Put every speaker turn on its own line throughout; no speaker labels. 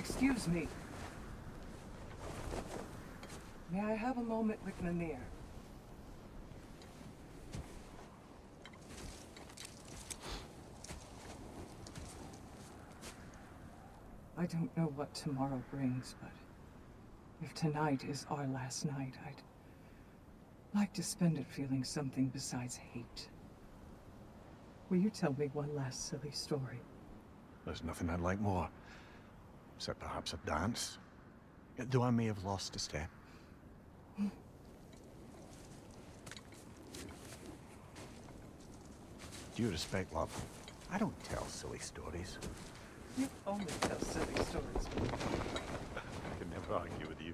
Excuse me. May I have a moment with Mimir? I don't know what tomorrow brings, but if tonight is our last night, I'd like to spend it feeling something besides hate. Will you tell me one last silly story?
There's nothing I'd like more. Except perhaps a dance. Though I may have lost a step. Due respect, love, I don't tell silly stories.
You only tell silly stories.
I can never argue with you.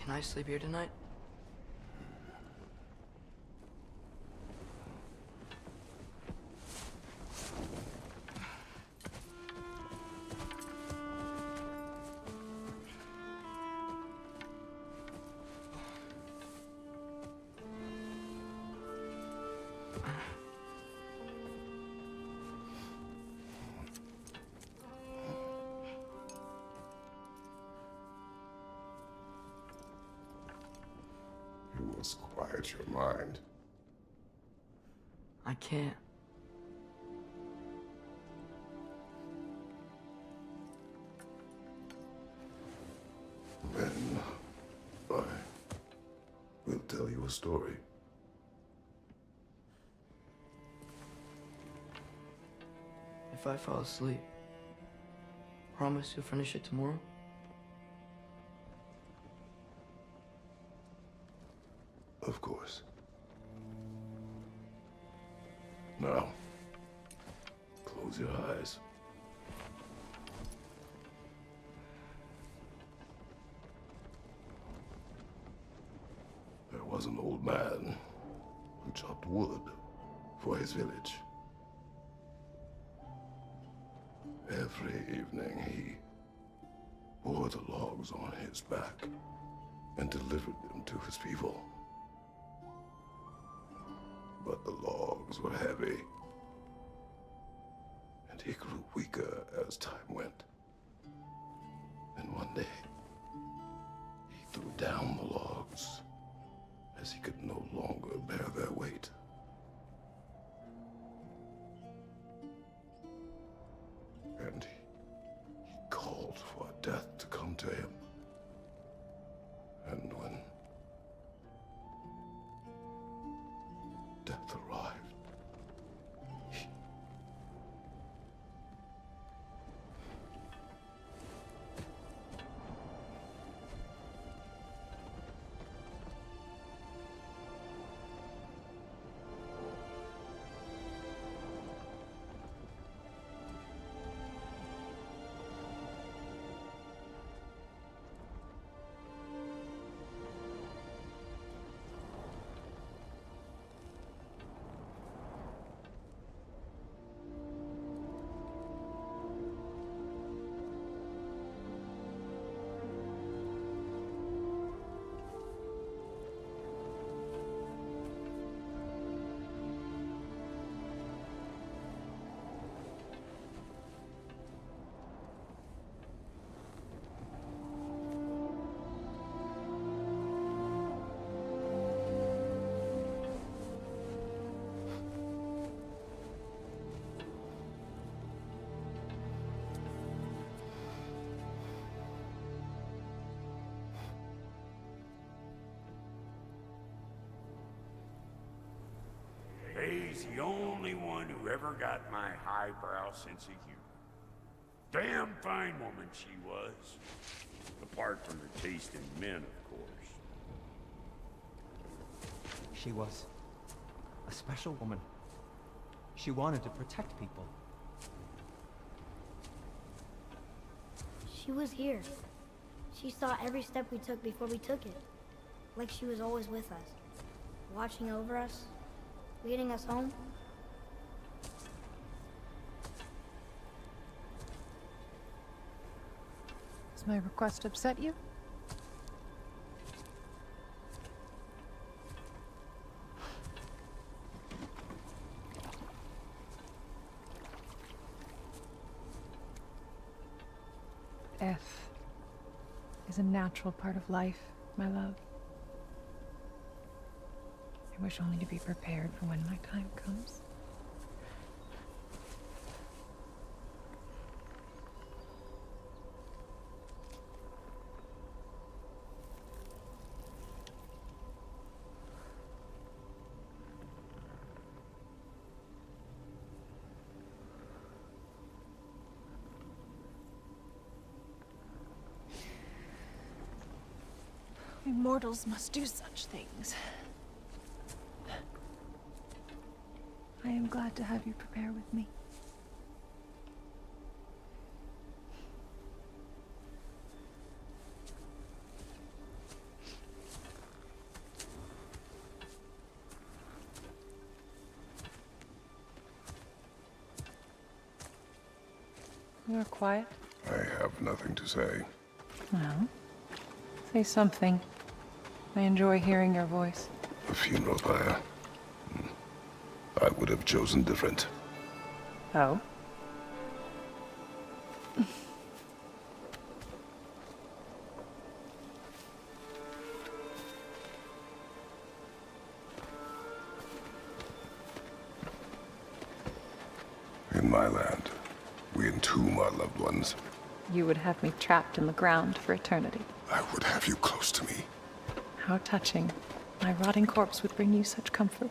Can I sleep here tonight?
You must quiet your mind.
I can't.
Then I will tell you a story.
If I fall asleep, promise you'll finish it tomorrow?
Of course. Now, close your eyes. There was an old man who chopped wood for his village. Every evening he bore the logs on his back and delivered them to his people. But the logs were heavy, and he grew weaker as time went. And one day, he threw down the logs as he could no longer bear their weight. And he called for death to come to him. And when death arrived,
Kay's the only one who ever got my highbrow sense of humor. Damn fine woman she was. Apart from her taste in men, of course.
She was a special woman. She wanted to protect people.
She was here. She saw every step we took before we took it. Like she was always with us. Watching over us. Leading us home.
Does my request upset you? Death is a natural part of life, my love. I wish only to be prepared for when my time comes. We mortals must do such things. I am glad to have you prepare with me. You are quiet.
I have nothing to say.
Well, say something. I enjoy hearing your voice.
A funeral pyre. I would have chosen different.
Oh?
In my land, we entomb our loved ones.
You would have me trapped in the ground for eternity.
I would have you close to me.
How touching. My rotting corpse would bring you such comfort.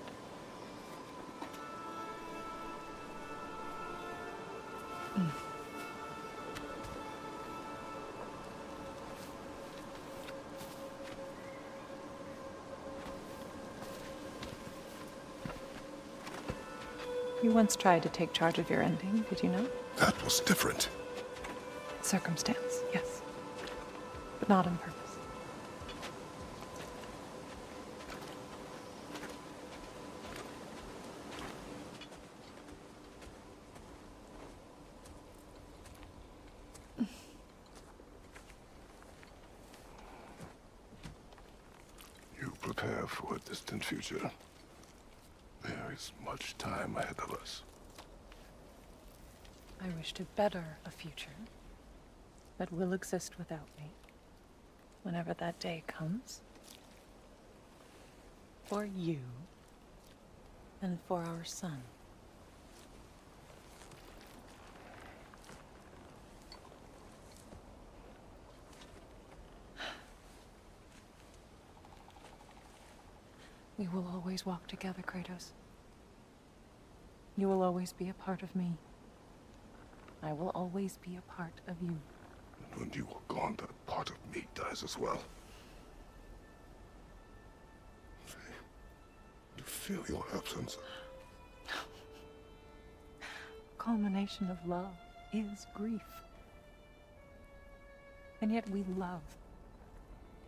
You once tried to take charge of your ending, did you not?
That was different.
Circumstance, yes. But not on purpose.
You prepare for a distant future. There is much time ahead of us.
I wish to better a future that will exist without me, whenever that day comes. For you, and for our son. We will always walk together, Kratos. You will always be a part of me. I will always be a part of you.
And when you are gone, that part of me dies as well. You feel your absence.
Culmination of love is grief. And yet we love,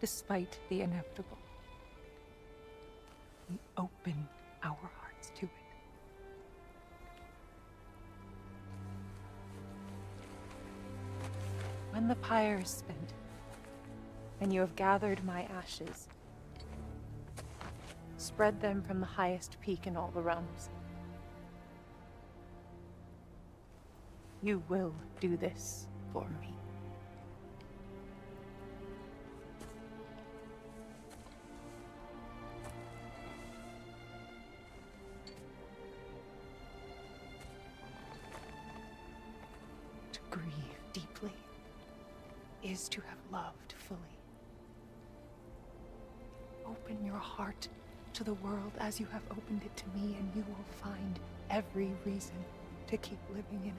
despite the inevitable. We open our hearts to it. When the pyre is spent, and you have gathered my ashes, spread them from the highest peak in all the realms. You will do this for me. To grieve deeply is to have loved fully. Open your heart to to the world as you have opened it to me, and you will find every reason to keep living in it.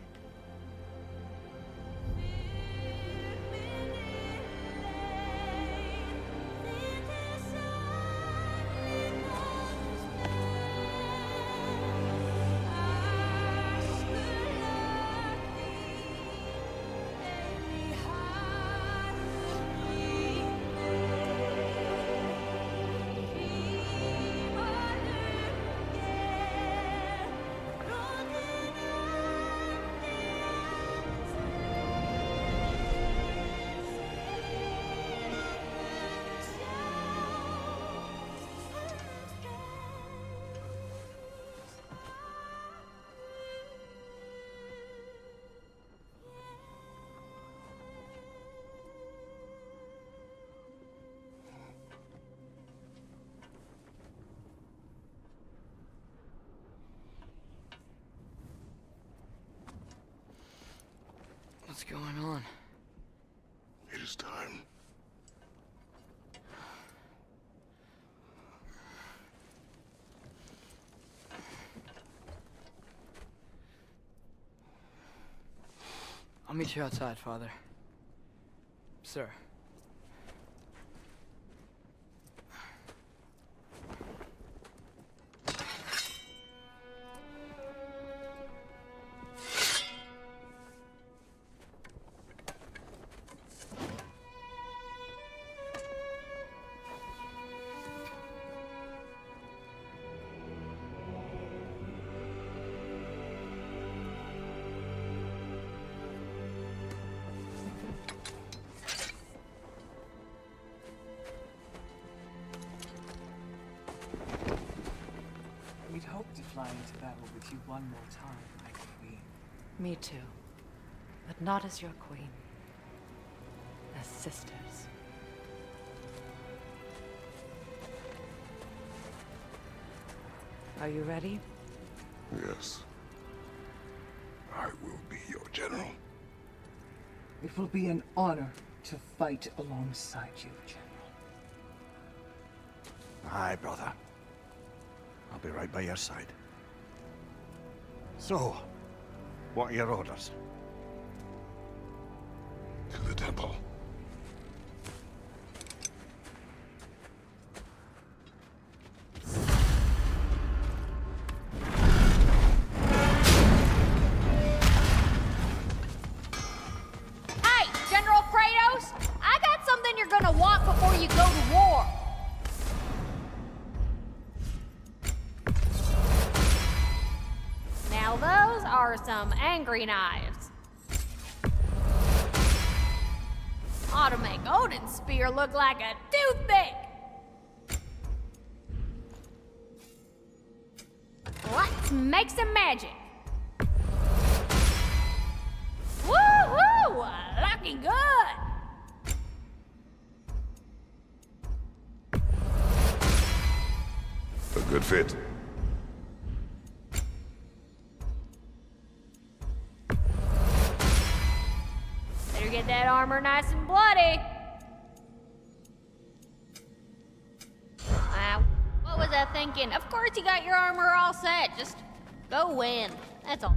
What's going on?
It is time.
I'll meet you outside, Father. Sir.
We'd hoped to fly into battle with you one more time, my queen.
Me too. But not as your queen. As sisters. Are you ready?
Yes. I will be your general.
It will be an honor to fight alongside you, General.
Aye, brother. I'll be right by your side. So, what are your orders?
To the temple.
Hey, General Kratos! I got something you're gonna want before you go to war. Now those are some angry knives. Ought to make Odin's spear look like a toothpick. Let's make some magic. Woo-hoo! Looking good!
A good fit.
Better get that armor nice and bloody. What was I thinking? Of course you got your armor all set. Just go win. That's all.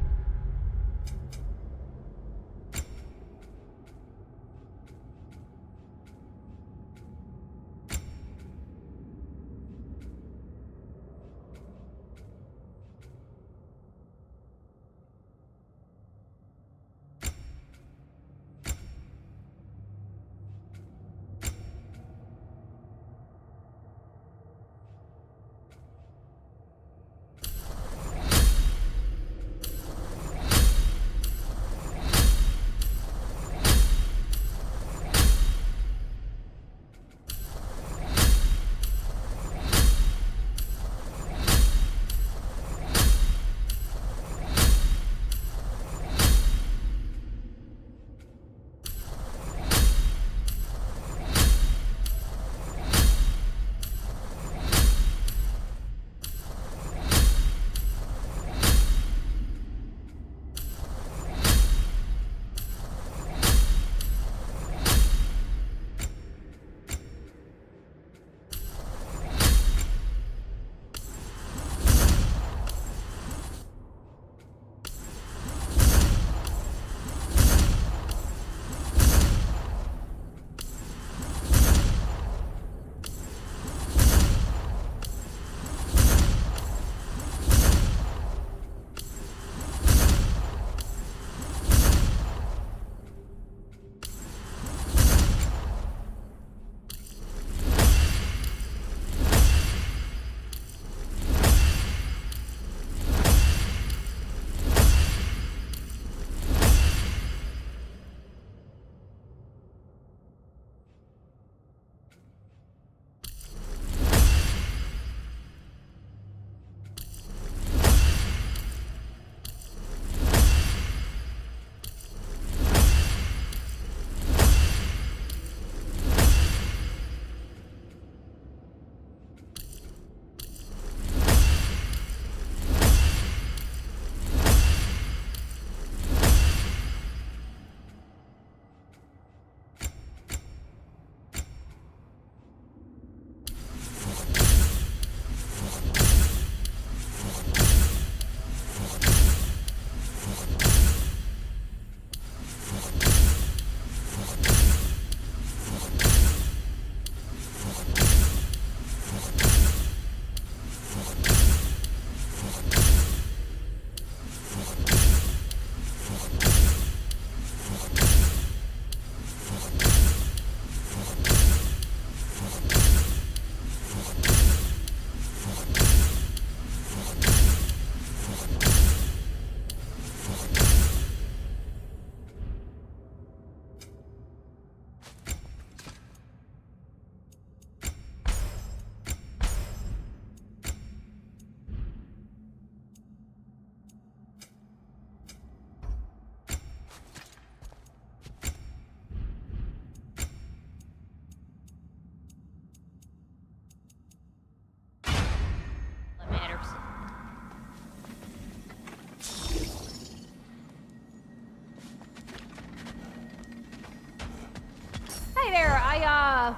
there, I,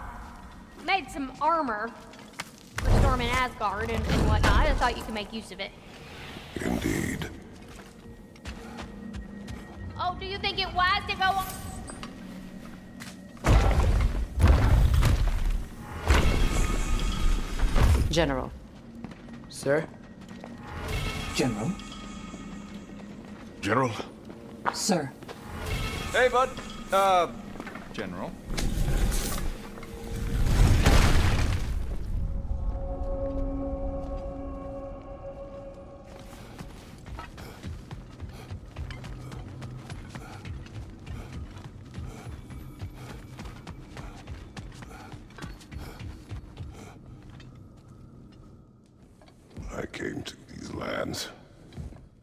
made some armor for storming Asgard and whatnot. I thought you could make use of it.
Indeed.
Oh, do you think it wise to go on?
General.
Sir?
General?
General?
Sir.
Hey, bud. General.
I came to these lands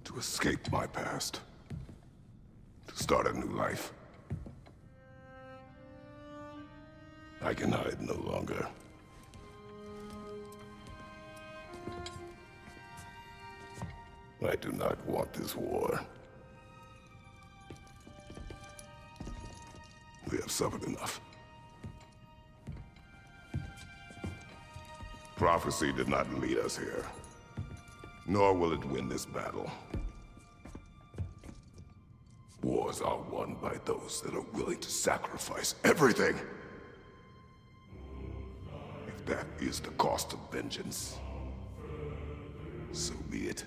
to escape my past, to start a new life. I can hide no longer. I do not want this war. We have suffered enough. Prophecy did not lead us here, nor will it win this battle. Wars are won by those that are willing to sacrifice everything. If that is the cost of vengeance, so be it.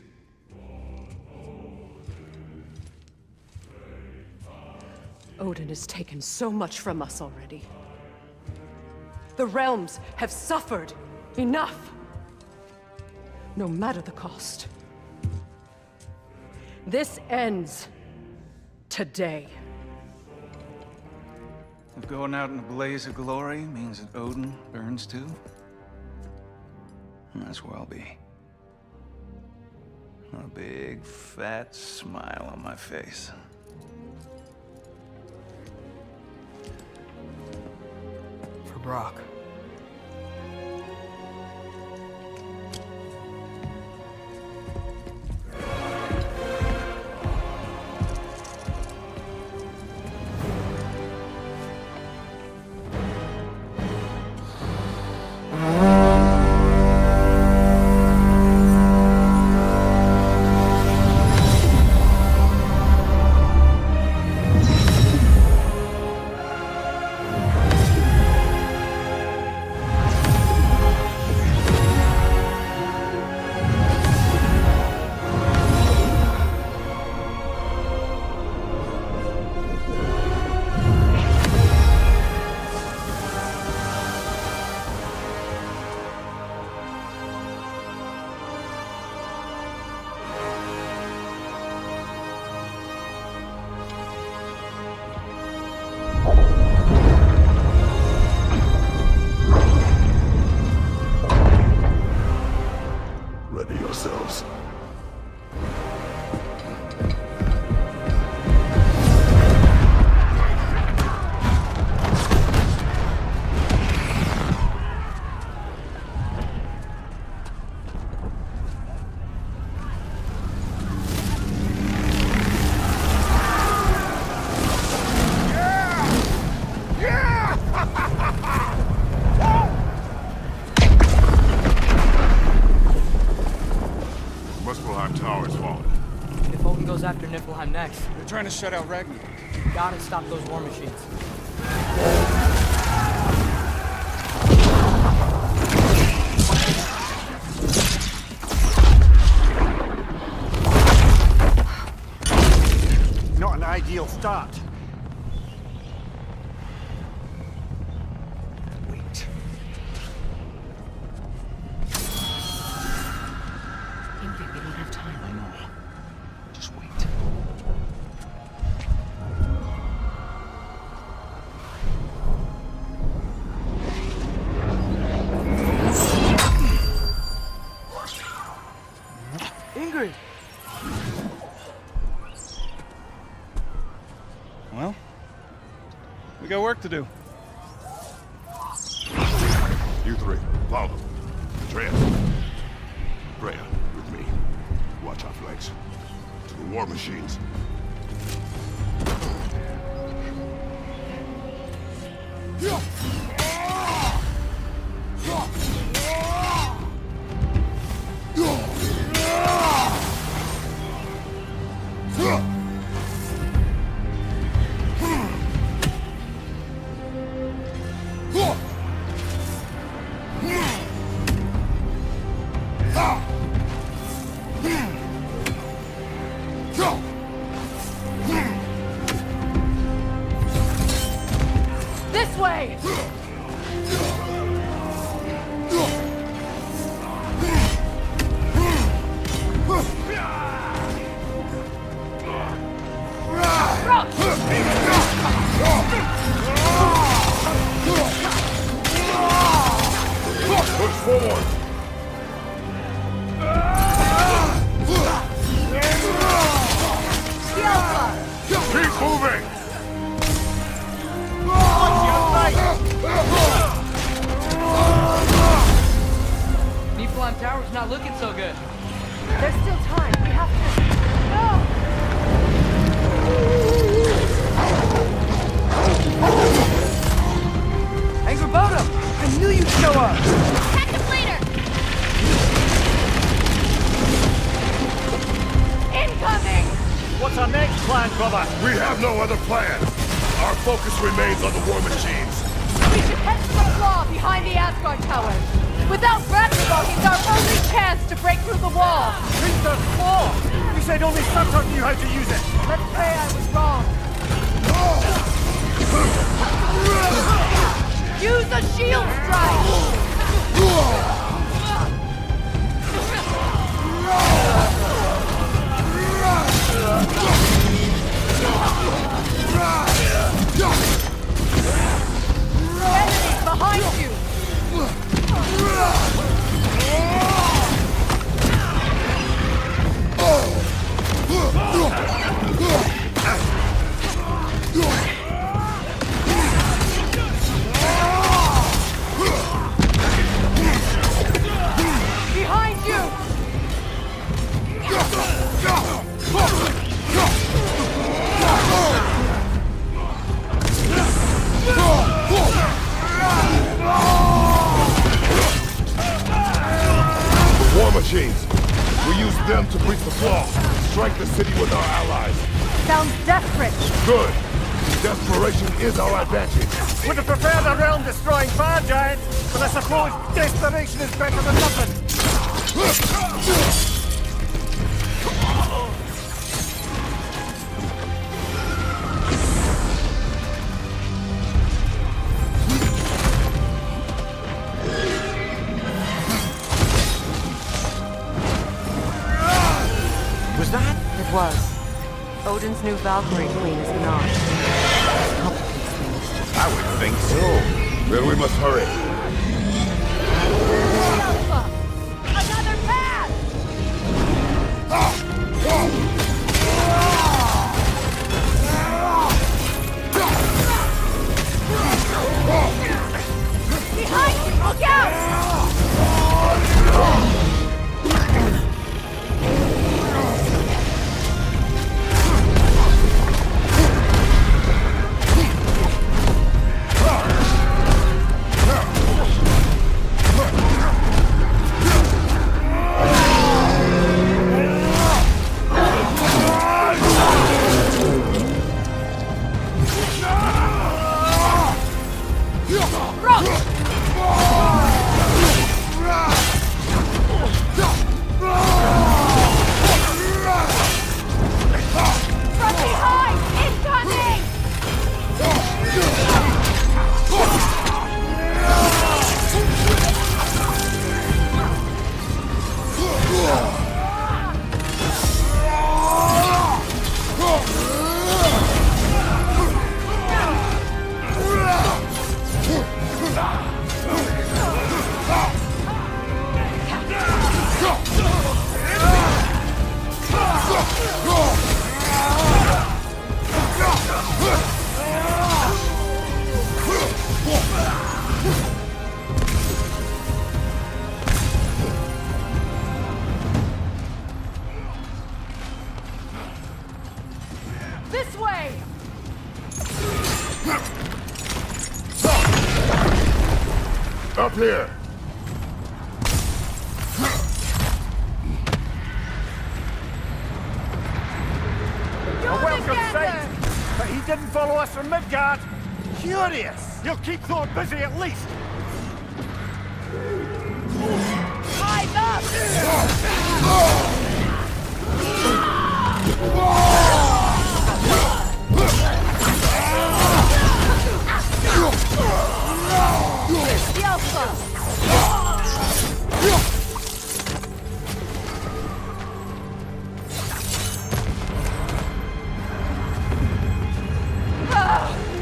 Odin has taken so much from us already. The realms have suffered enough. No matter the cost. This ends today.
If going out in a blaze of glory means that Odin burns too, that's where I'll be. A big, fat smile on my face.
For Brock.
Ready yourselves. Muspelheim Tower's fallen.
If Odin goes after Niflheim next,
They're trying to shut out Ragnarok.
we gotta stop those war machines.
Not an ideal start. Wait.
Ingrid, we don't have time.
I know. Just wait.
Ingrid!
Well, we got work to do.
You three, follow. Atreus. Freya, with me. Watch our flanks. To the war machines.
This way!
Push forward! Keep moving!
Niflheim Tower's not looking so good.
There's still time. We have to...
Angry Bottom! I knew you'd show up!
Catch him later!
Incoming!
What's our next plan, brother?
We have no other plan. Our focus remains on the war machines.
We should head to the flaw behind the Asgard Tower. Without Ragnarok, it's our only chance to break through the wall.
Princess Claw! You said only Satsriakal knew how to use it.
Let's pray I was wrong. Use a shield strike! Enemies behind you! Behind you!
War machines. We use them to breach the flaw. Strike the city with our allies.
Sounds desperate.
Good. Desperation is our advantage.
Would have preferred a realm-destroying fire giant, but I suppose desperation is better than nothing.
Was that?
It was. Odin's new Valkyrie Queen is not. Complicates things.
I would think so. Then we must hurry.
Another path! Behind you! Look out! This way!
up here!
A welcome sight! But he didn't follow us from Midgard! Curious! You'll keep Thor busy at least!
Rise up!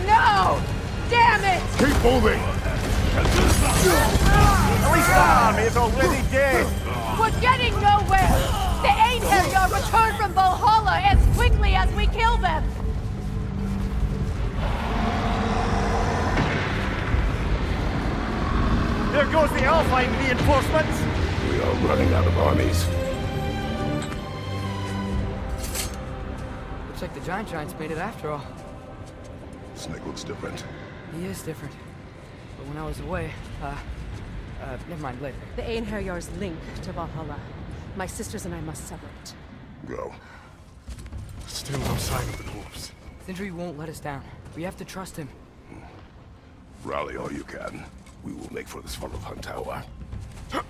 No! Damn it!
Keep moving!
At least that army is already dead!
We're getting nowhere! The Einherjar return from Valhalla as quickly as we kill them!
There goes the Alpine reinforcements!
We are running out of armies.
Looks like the Giants made it after all.
Snake looks different.
He is different. But when I was away, never mind, later.
The Einherjar's link to Valhalla. My sisters and I must sever it.
Go. Still no sign of the dwarves.
Sindri won't let us down. We have to trust him.
Rally all you can. We will make for this funnel hunt tower.
So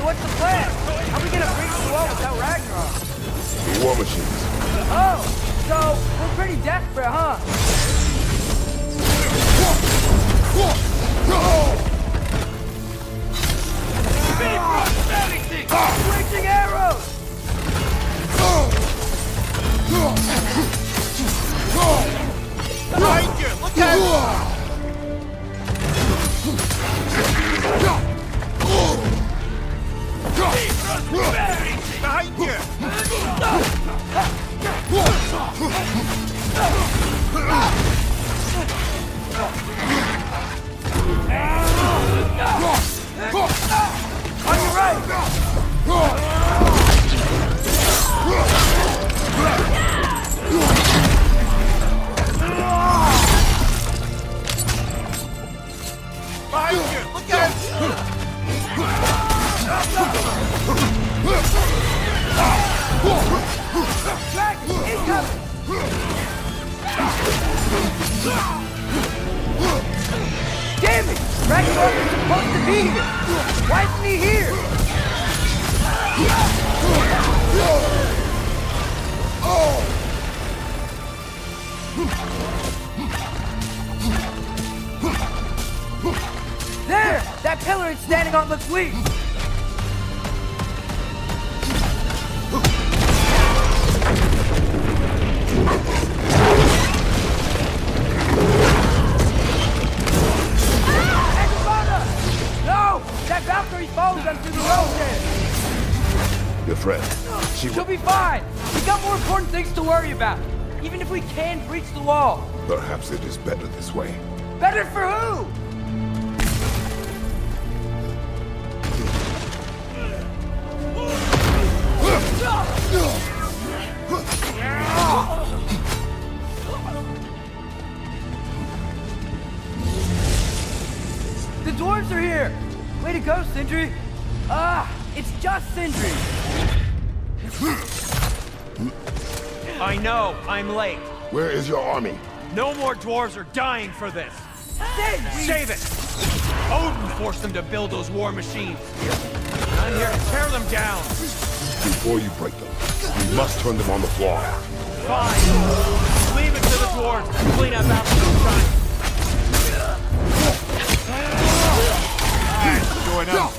what's the plan? How are we gonna breach the wall without Ragnarok?
The war machines.
Oh! So, we're pretty desperate, huh? Switching arrows! Behind you! Look out! Behind you! On your right! Behind you! Look out! Dragon, incoming! Damn it! Ragnarok is supposed to be here! Why isn't he here? There! That pillar it's standing on looks weak! No! That Valkyrie follows them through the road there!
Your friend.
She'll be fine! We got more important things to worry about! Even if we can breach the wall!
Perhaps it is better this way.
Better for who? The dwarves are here! Way to go, Sindri! It's just Sindri!
I know, I'm late.
Where is your army?
No more dwarves are dying for this.
Sindri!
Save it! Odin forced them to build those war machines. I'm here to tear them down.
Before you break them, you must turn them on the floor.
Fine. Leave it to the dwarves to clean up after this time. Alright, going up.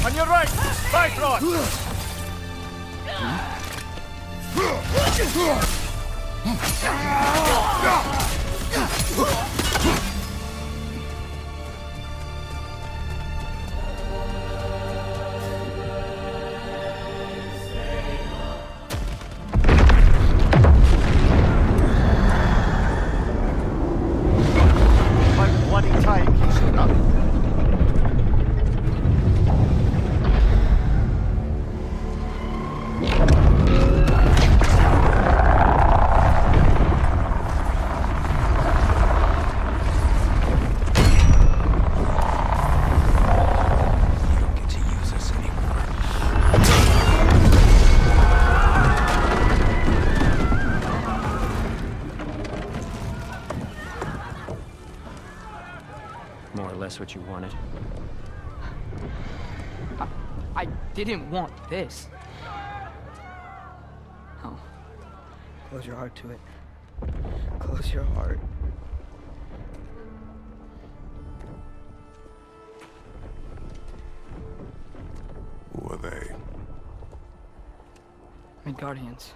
On your right! Bifrost!
Bloody time he showed up.
More or less what you wanted.
I didn't want this. No. Close your heart to it. Close your heart.
Who are they?
Midgardians.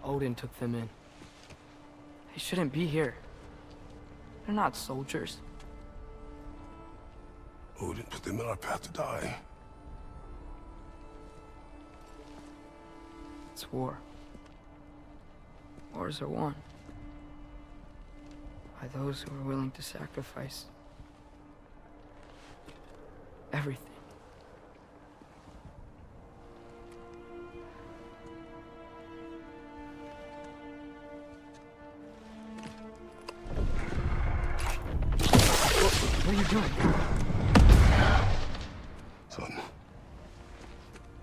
Odin took them in. They shouldn't be here. They're not soldiers.
Odin put them in our path to die.
It's war. Wars are won by those who are willing to sacrifice everything. What are you doing?
Son,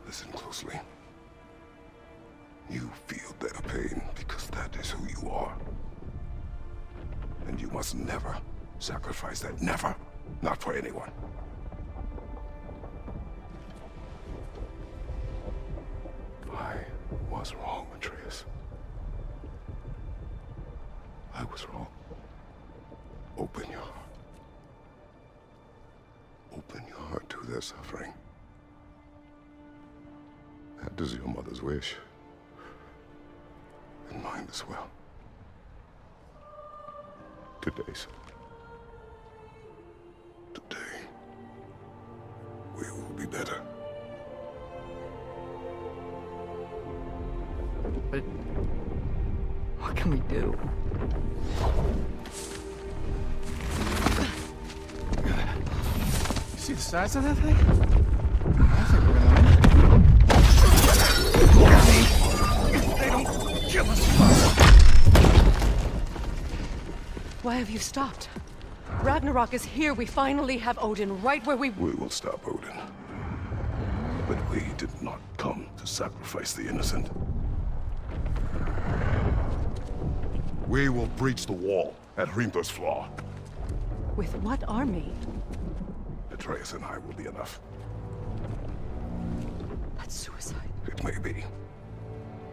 listen closely. You feel their pain because that is who you are. And you must never sacrifice that. Never. Not for anyone. I was wrong, Atreus. I was wrong. Open your heart. Open your heart to their suffering. That is your mother's wish. And mine as well. Today, son. Today, we will be better.
But what can we do?
See the size of that thing? I think we're gonna win. If they don't kill us first.
Why have you stopped? Ragnarok is here. We finally have Odin right where we...
We will stop Odin. But we did not come to sacrifice the innocent. We will breach the wall at Hrimthor's Flaw.
With what army?
Atreus and I will be enough.
That's suicide.
It may be.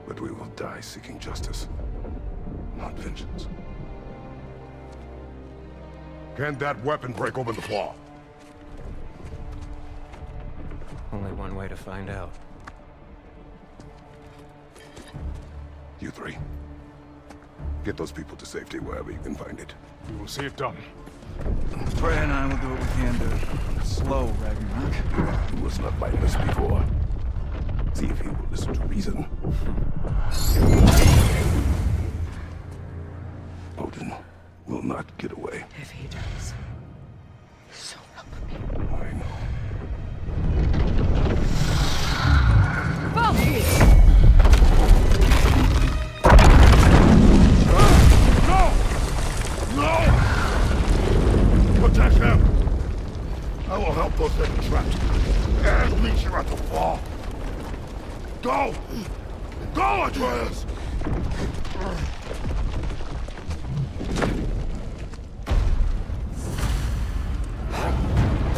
But we will die seeking justice, not vengeance. Can that weapon break open the flaw?
Only one way to find out.
You three. Get those people to safety wherever you can find it.
We will see it done.
Freya and I will do what we can to slow Ragnarok.
He was not mindless before. See if he will listen to reason. Odin will not get away.
If he does, so help me.
I know. No! Protect him! I will help those that are trapped. And meet you at the fall. Go! Go, Atreus!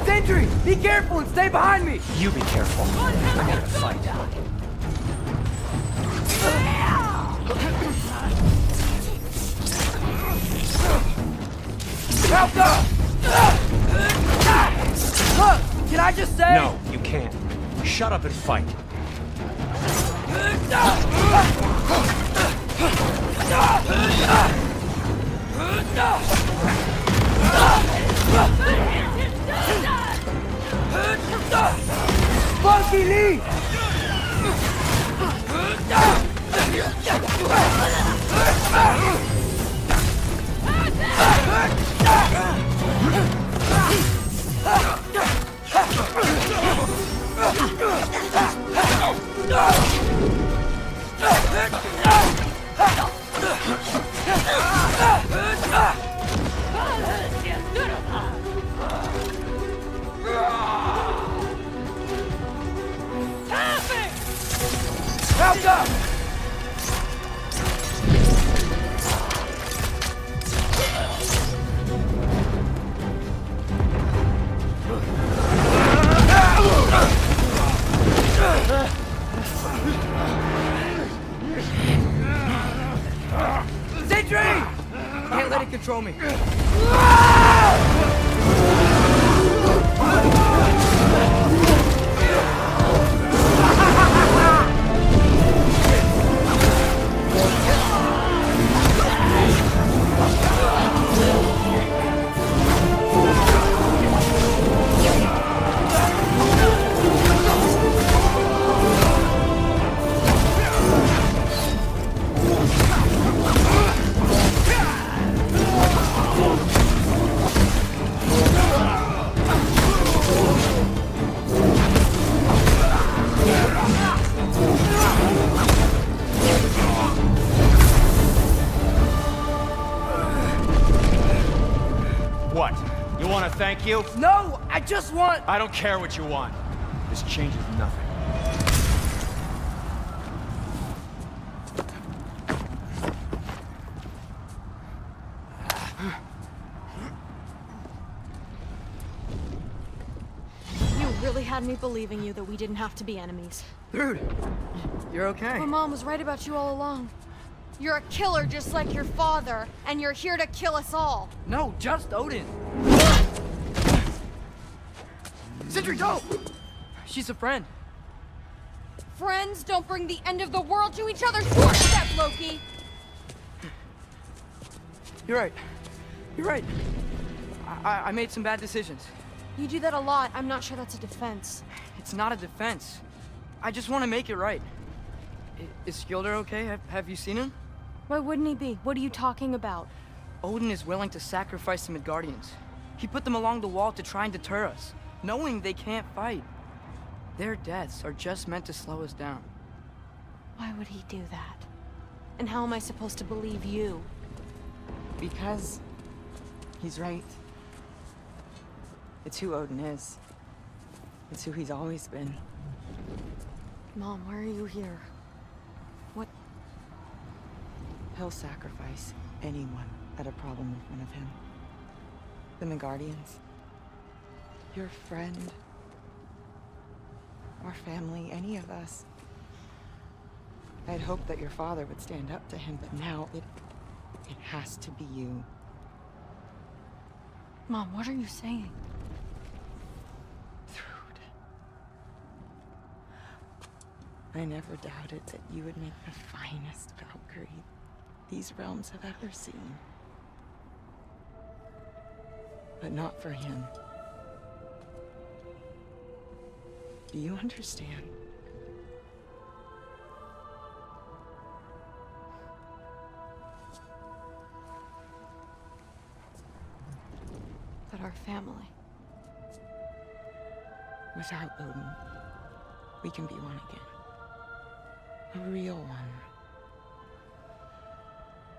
Sentry! Be careful and stay behind me!
You be careful. I gotta fight.
Help up! Look! Can I just say?
No, you can't. Shut up and fight.
Funky Lee! Help up! can't let it control me.
What? You want to thank you?
No, I just want...
I don't care what you want. This changes nothing.
You really had me believing you that we didn't have to be enemies.
Dude, you're okay.
My mom was right about you all along. You're a killer just like your father, and you're here to kill us all.
No, just Odin. Sindri, don't! She's a friend.
Friends don't bring the end of the world to each other's doorstep, Loki!
You're right. You're right. I made some bad decisions.
You do that a lot. I'm not sure that's a defense.
It's not a defense. I just want to make it right. Is Skilder okay? Have you seen him?
Why wouldn't he be? What are you talking about?
Odin is willing to sacrifice the Midgardians. He put them along the wall to try and deter us, knowing they can't fight. Their deaths are just meant to slow us down.
Why would he do that? And how am I supposed to believe you?
Because he's right. It's who Odin is. It's who he's always been.
Mom, why are you here? What?
He'll sacrifice anyone at a problem in front of him. The Midgardians. Your friend. Our family, any of us. I'd hoped that your father would stand up to him, but now it has to be you.
Mom, what are you saying?
Thrud. I never doubted that you would make the finest Valkyrie these realms have ever seen. But not for him. Do you understand?
That our family.
Without Odin, we can be one again. A real one.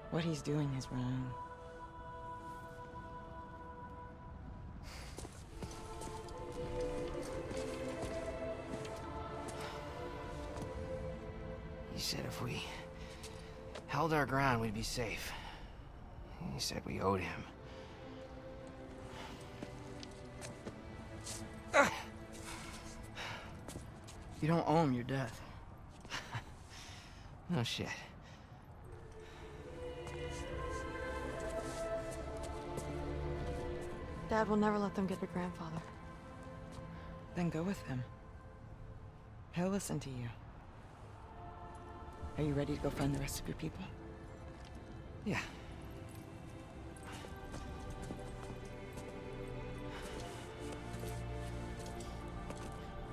What he's doing is wrong.
He said if we held our ground, we'd be safe. He said we owed him.
You don't owe him your death.
No shit.
Dad will never let them get your grandfather.
Then go with him. He'll listen to you. Are you ready to go find the rest of your people?
Yeah.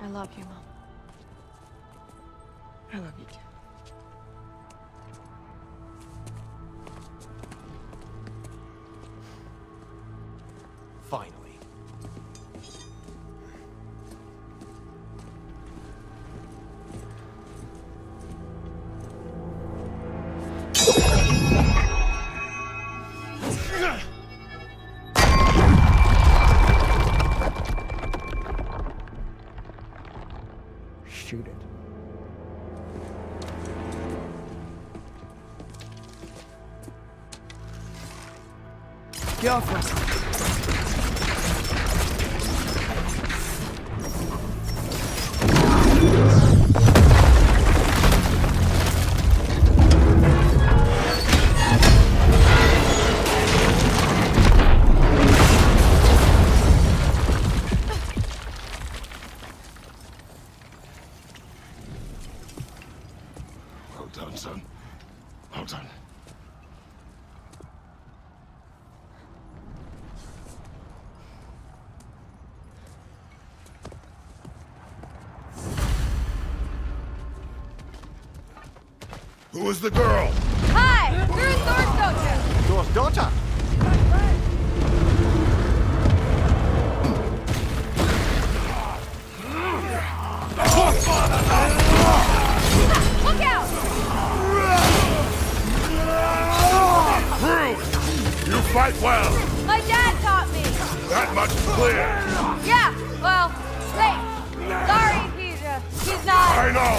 I love you, Mom.
I love you too.
Finally. Shoot it.
Get off us.
Who is the girl?
Hi! You're Thor's daughter!
Thor's daughter?
Look out!
Rude! You fight well!
My dad taught me!
That much is clear!
Yeah, well, hey, sorry, he's not...
I know!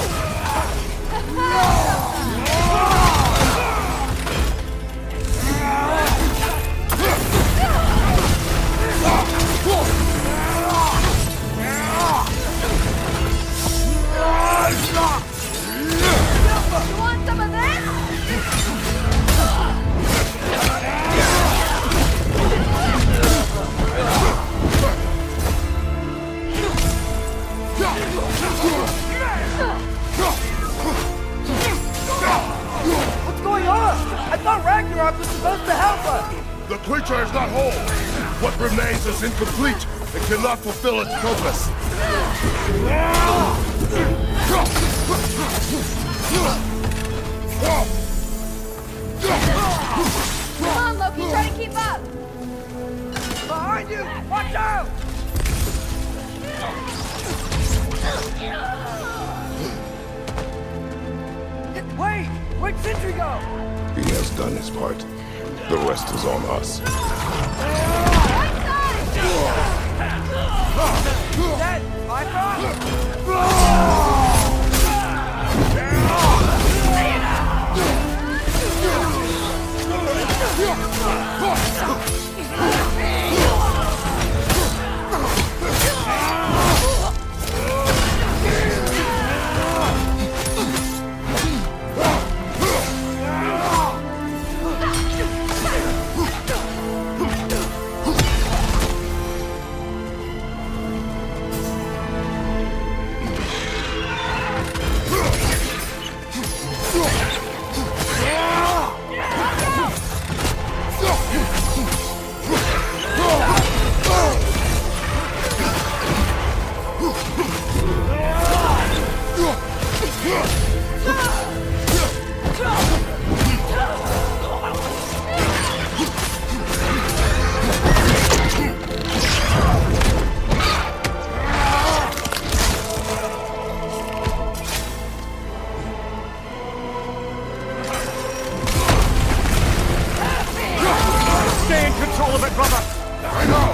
You want some of this?
What's going on? I thought Ragnarok was supposed to help us!
The creature is not whole! What remains is incomplete! It cannot fulfill its purpose!
Come on, Loki, try to keep up!
Behind you! Watch out! Wait! Where'd Sentry go?
He has done his part. The rest is on us.
That, I thought! Stay in control of it, brother!
I know!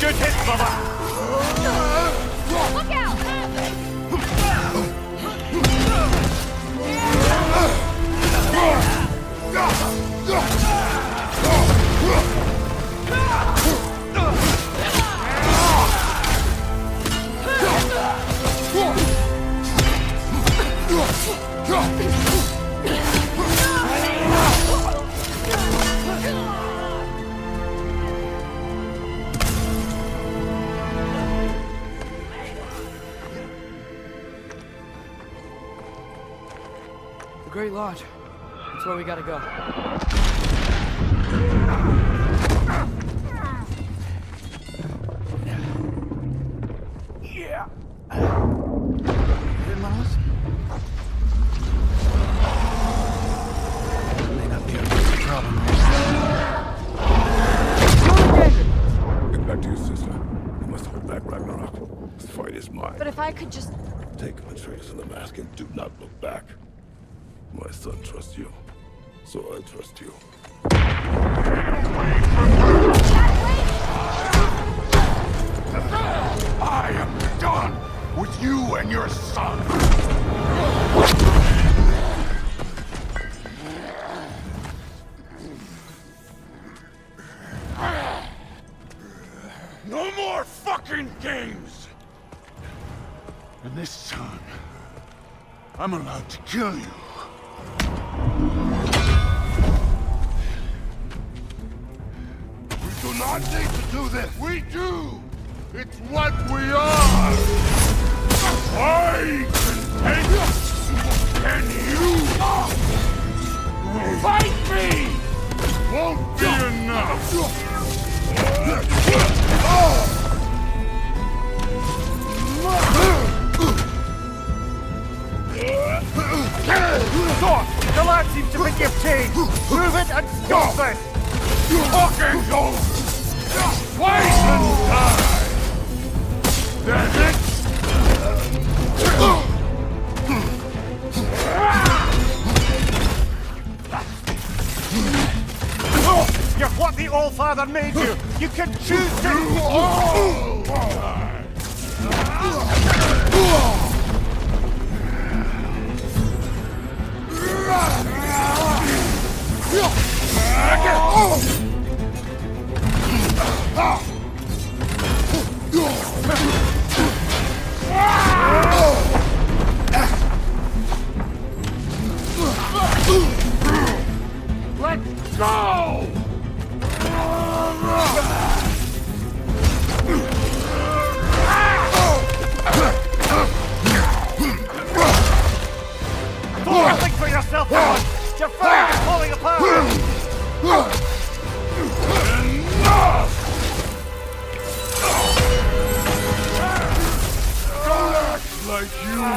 Good hit, Bubba!
Look out!
The Great Lodge. That's where we gotta go.
Yeah!
May not be a problem.
Get back to your sister. You must hold back Ragnarok. This fight is mine.
But if I could just...
Take Atreus and the mask and do not look back. My son trusts you, so I trust you.
That's
with you and your son. No more fucking games! And this time, I'm allowed to kill you. We do not need to do this. We do. It's what we are. I can take it. Can you? Fight me! Won't be enough.
Thor, the lad seems to think you've changed. Prove it and stop this!
Fucking go! Wait and die! That's it!
You're what the All-Father made you! You can choose to...
Let's go!
Thor, think for yourself, Thor! Your fire is falling apart!
Enough! Don't act like you know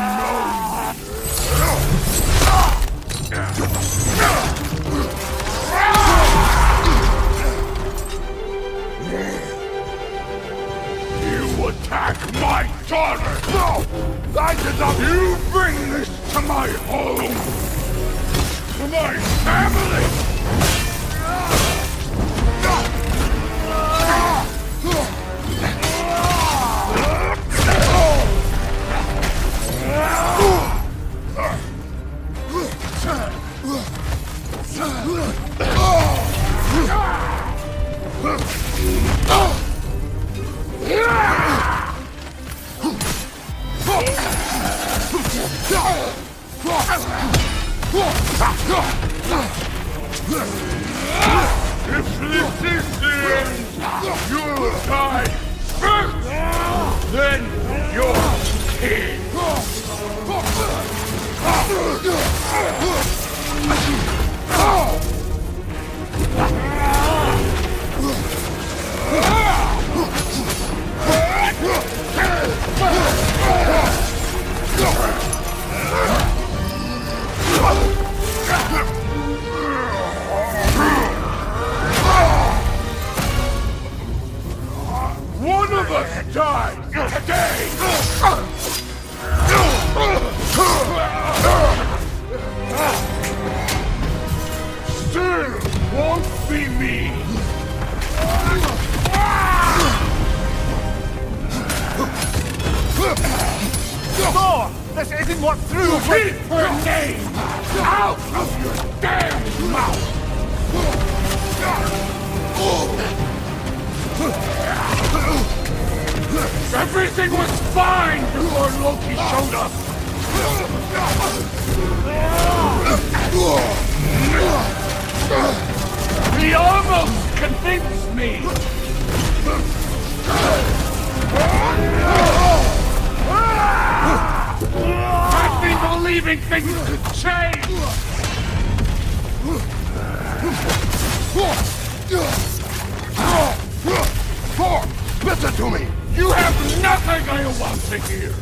You attack my daughter! No! I did not! You bring this to my home! To my family! If this is the end, you'll die first! Then you're king! One of us dies today! Still won't be me!
Thor! This isn't what through!
Keep her name out of your damn mouth! Everything was fine before Loki showed up! He almost convinced me! I've been believing things could change! Thor, listen to me! You have nothing I want to hear!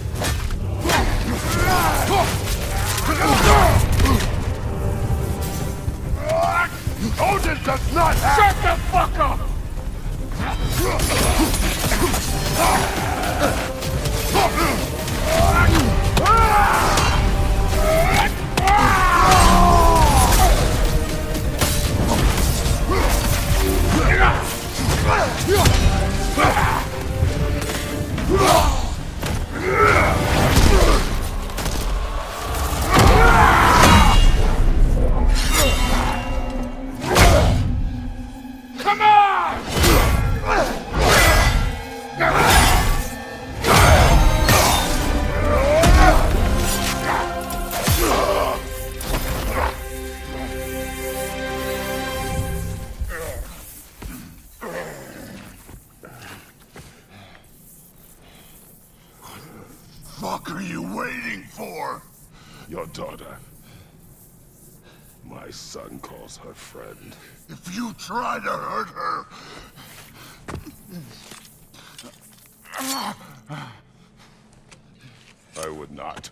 Odin does not have... Shut the fuck up!
fuck are you waiting for? Your daughter. My son calls her friend. If you try to hurt her... I would not.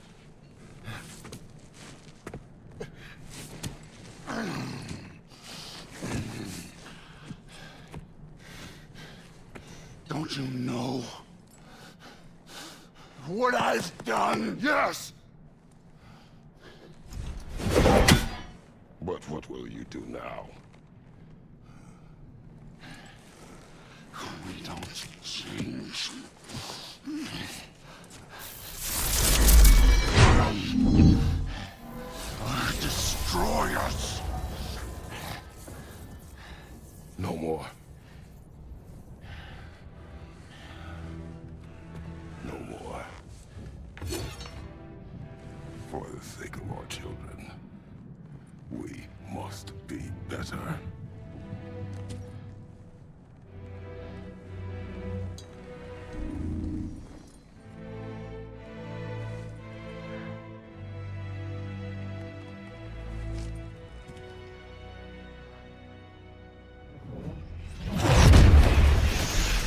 Don't you know what I've done? Yes! But what will you do now? We don't change. Or destroy us. No more. No more. For the sake of our children, we must be better.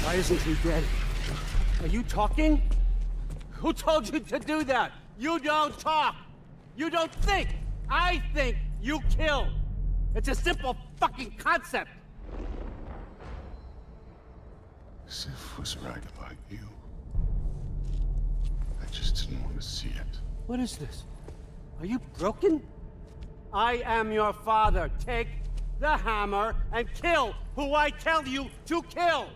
Why isn't he dead? Are you talking? Who told you to do that? You don't talk! You don't think! I think you kill! It's a simple fucking concept!
Sif was right about you. I just didn't want to see it.
What is this? Are you broken? I am your father. Take the hammer and kill who I tell you to kill!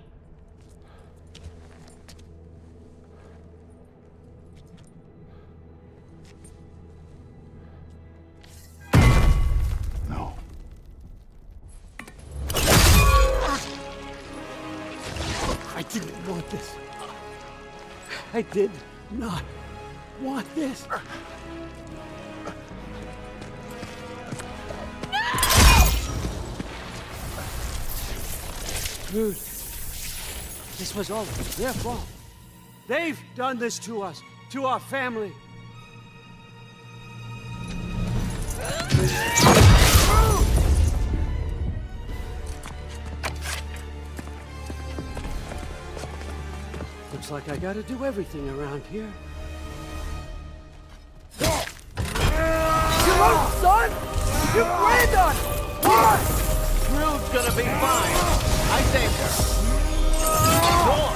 No.
I didn't want this. I did not want this. Dude, this was all their fault. They've done this to us, to our family. Looks like I gotta do everything around here.
Come on, son! You planned on it! Run!
Rude's gonna be fine. I saved her. War.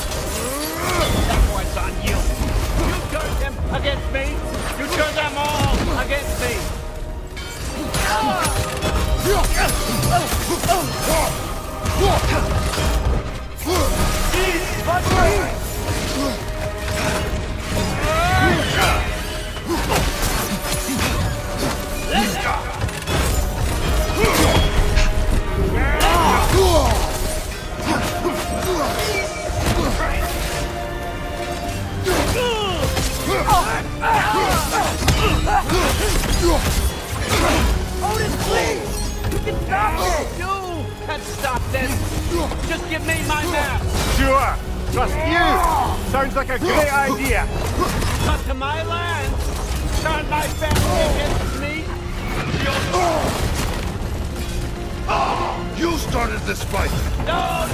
That one's on you. You turned them against me. You turned them all against me. Let's go.
Otis, please! You can stop it!
You can stop this! Just give me my map! Sure! Trust you! Sounds like a great idea! Come to my land! Turn my family against me!
You started this fight!
No!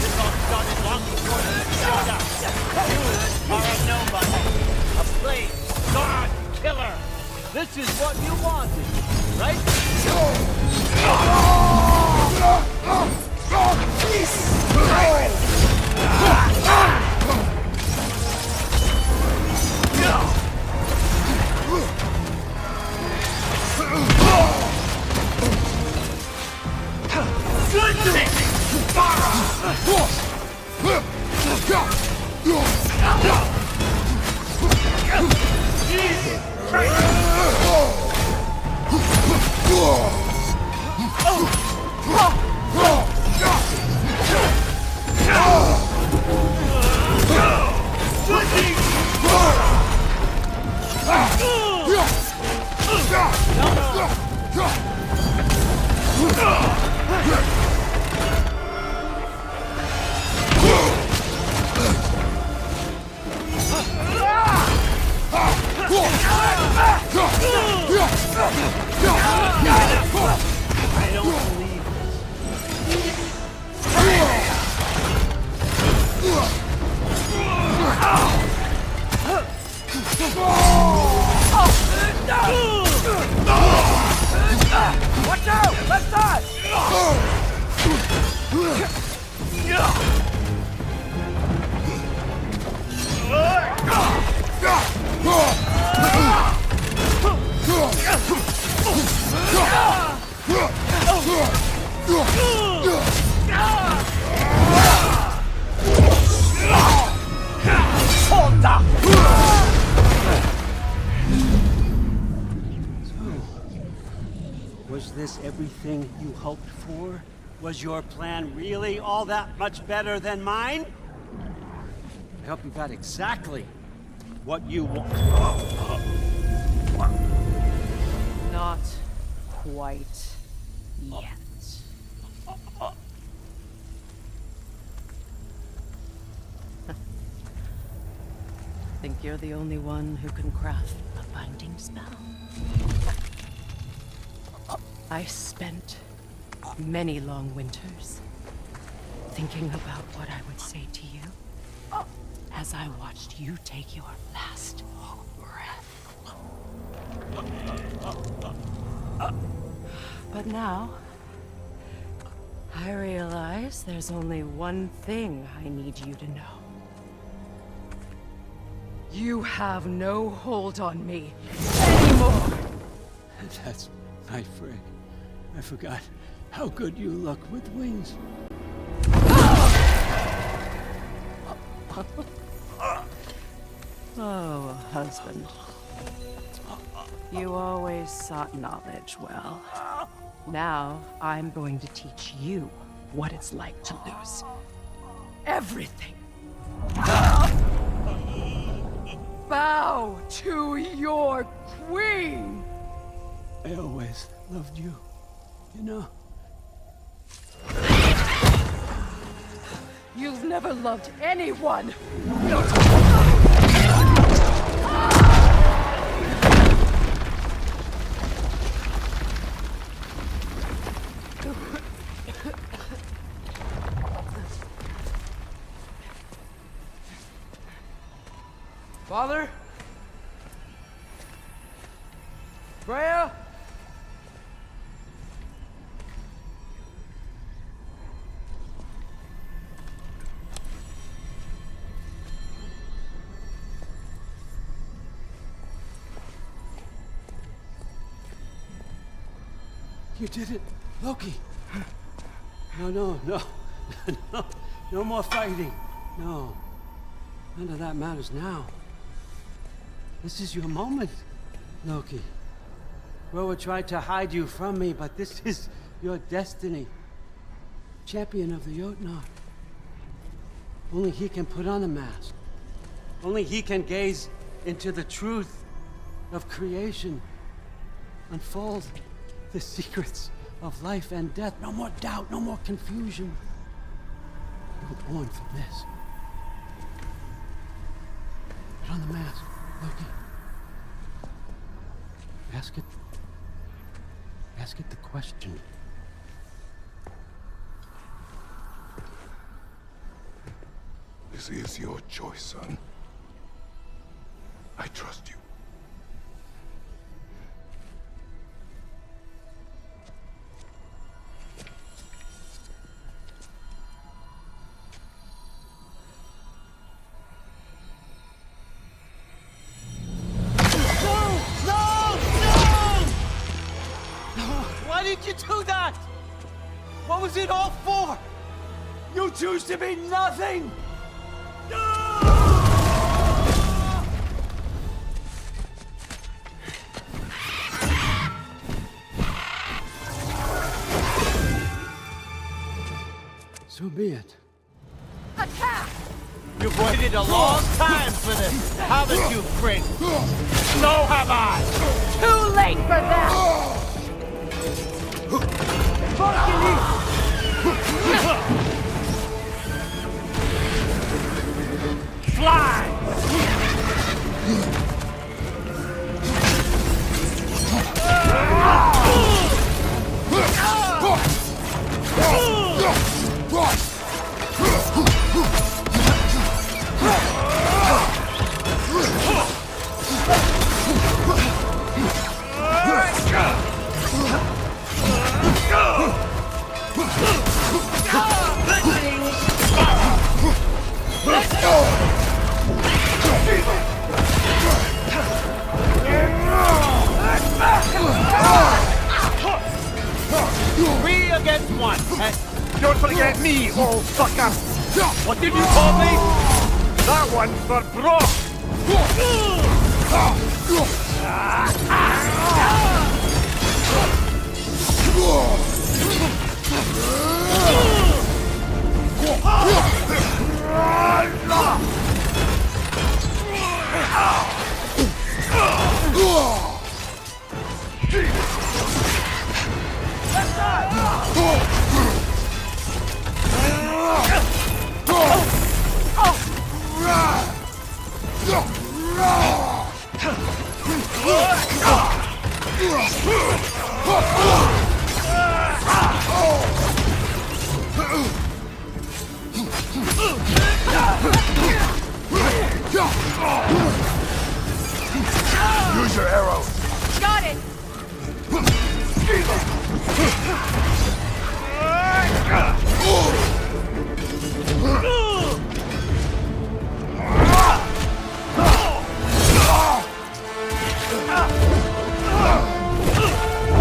This all started long before you showed up! You are a nobody! A slave! God! Killer! This is what you wanted, right? I don't believe
Watch out! Left side!
Was this everything you hoped for? Was your plan really all that much better than mine? I hope you got exactly what you want.
Not quite yet. Think you're the only one who can craft a binding spell? I spent many long winters thinking about what I would say to you as I watched you take your last breath. But now, I realize there's only one thing I need you to know. You have no hold on me anymore.
That's my friend. I forgot how good you look with wings.
Oh, husband. You always sought knowledge well. Now, I'm going to teach you what it's like to lose everything. Bow to your queen!
I always loved you, you know.
You've never loved anyone!
Father? Freya?
You did it, Loki. No. No more fighting. No. None of that matters now. This is your moment, Loki. Roa tried to hide you from me, but this is your destiny. Champion of the Jotnar. Only he can put on a mask. Only he can gaze into the truth of creation. Unfold the secrets of life and death. No more doubt, no more confusion. You were born for this. Put on the mask, Loki. Ask it the question.
This is your choice, son. I trust you.
Why did you do that? What was it all for? You choose to be nothing! So be it.
Attack!
You've waited a long time for this, haven't you, Prince? So have I!
Too late for that!
Fly! Look at me, old fucker! What did you call me? That one's for bro!
Use your arrows.
Got it!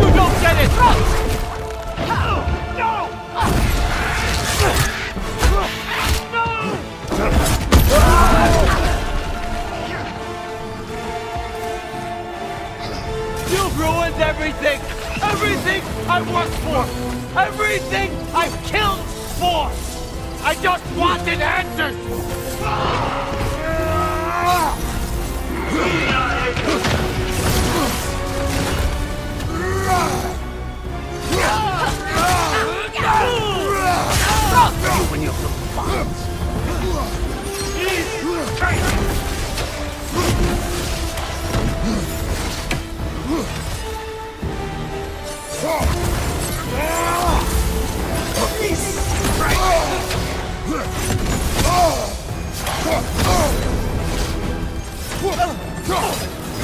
You don't get it! You've ruined everything! Everything I worked for! Everything I've killed for! I just wanted answers! When you're the bombs.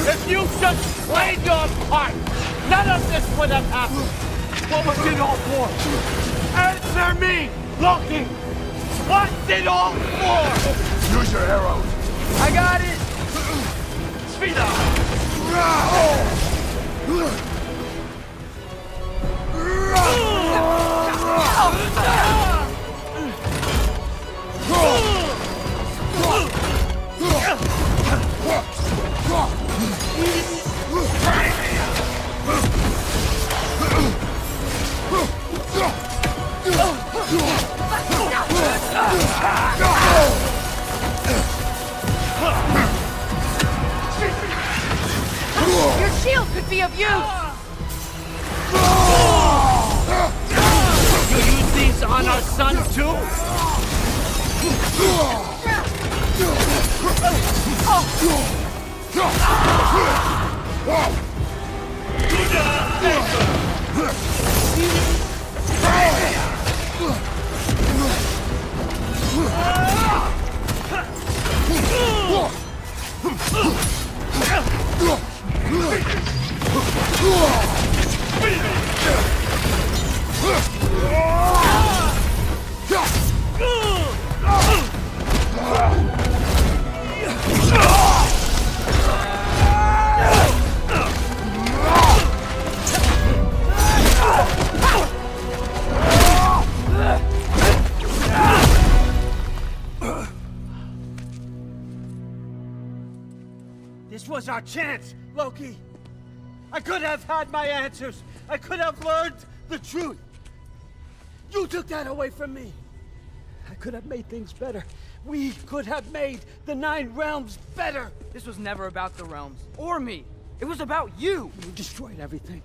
If you just played your part, none of this would have happened. What was it all for? Answer me, Loki! What's it all for?
Use your arrows.
I got it! Speed up!
Your shield could be of use!
You use these on our son too? This was our chance, Loki. I could have had my answers. I could have learned the truth. You took that away from me. I could have made things better. We could have made the 9 realms better.
This was never about the realms, or me. It was about you.
You destroyed everything.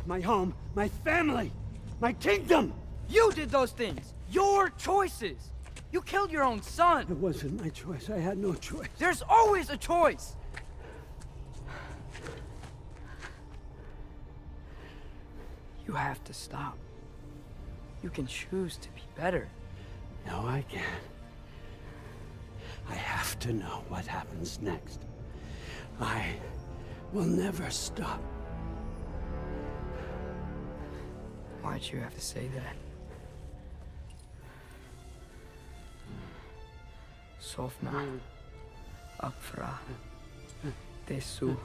My home, my family, my kingdom.
You did those things. Your choices. You killed your own son.
It wasn't my choice. I had no choice.
There's always a choice. You have to stop. You can choose to be better.
No, I can't. I have to know what happens next. I will never stop.
Why'd you have to say that? Sofna. Apfra. Tesu.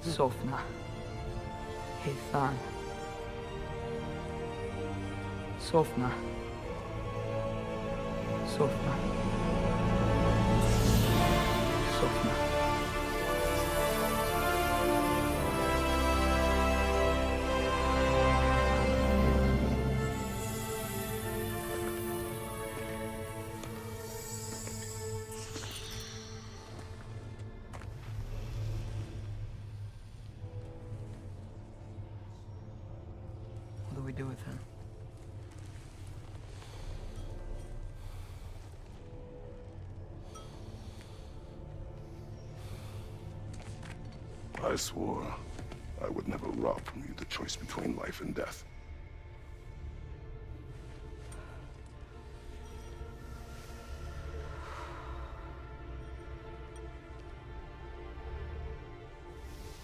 Sofna. Hethan. Sofna. Sofna. Sofna. What do we do with him?
I swore I would never rob from you the choice between life and death.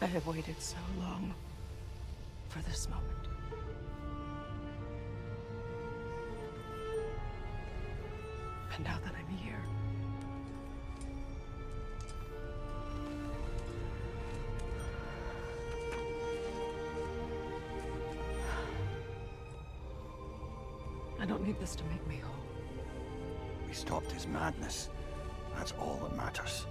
I have waited so long for this moment. And now that I'm here, I don't need this to make me whole.
We stopped his madness. That's all that matters.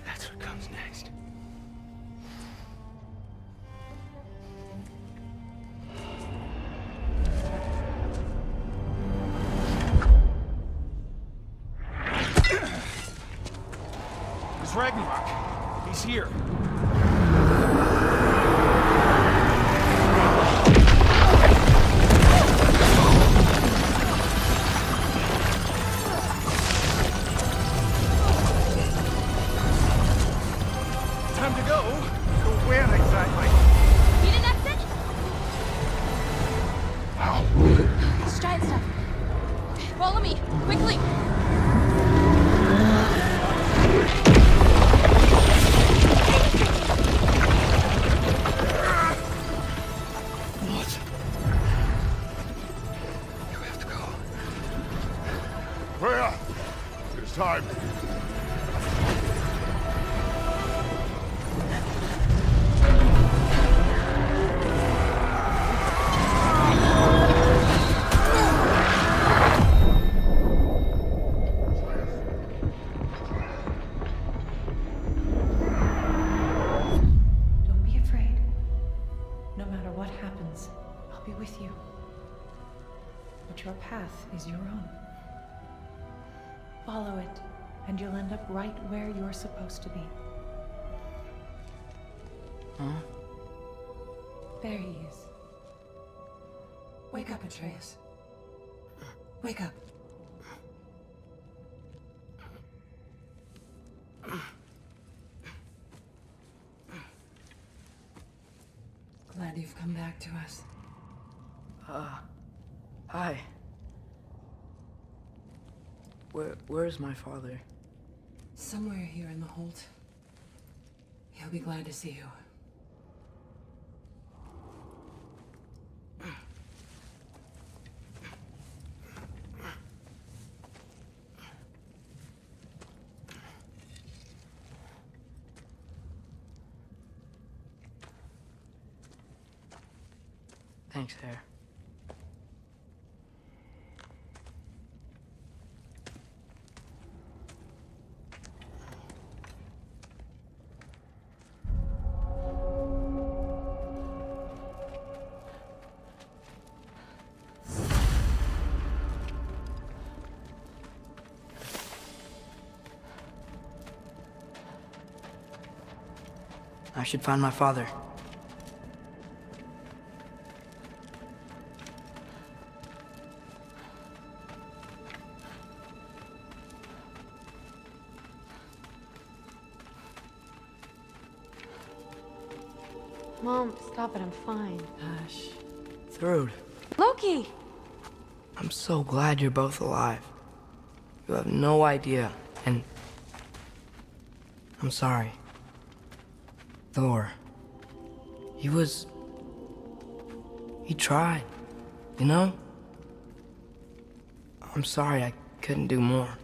That's what comes next.
It's Ragnarok. He's here. Time to go. Go where exactly?
Need an exit?
How?
It's giant stuff. Follow me, quickly.
What? You have to go. Freya! It's time.
Don't be afraid. No matter what happens, I'll be with you. But your path is your own. Follow it, and you'll end up right where you're supposed to be.
Huh?
There he is. Wake up, Atreus. Wake up. Glad you've come back to us.
Hi. Where's my father?
Somewhere here in the Holt. He'll be glad to see you.
Thanks, Hare. I should find my father.
Mom, stop it, I'm fine.
Hush.
Thrud,
Loki!
I'm so glad you're both alive. You have no idea, and I'm sorry. Thor, he tried, you know? I'm sorry I couldn't do more.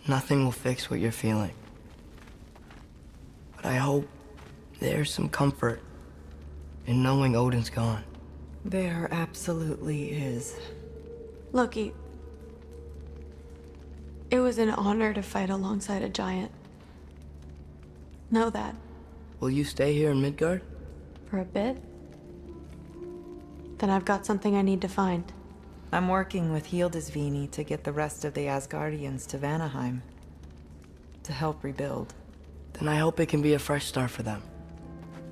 Nothing will fix what you're feeling. But I hope there's some comfort in knowing Odin's gone.
There absolutely is.
Loki, it was an honor to fight alongside a giant. Know that.
Will you stay here in Midgard?
For a bit? Then I've got something I need to find.
I'm working with Hildisvíni to get the rest of the Asgardians to Vanaheim. To help rebuild.
Then I hope it can be a fresh start for them.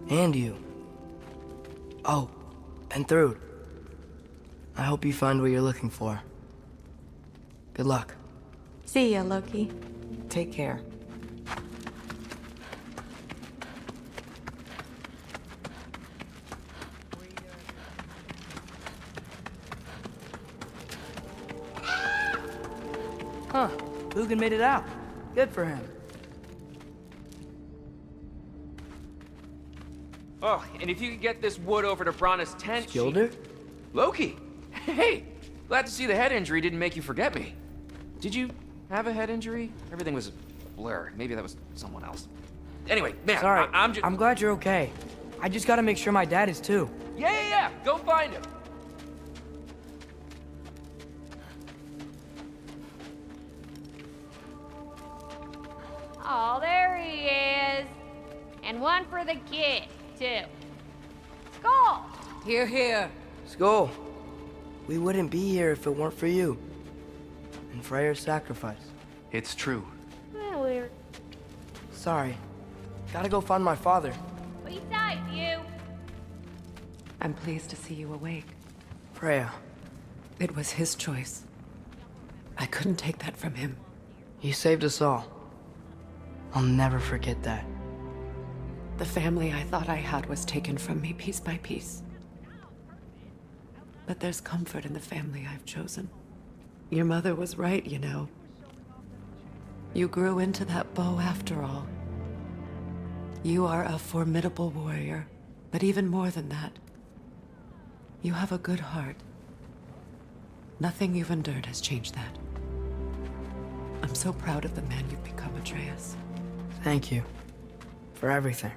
And you. Oh, and Thrud. I hope you find what you're looking for. Good luck.
See ya, Loki.
Take care.
Huh. Lugan made it out. Good for him.
Oh, and if you could get this wood over to Brana's tent...
Skilder?
Loki! Hey! Glad to see the head injury didn't make you forget me. Did you have a head injury? Everything was a blur. Maybe that was someone else. Anyway, man,
Sorry,
I'm
glad you're okay. I just gotta make sure my dad is too.
Yeah. Go find him.
Oh, there he is. And one for the kid, too. Skull!
Here, here. Skull. We wouldn't be here if it weren't for you. And Freyr's sacrifice.
It's true.
Weird.
Sorry. Gotta go find my father.
Be safe, you.
I'm pleased to see you awake.
Freya.
It was his choice. I couldn't take that from him.
He saved us all. I'll never forget that.
The family I thought I had was taken from me piece by piece. But there's comfort in the family I've chosen. Your mother was right, you know. You grew into that bow after all. You are a formidable warrior, but even more than that, you have a good heart. Nothing you've endured has changed that. I'm so proud of the man you've become, Atreus.
Thank you. For everything.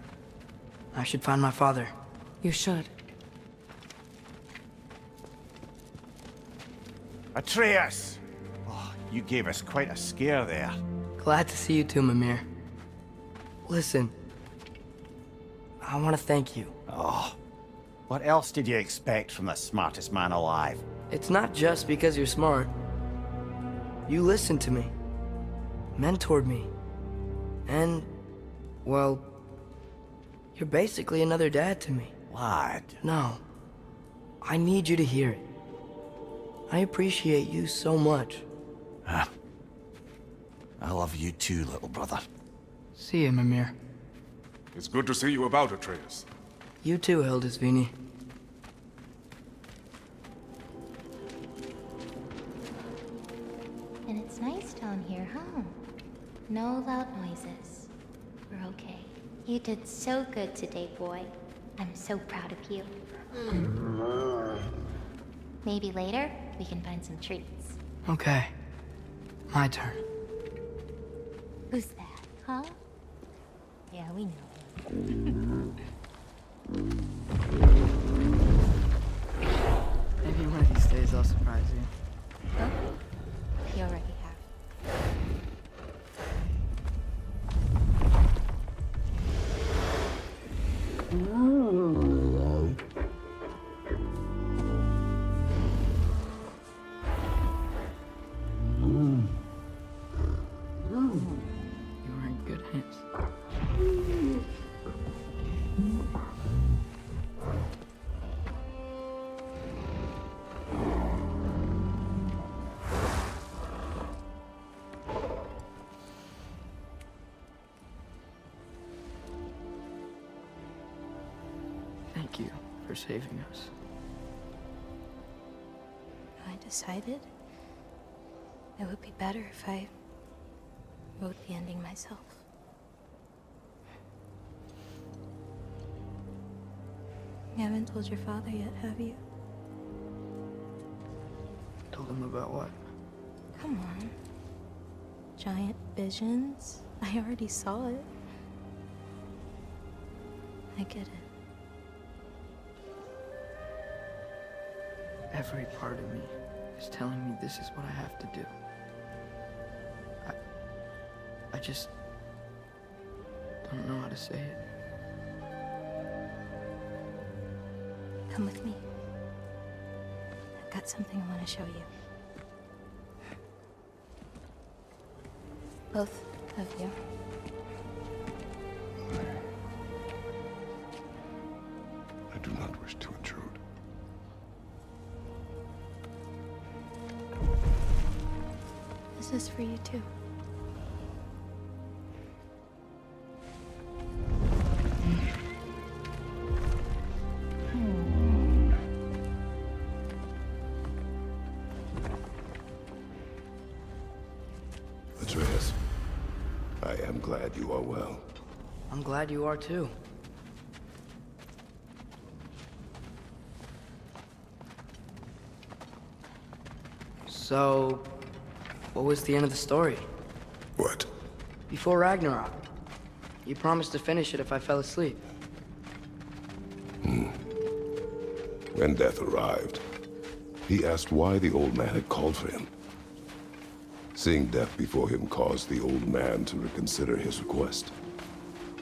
I should find my father.
You should.
Atreus! Oh, you gave us quite a scare there.
Glad to see you too, Mimir. Listen. I want to thank you.
Oh. What else did you expect from the smartest man alive?
It's not just because you're smart. You listened to me. Mentored me. And, well, you're basically another dad to me.
Lad.
No. I need you to hear it. I appreciate you so much.
I love you too, little brother.
See you, Mimir.
It's good to see you about, Atreus.
You too, Hildisvíni.
And it's nice down here, huh? No loud noises. We're okay. You did so good today, boy. I'm so proud of you. Maybe later, we can find some treats.
Okay. My turn.
Who's that, huh? Yeah, we know.
Maybe one of these days I'll surprise you.
Huh? You already have.
You're in good hands. Thank you for saving us.
I decided it would be better if I wrote the ending myself. You haven't told your father yet, have you?
Told him about what?
Come on. Giant visions? I already saw it. I get it.
Every part of me is telling me this is what I have to do. I just don't know how to say it.
Come with me. I've got something I want to show you. Both of you.
I do not wish to intrude.
This is for you too.
Atreus, I am glad you are well.
I'm glad you are too. So, what was the end of the story?
What?
Before Ragnarok, you promised to finish it if I fell asleep.
When death arrived, he asked why the old man had called for him. Seeing death before him caused the old man to reconsider his request.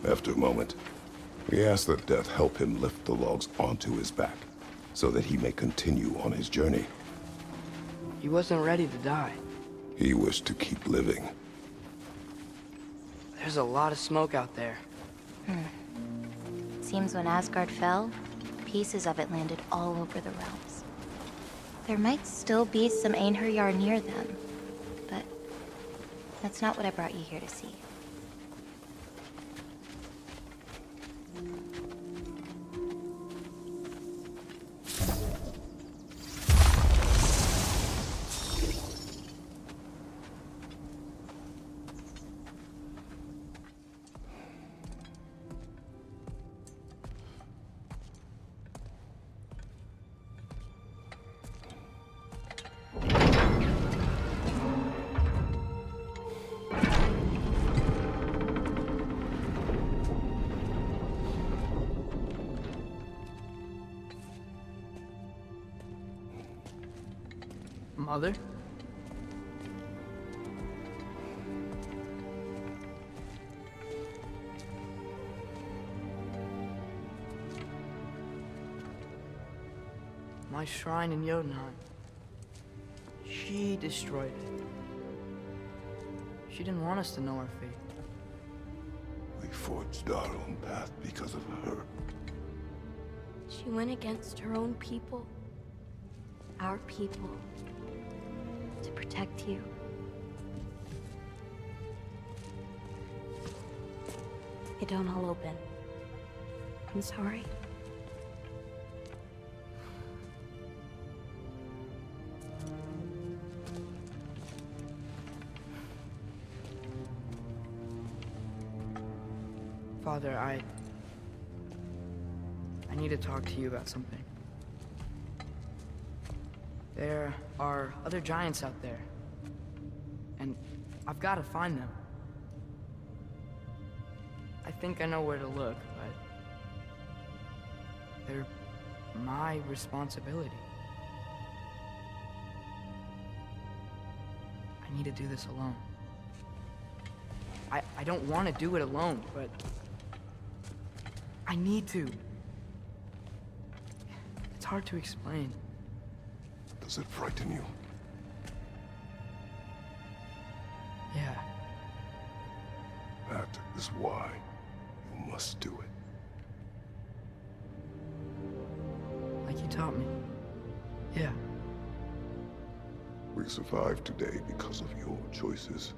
After a moment, he asked that death help him lift the logs onto his back, so that he may continue on his journey.
He wasn't ready to die.
He wished to keep living.
There's a lot of smoke out there.
Seems when Asgard fell, pieces of it landed all over the realms. There might still be some Einherjar near them, but that's not what I brought you here to see.
Mother? My shrine in Jotunheim. She destroyed it. She didn't want us to know our fate.
We forged our own path because of her.
She went against her own people. Our people. To protect you. It don't all open. I'm sorry.
Father, I need to talk to you about something. There are other giants out there, and I've got to find them. I think I know where to look, but they're my responsibility. I need to do this alone. I don't want to do it alone, but I need to. It's hard to explain.
Does it frighten you?
Yeah.
That is why you must do it.
Like you taught me. Yeah.
We survived today because of your choices.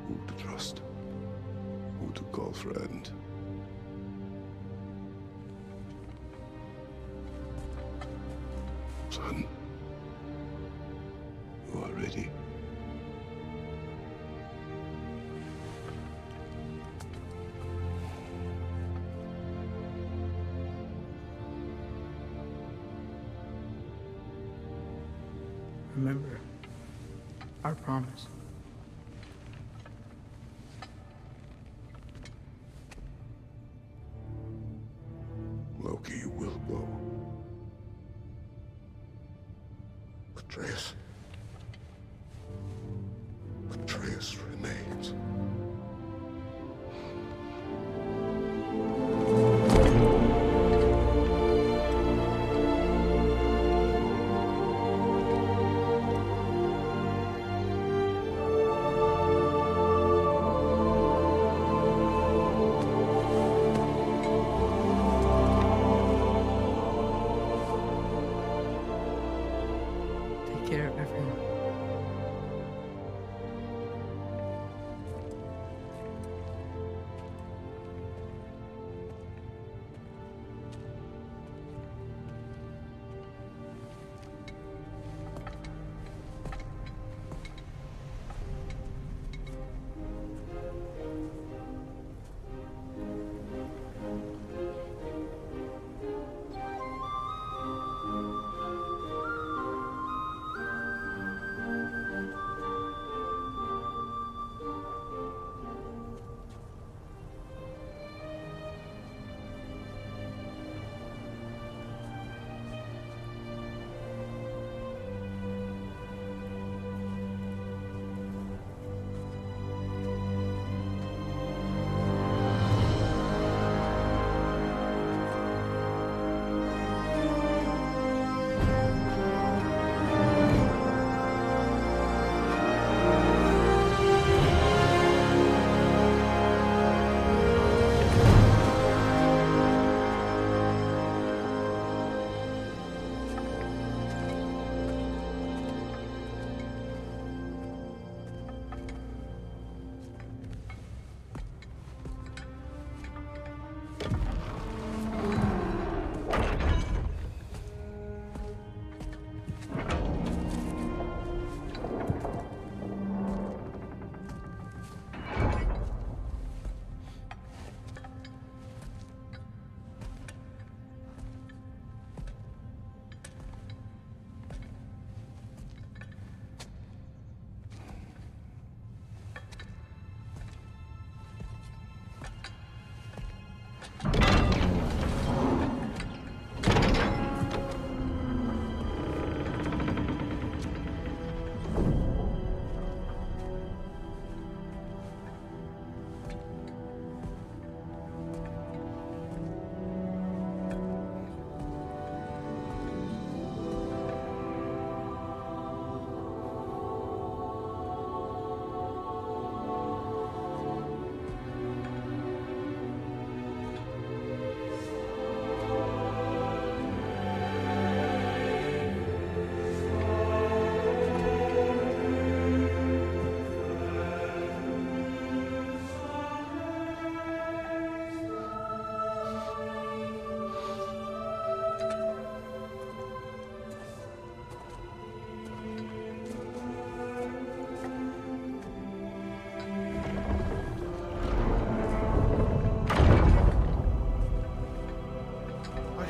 Who to trust? Who to call friend? Son, you are ready.
Remember, I promise.
Loki, you will go. Atreus. Atreus remains.
Take care of everyone.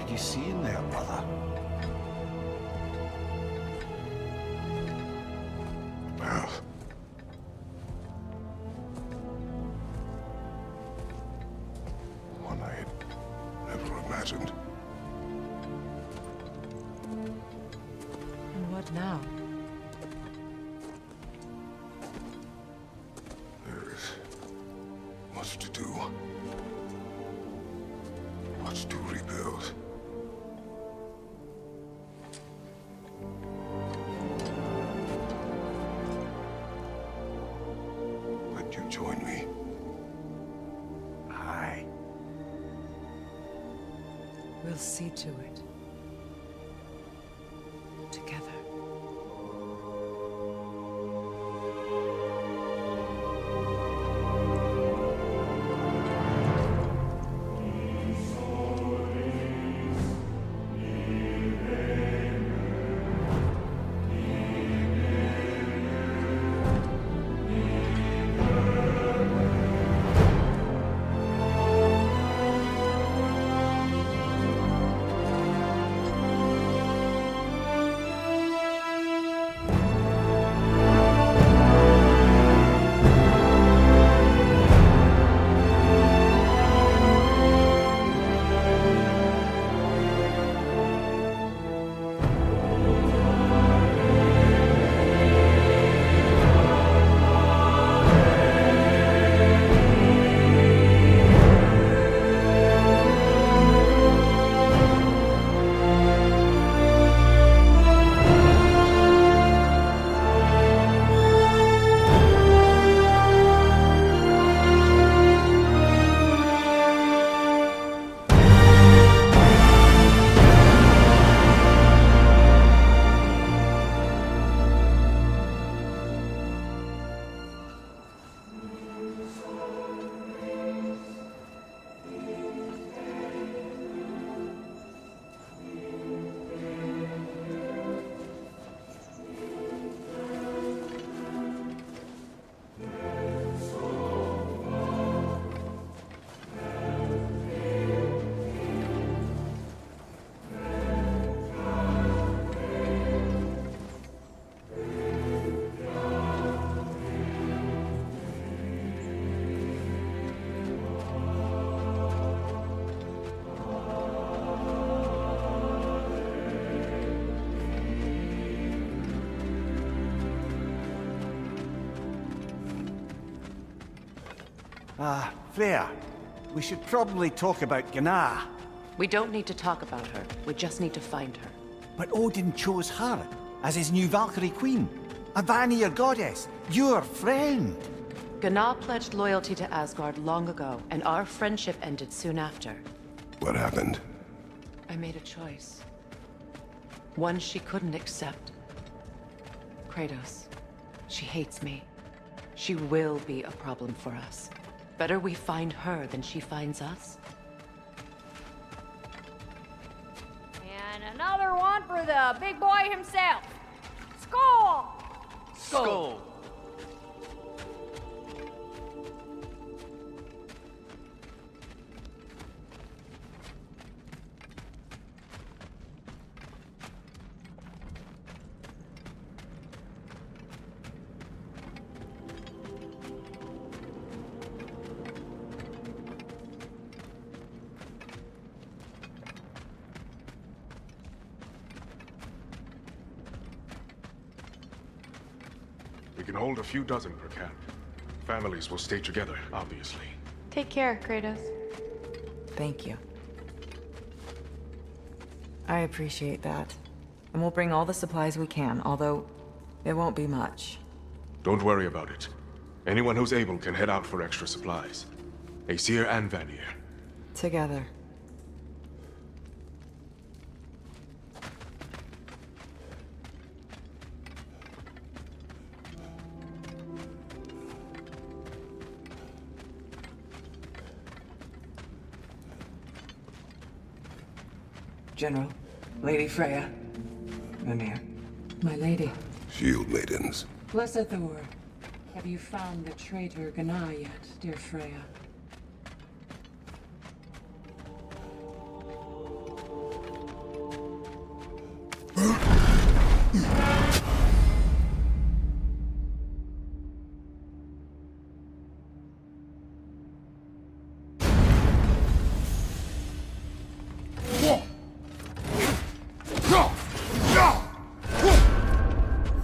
You see in there, brother?
Well, one I had never imagined.
And what now?
There is much to do. Much to rebuild. Would you join me?
Aye.
We'll see to it. Together.
Freya, we should probably talk about Gná.
We don't need to talk about her. We just need to find her.
But Odin chose her as his new Valkyrie queen. A Vanir goddess, your friend.
Gná pledged loyalty to Asgard long ago, and our friendship ended soon after.
What happened?
I made a choice. One she couldn't accept. Kratos. She hates me. She will be a problem for us. Better we find her than she finds us.
And another one for the big boy himself. Skull!
Skull.
We can hold a few dozen per camp. Families will stay together, obviously.
Take care, Kratos.
Thank you. I appreciate that. And we'll bring all the supplies we can, although it won't be much.
Don't worry about it. Anyone who's able can head out for extra supplies. Aesir and Vanir.
Together. General, Lady Freya, Mimir, my lady.
Shield maidens.
Blessed Thor, have you found the traitor Gná yet, dear Freya?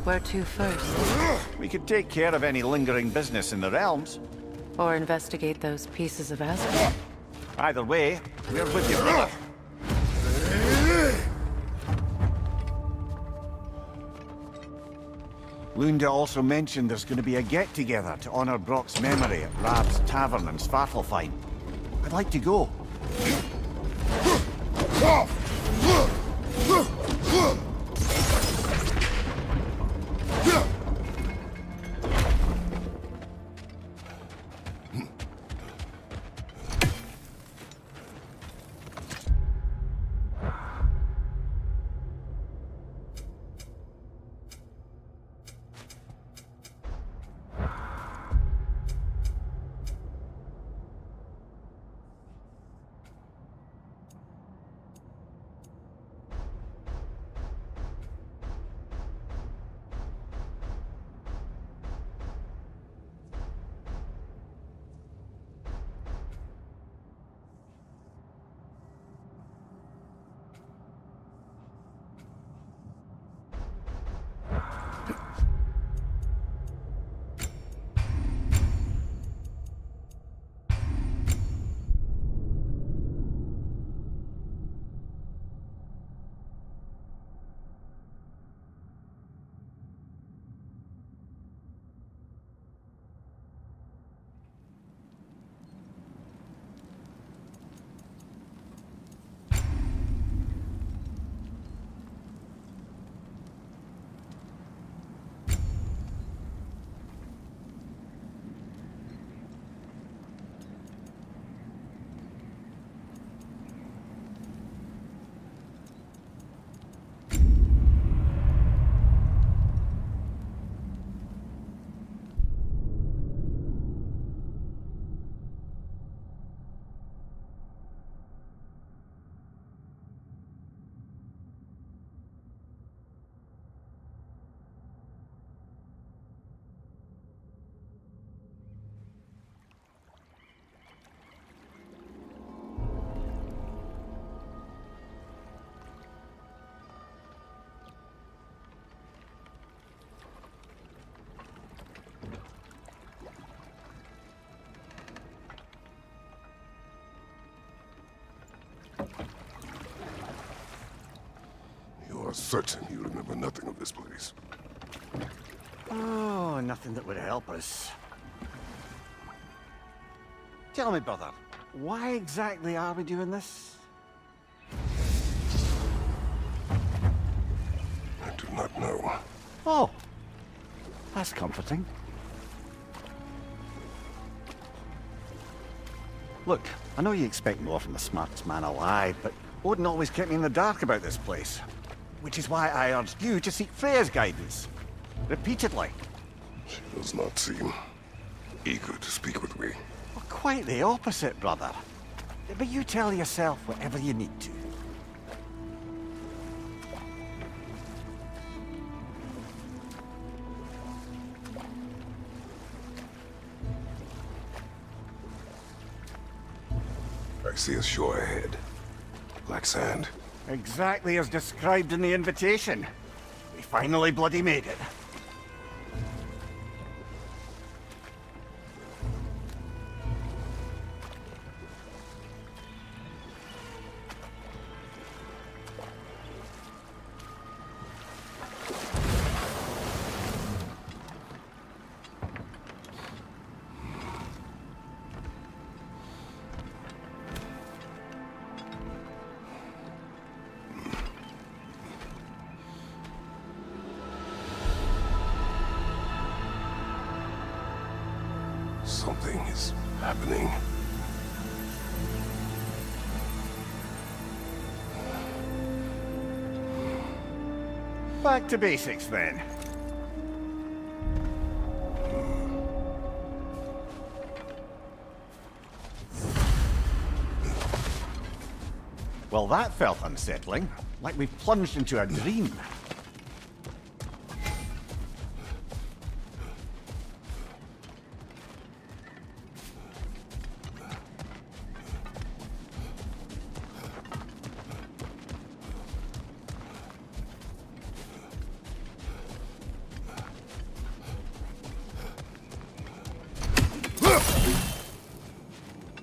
Where to first?
We could take care of any lingering business in the realms.
Or investigate those pieces of Asgard?
Either way, we're with you, brother. Lunda also mentioned there's going to be a get-together to honor Brock's memory at Rab's Tavern in Svartalfheim. I'd like to go.
You are certain you remember nothing of this place?
Oh, nothing that would help us. Tell me, brother, why exactly are we doing this?
I do not know.
Oh, that's comforting. Look, I know you expect more from the smartest man alive, but Odin always kept me in the dark about this place. Which is why I urged you to seek Freya's guidance. Repeatedly.
She does not seem eager to speak with me.
Well, quite the opposite, brother. But you tell yourself whatever you need to.
I see a shore ahead. Black sand.
Exactly as described in the invitation. We finally bloody made it.
Something is happening.
Back to basics, then. Well, that felt unsettling. Like we plunged into a dream.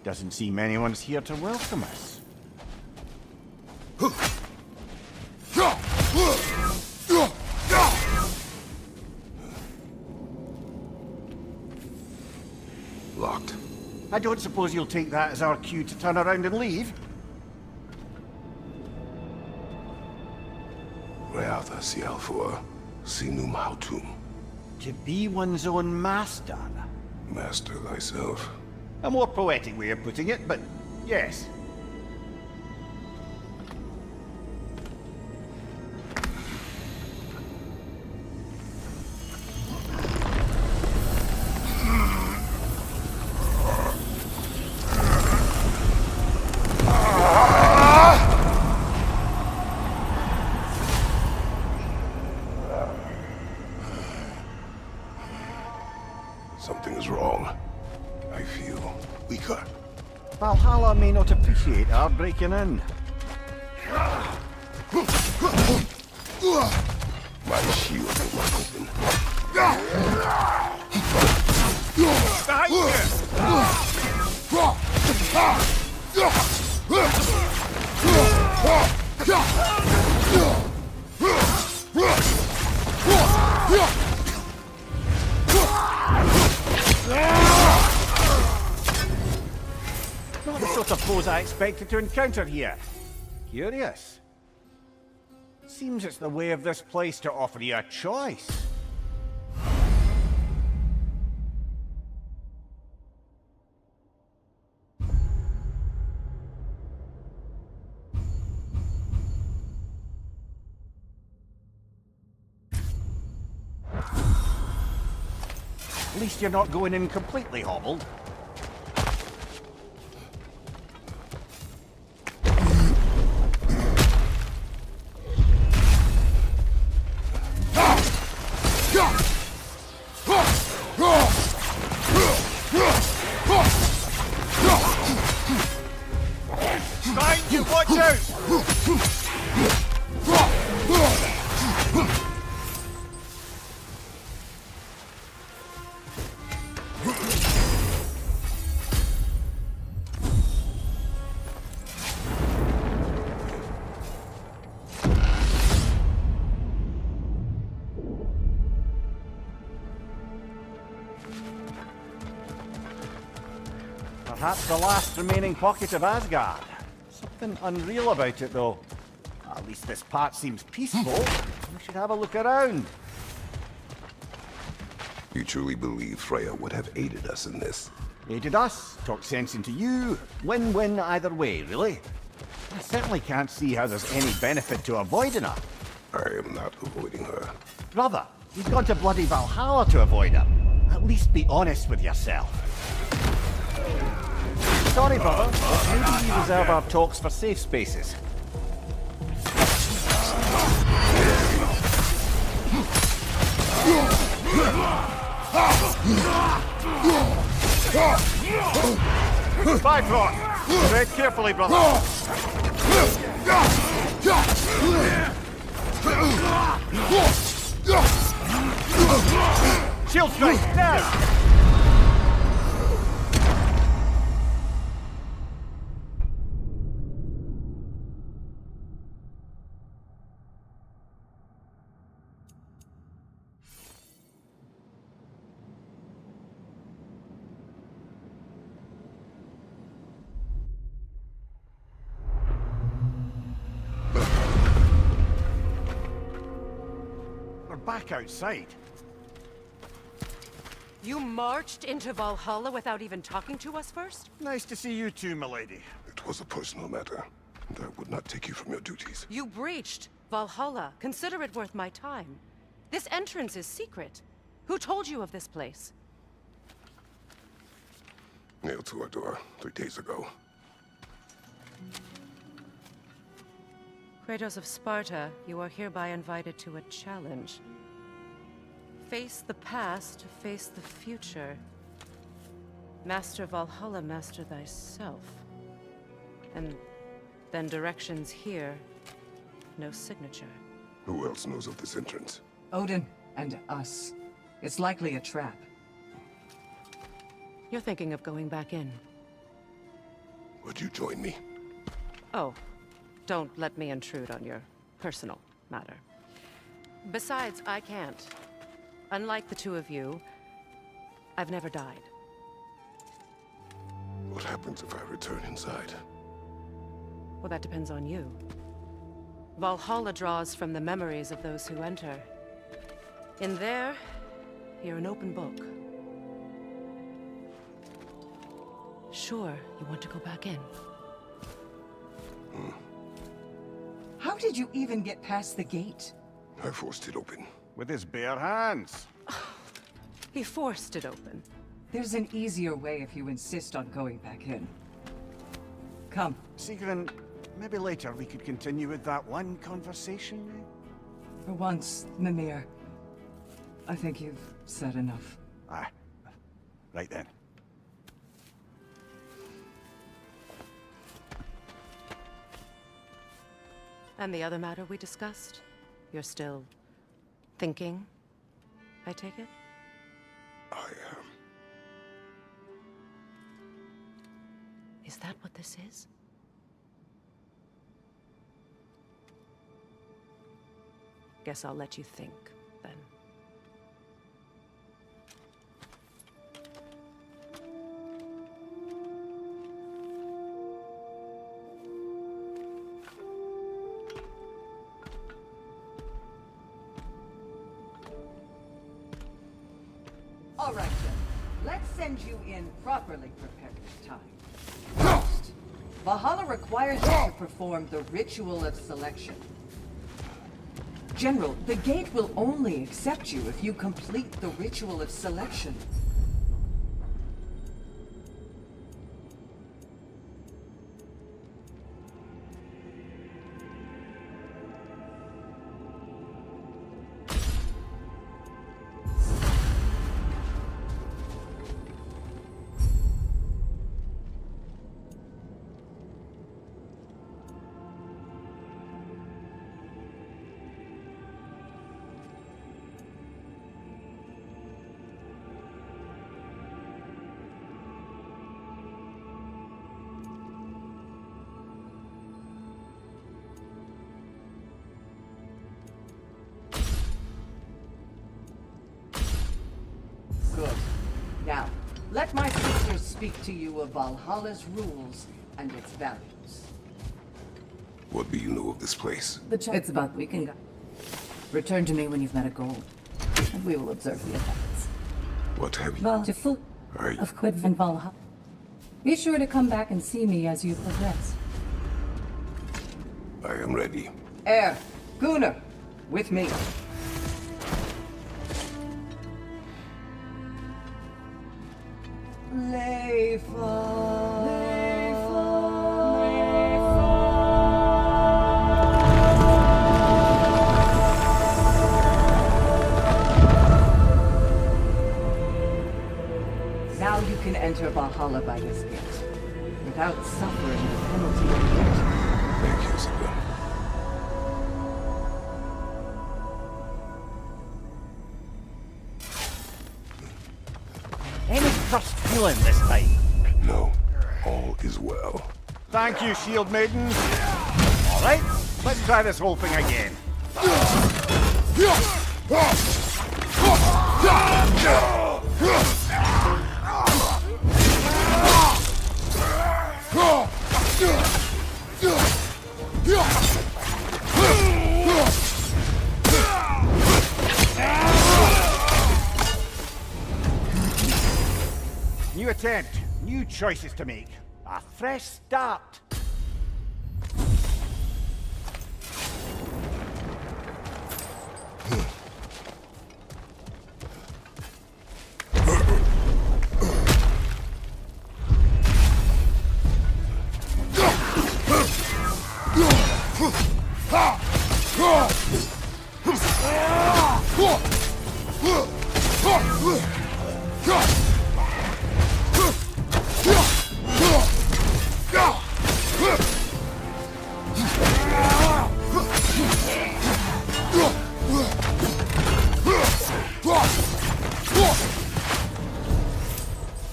Doesn't seem anyone's here to welcome us.
Locked.
I don't suppose you'll take that as our cue to turn around and leave?
Reatha Sialfur, Sinum Hautum.
To be one's own master.
Master thyself.
A more poetic way of putting it, but yes.
Something is wrong. I feel weaker.
Valhalla may not appreciate our breaking in.
My shield is not open.
Behind Not the sort of foes I expected to encounter here. Curious. Seems it's the way of this place to offer you a choice. At least you're not going in completely hobbled. Behind you, watch out! Perhaps the last remaining pocket of Asgard. Something unreal about it, though. At least this part seems peaceful. We should have a look around.
You truly believe Freya would have aided us in this?
Aided us, talked sense into you. Win-win either way, really. I certainly can't see how there's any benefit to avoiding her.
I am not avoiding her.
Brother, you've gone to bloody Valhalla to avoid her. At least be honest with yourself. Sorry, brother, but maybe we reserve our talks for safe spaces. Bifrost! Tread carefully, brother. Shield strike, now! Back outside.
You marched into Valhalla without even talking to us first?
Nice to see you too, milady.
It was a personal matter, and I would not take you from your duties.
You breached Valhalla. Consider it worth my time. This entrance is secret. Who told you of this place?
Nailed to our door 3 days ago.
Kratos of Sparta, you are hereby invited to a challenge. Face the past to face the future. Master Valhalla, master thyself. And then directions here, no signature.
Who else knows of this entrance?
Odin and us. It's likely a trap.
You're thinking of going back in.
Would you join me?
Oh, don't let me intrude on your personal matter. Besides, I can't. Unlike the two of you, I've never died.
What happens if I return inside?
Well, that depends on you. Valhalla draws from the memories of those who enter. In there, you're an open book. Sure, you want to go back in.
How did you even get past the gate?
I forced it open.
With his bare hands.
He forced it open.
There's an easier way if you insist on going back in. Come.
Sigrun, maybe later we could continue with that one conversation, eh?
For once, Mimir, I think you've said enough.
Ah, right then.
And the other matter we discussed? You're still thinking, I take it?
I am.
Is that what this is? Guess I'll let you think, then.
All right, then. Let's send you in properly prepared this time. First, Valhalla requires you to perform the Ritual of Selection. General, the gate will only accept you if you complete the Ritual of Selection. Good. Now, let my sisters speak to you of Valhalla's rules and its values.
What do you know of this place?
It's about we can go. Return to me when you've met a goal, and we will observe the effects.
What have you?
Well, to full of Quid and Valhalla. Be sure to come back and see me as you progress.
I am ready.
Gunnar, with me. Now you can enter Valhalla by this gate, without suffering the penalty of death.
Thank you, Sabnu.
Any first feeling this time?
No, all is well.
Thank you, Shield Maiden. All right, let's try this whole thing again. New attempt, new choices to make. A fresh start.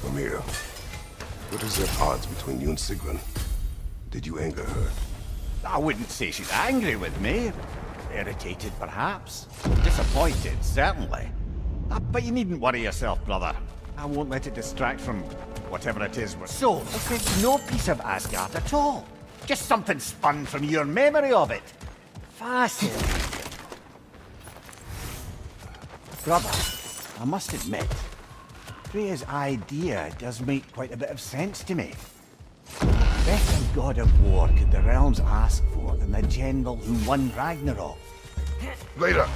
Amir, what is the odds between you and Sigrun? Did you anger her?
I wouldn't say she's angry with me. Irritated, perhaps. Disappointed, certainly. But you needn't worry yourself, brother. I won't let it distract from whatever it is we're... So, it's no piece of Asgard at all. Just something spun from your memory of it. Fascinating. Brother, I must admit, Freya's idea does make quite a bit of sense to me. What better god of war could the realms ask for than the general who won Ragnarok?
Later!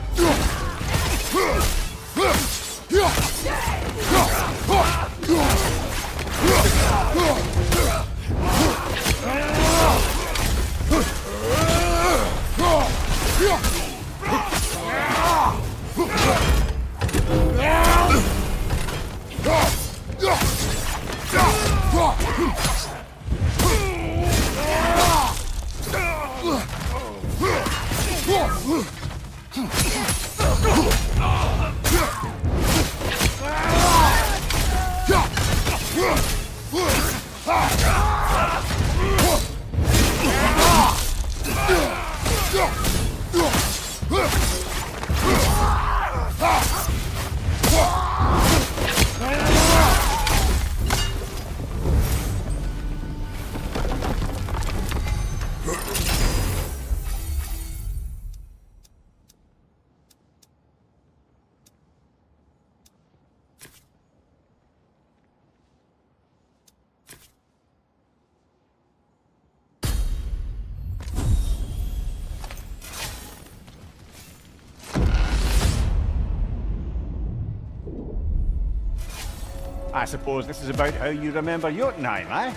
I suppose this is about how you remember Jotunheim, eh?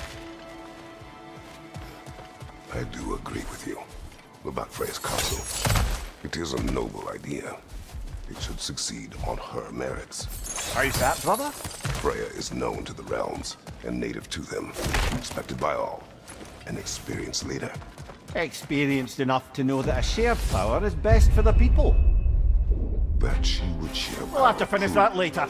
I do agree with you about Freya's castle. It is a noble idea. It should succeed on her merits.
How's that, brother?
Freya is known to the realms and native to them, respected by all, an experienced leader.
Experienced enough to know that a shared power is best for the people.
That she would share.
We'll have to finish that later.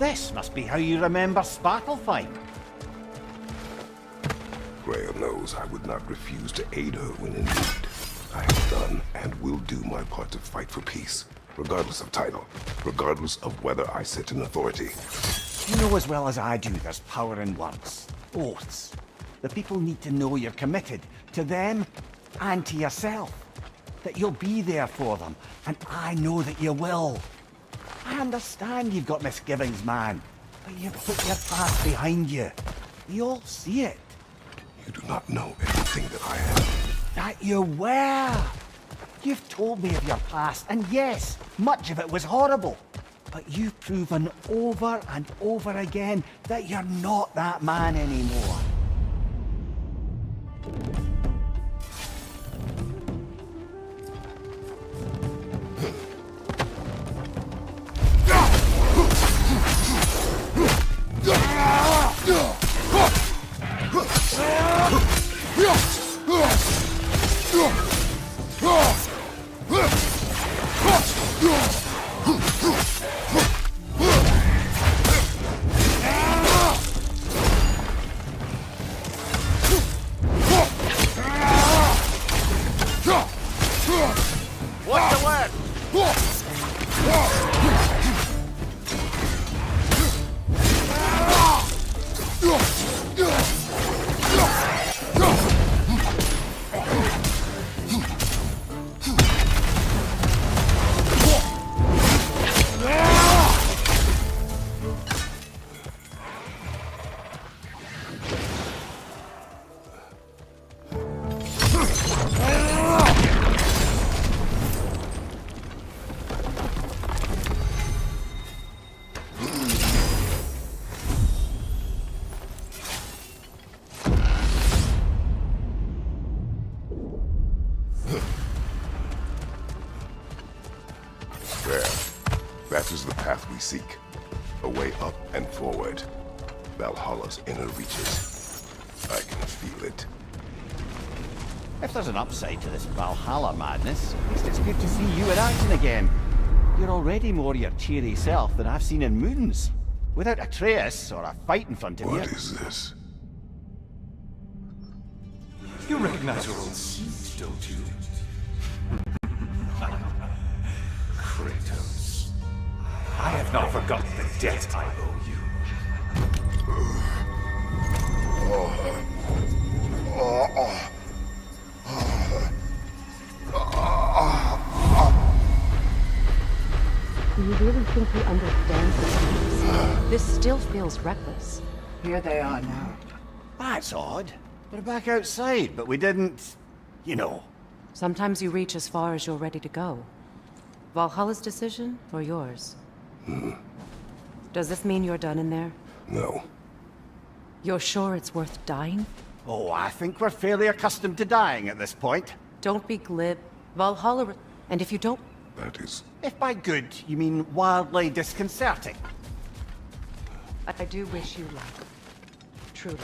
This must be how you remember Svartalfheim.
Freya knows I would not refuse to aid her when in need. I have done and will do my part to fight for peace, regardless of title, regardless of whether I sit in authority.
You know as well as I do there's power in words. Oaths. The people need to know you're committed, to them and to yourself. That you'll be there for them, and I know that you will. I understand you've got misgivings, man, but you've put your past behind you. We all see it.
You do not know everything that I have.
That you were. You've told me of your past, and yes, much of it was horrible. But you've proven over and over again that you're not that man anymore.
That is the path we seek. A way up and forward. Valhalla's inner reaches. I can feel it.
If there's an upside to this Valhalla madness, at least it's good to see you in action again. You're already more your cheery self than I've seen in moons. Without Atreus or a fight in front of you.
What is this?
You recognize your own seat, don't you? Kratos. I have not forgotten the debt I owe you.
Do you really think he understands this? This still feels reckless.
Here they are now.
That's odd. We're back outside, but we didn't... you know.
Sometimes you reach as far as you're ready to go. Valhalla's decision, or yours? Does this mean you're done in there?
No.
You're sure it's worth dying?
Oh, I think we're fairly accustomed to dying at this point.
Don't be glib. Valhalla... And if you don't...
That is...
If by good, you mean wildly disconcerting.
I do wish you luck. Truly.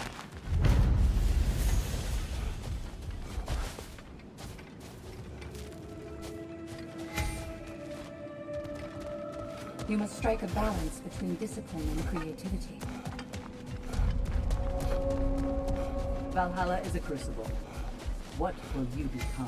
You must strike a balance between discipline and creativity.
Valhalla is a crucible. What will you become?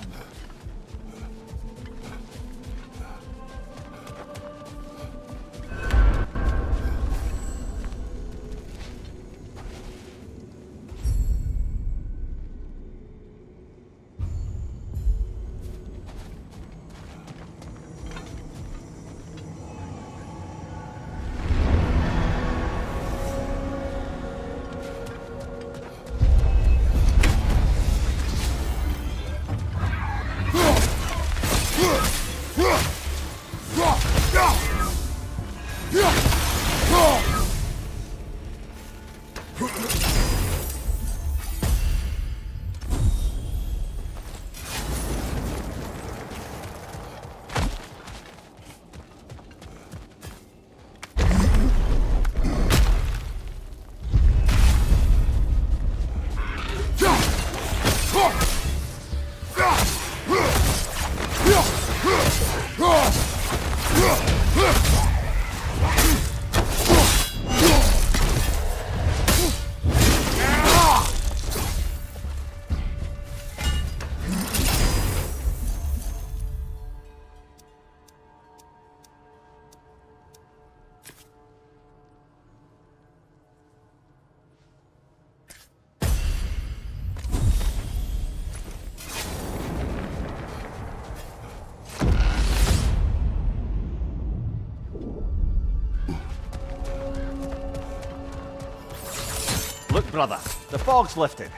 brother. The fog's lifted.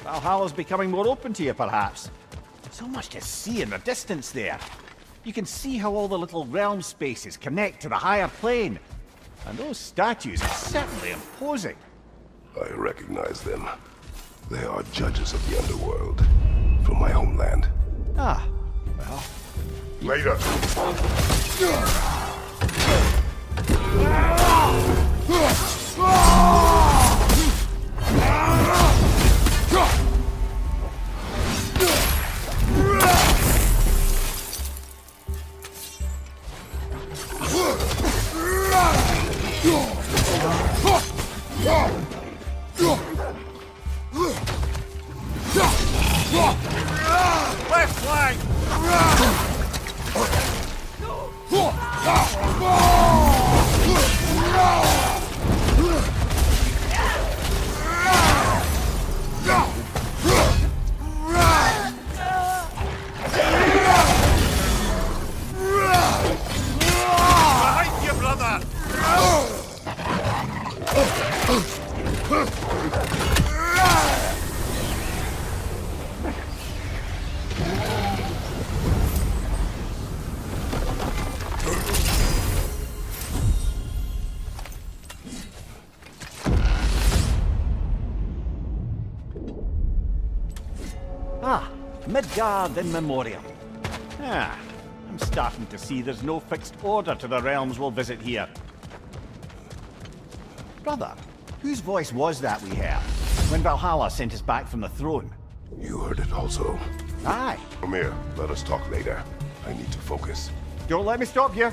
Valhalla's becoming more open to you, perhaps. So much to see in the distance there. You can see how all the little realm spaces connect to the higher plane. And those statues are certainly imposing.
I recognize them. They are judges of the underworld, from my homeland.
Ah, well...
Later!
Left flank! Behind you, brother!
Ah, Midgard in memoriam. Ah, I'm starting to see there's no fixed order to the realms we'll visit here. Brother, whose voice was that we heard when Valhalla sent us back from the throne?
You heard it also.
Aye.
Come here, let us talk later. I need to focus.
Don't let me stop you.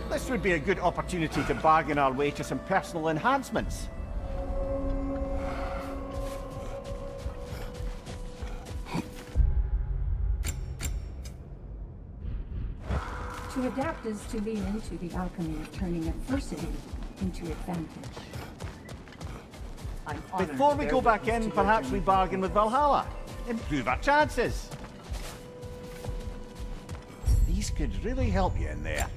This would be a good opportunity to bargain our way to some personal enhancements.
To adapt is to lean into the alchemy of turning adversity into advantage.
Before we go back in, perhaps we bargain with Valhalla. Improve our chances. These could really help you in there.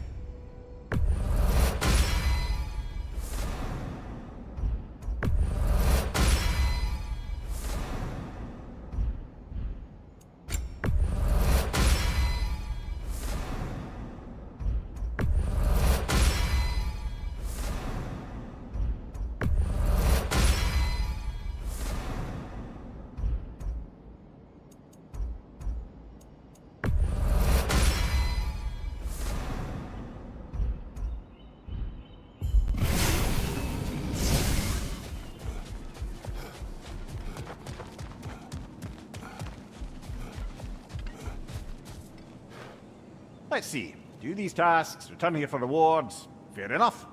Let's see. Do these tasks, return here for rewards. Fair enough.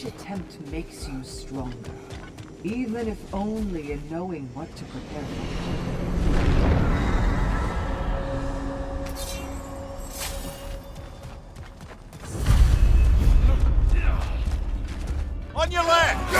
Each attempt makes you stronger, even if only in knowing what to prepare for.
On your left!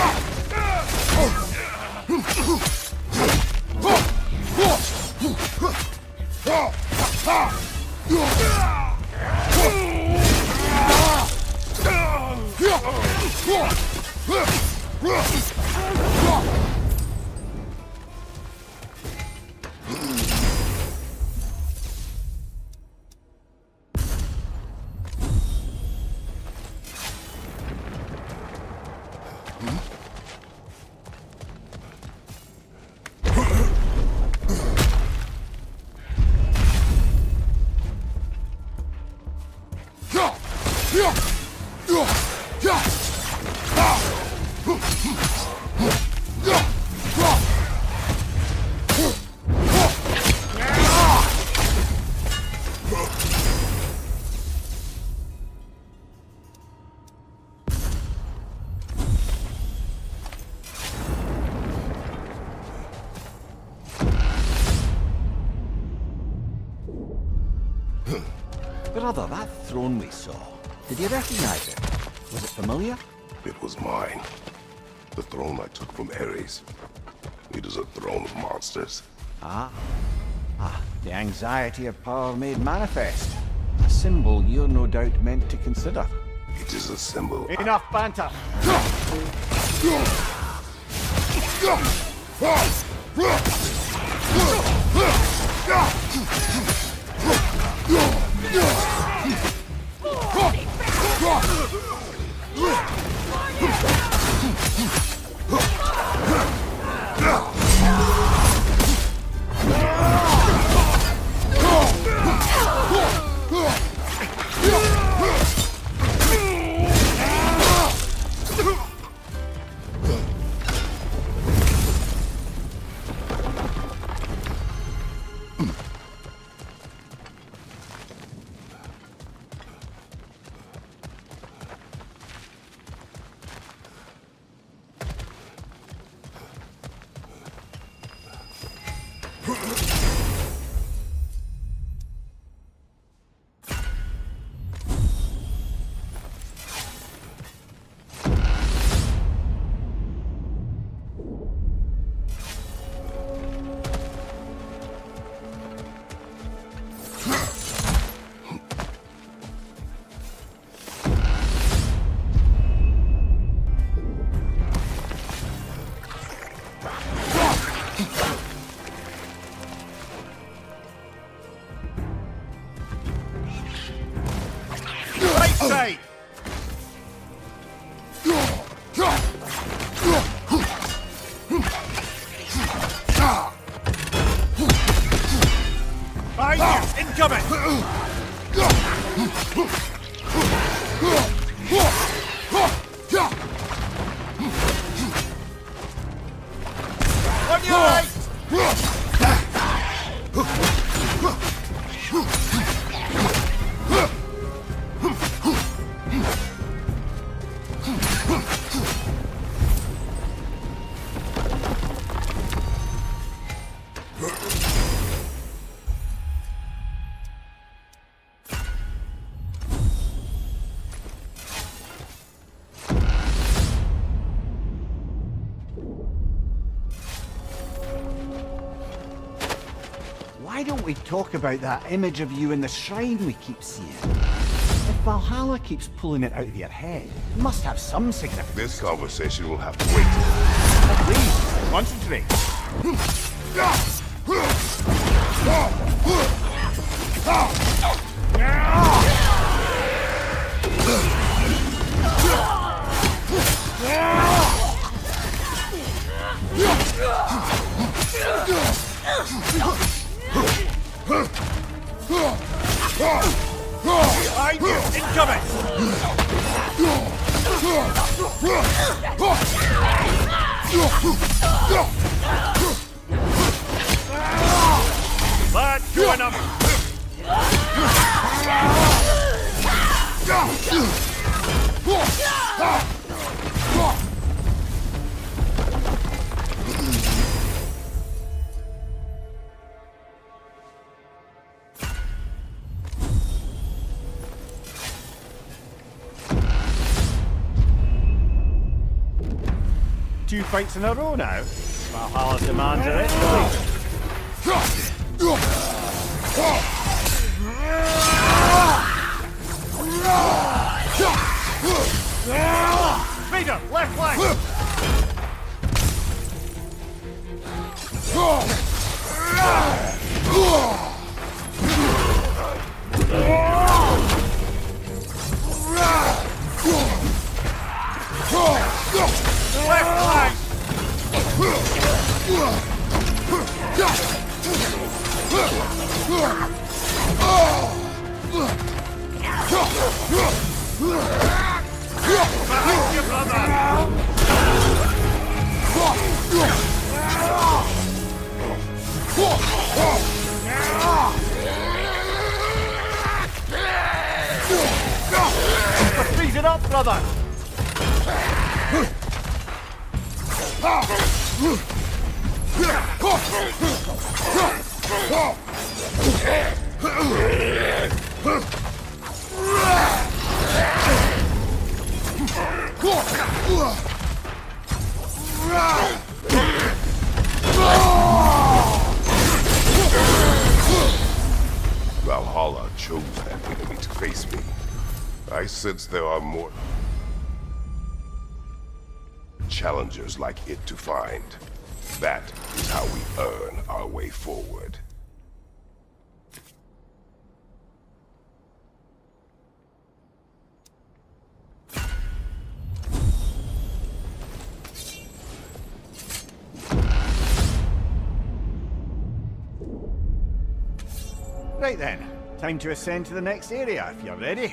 Brother, that throne we saw, did you recognize it? Was it familiar?
It was mine. The throne I took from Ares. It is a throne of monsters.
The anxiety of power made manifest. A symbol you're no doubt meant to consider.
It is a symbol.
Enough banter! Right! Behind you! Incoming! On your right! Why don't we talk about that image of you in the shrine we keep seeing? If Valhalla keeps pulling it out of your head, it must have some significance.
This conversation will have to wait.
Please, concentrate. Behind you! Incoming! That's good enough! 2 fights in a row now. Valhalla's demands are escalating. Vader, left flank! Left flank! Behind you, brother! Freeze it up, brother!
Valhalla chose that enemy to face me. I sense there are more challengers like it to find. That is how we earn our way forward.
Right then, time to ascend to the next area if you're ready.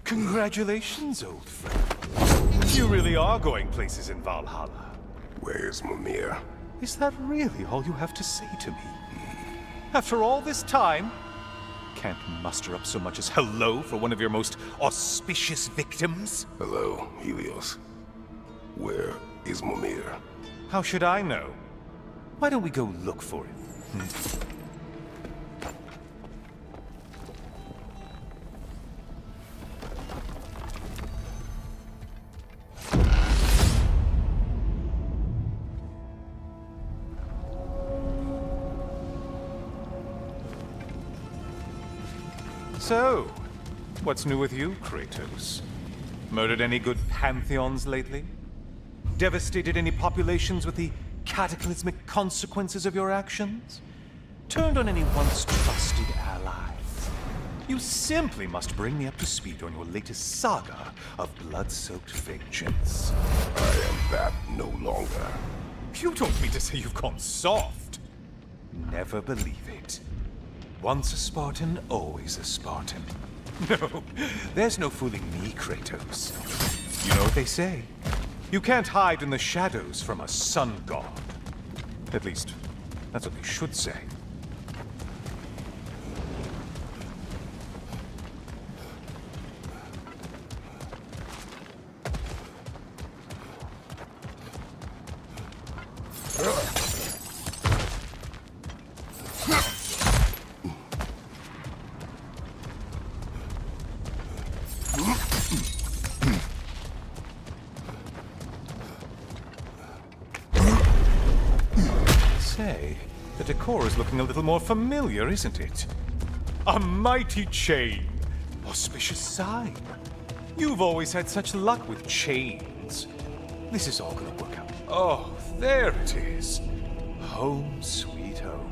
Congratulations, old friend. You really are going places in Valhalla.
Where's Mimir?
Is that really all you have to say to me? After all this time, can't muster up so much as hello for one of your most auspicious victims?
Hello, Helios. Where is Mimir?
How should I know? Why don't we go look for him? So, what's new with you, Kratos? Murdered any good pantheons lately? Devastated any populations with the cataclysmic consequences of your actions? Turned on any once trusted allies? You simply must bring me up to speed on your latest saga of blood-soaked vengeance.
I am that no longer.
You don't mean to say you've gone soft? Never believe it. Once a Spartan, always a Spartan. No, there's no fooling me, Kratos. You know what they say? You can't hide in the shadows from a sun god. At least, that's what they should say. Say, the decor is looking a little more familiar, isn't it? A mighty chain. Auspicious sign. You've always had such luck with chains. This is all gonna work out. Oh, there it is. Home sweet home.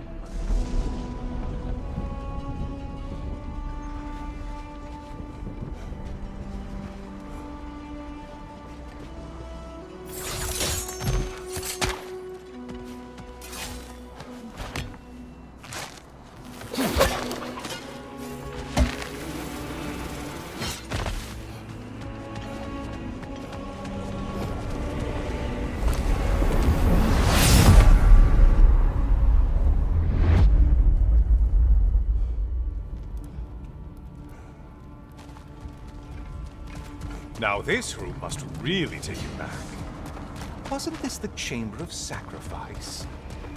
Now this room must really take you back. Wasn't this the Chamber of Sacrifice?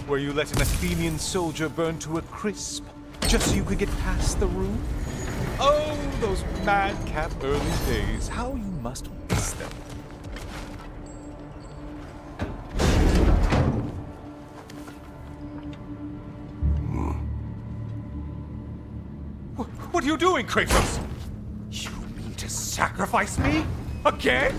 Where you let an Athenian soldier burn to a crisp, just so you could get past the room? Oh, those madcap early days. How you must miss them. What are you doing, Kratos? You mean to sacrifice me? Again?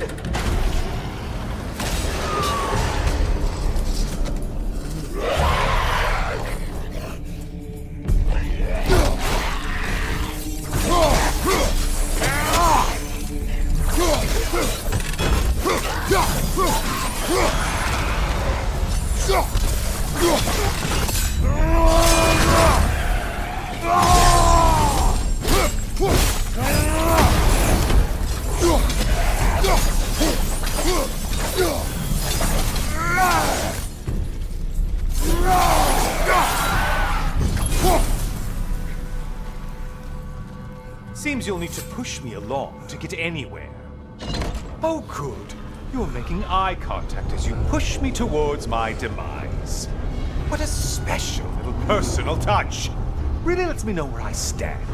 Seems you'll need to push me along to get anywhere. Oh, good. You're making eye contact as you push me towards my demise. What a special little personal touch. Really lets me know where I stand.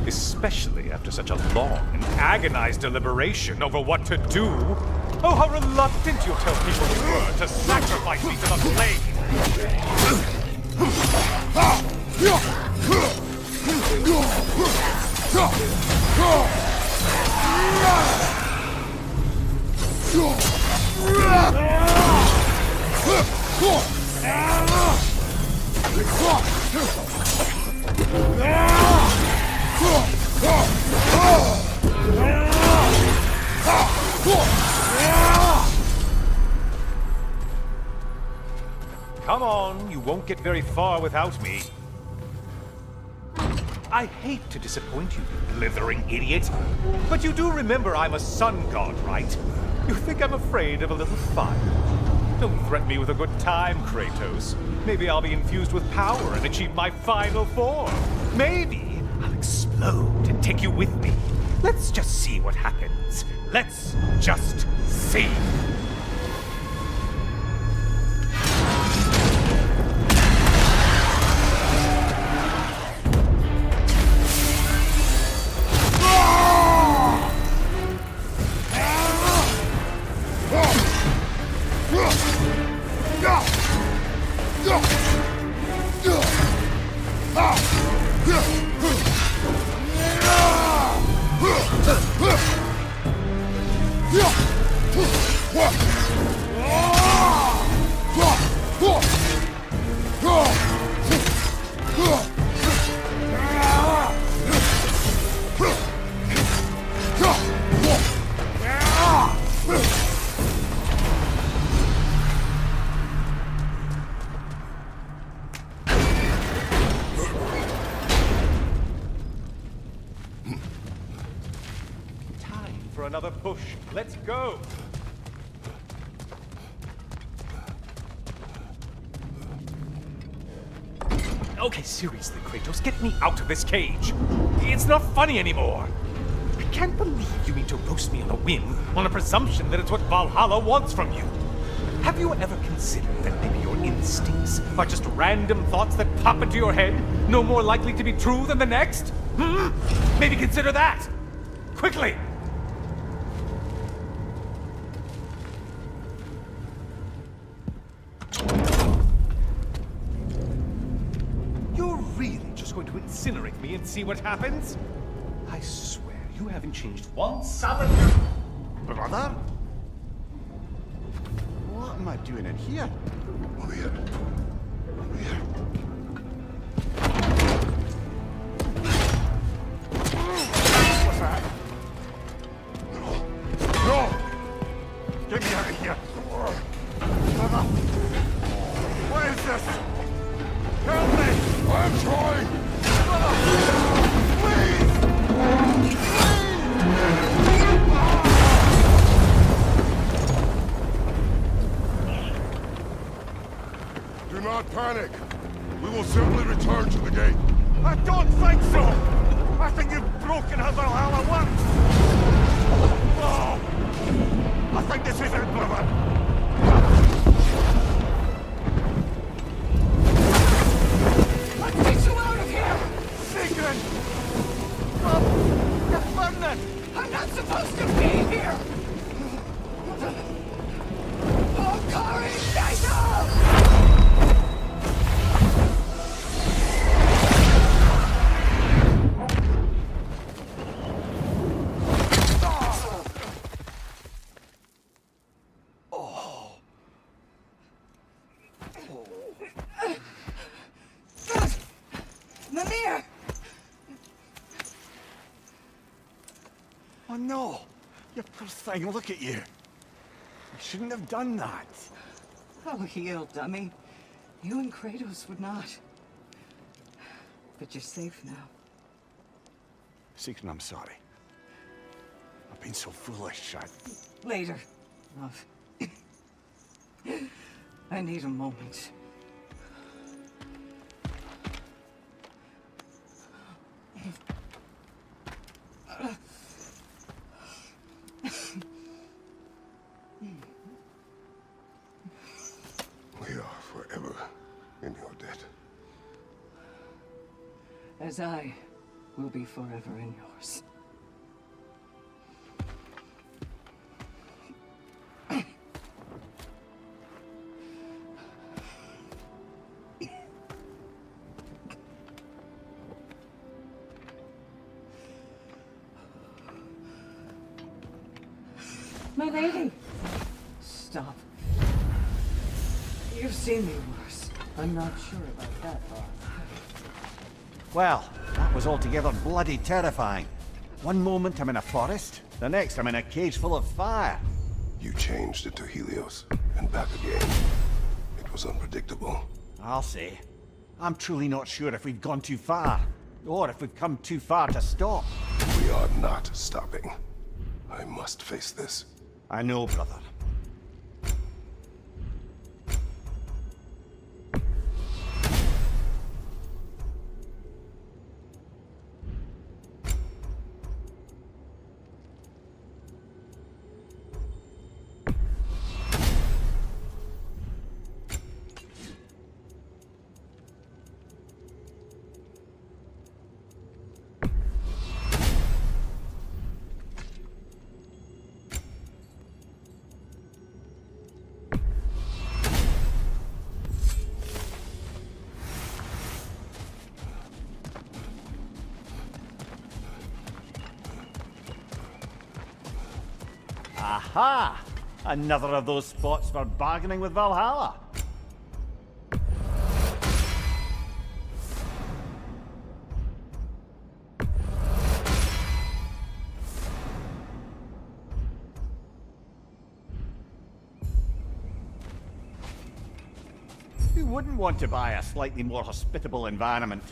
Especially after such a long and agonized deliberation over what to do. Oh, how reluctant you'll tell people you were to sacrifice me to the flame. Come on, you won't get very far without me. I hate to disappoint you, blithering idiot, but you do remember I'm a sun god, right? You think I'm afraid of a little fun? Don't threaten me with a good time, Kratos. Maybe I'll be infused with power and achieve my final form. Maybe I'll explode and take you with me. Let's just see what happens. Let's just see. Let's go! Okay, seriously, Kratos, get me out of this cage. It's not funny anymore. I can't believe you mean to roast me on a whim, on a presumption that it's what Valhalla wants from you. Have you ever considered that maybe your instincts are just random thoughts that pop into your head, no more likely to be true than the next? Hmm? Maybe consider that! Quickly! You're really just going to incinerate me and see what happens? I swear, you haven't changed one solid...
Brother? What am I doing in here?
Over here. Over here.
What's that? No! Get me out of here! Brother! What is this? Help me! I'm trying! Please!
Do not panic. We will simply return to the gate.
I don't think so! I think you've broken how Valhalla works! Oh! I think this is it, brother!
Let's get you out of here!
Sigrid! Stop! You're burning!
I'm not supposed to be here! Oh, Kari, Jacob!
Mimir!
Oh no! You poor thing, look at you! You shouldn't have done that.
Oh, heal, dummy. You and Kratos would not. But you're safe now.
Sigrid, I'm sorry. I've been so foolish,
Later, love. I need a moment.
We are forever in your debt.
As I will be forever in yours. My lady! Stop. You've seen me worse. I'm not sure about that part.
Well, that was altogether bloody terrifying. One moment I'm in a forest, the next I'm in a cage full of fire.
You changed into Helios, and back again. It was unpredictable.
I'll say. I'm truly not sure if we've gone too far, or if we've come too far to stop.
We are not stopping. I must face this.
I know, brother. Aha! Another of those spots for bargaining with Valhalla. Who wouldn't want to buy a slightly more hospitable environment?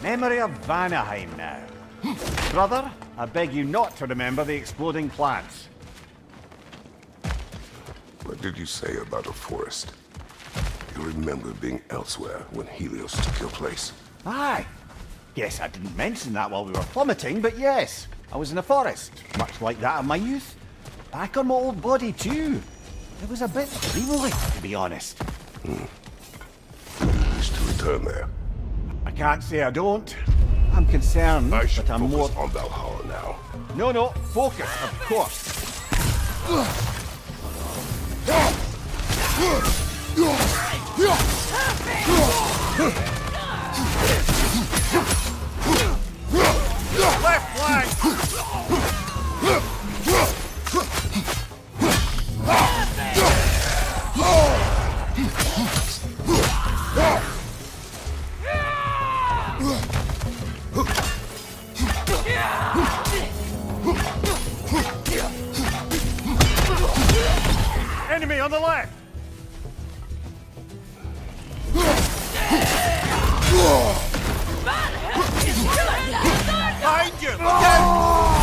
Memory of Vanaheim now. Brother, I beg you not to remember the exploding plants.
What did you say about a forest? You remember being elsewhere when Helios took your place.
Aye. Yes, I didn't mention that while we were plummeting, but yes, I was in a forest, much like that of my youth. Back on my old body too. It was a bit dreamlike, to be honest.
Do you wish to return there?
I can't say I don't. I'm concerned,
I should
but I'm
focus
more...
on Valhalla now.
No, focus, of course.
Left flank!
Enemy on the left!
Behind you! Look out!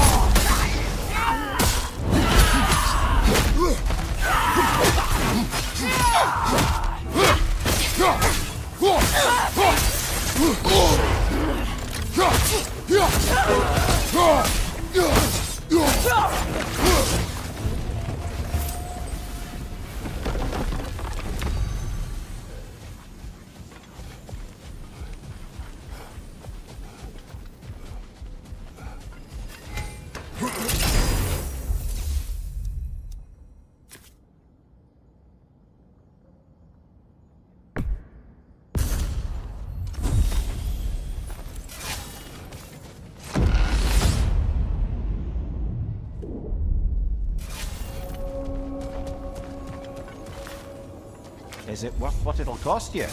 Is it worth what it'll cost you?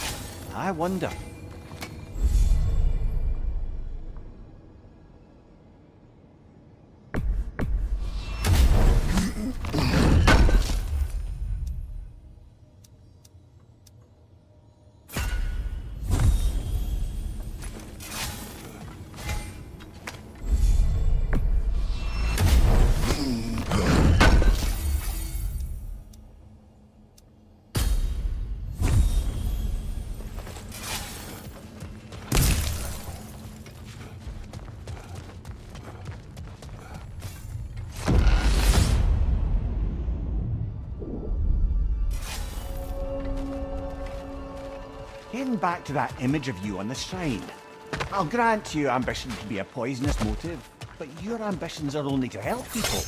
I wonder. Getting back to that image of you on the shrine. I'll grant you ambition to be a poisonous motive, but your ambitions are only to help people,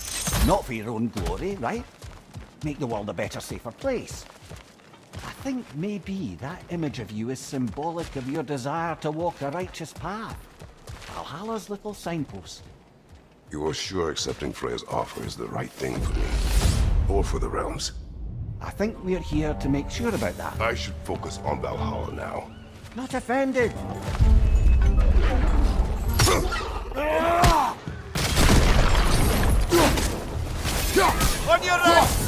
not for your own glory, right? Make the world a better, safer place. I think maybe that image of you is symbolic of your desire to walk a righteous path. Valhalla's little signpost.
You are sure accepting Freya's offer is the right thing for me? Or for the realms?
I think we're here to make sure about that.
I should focus on Valhalla now.
Not offended.
On your left!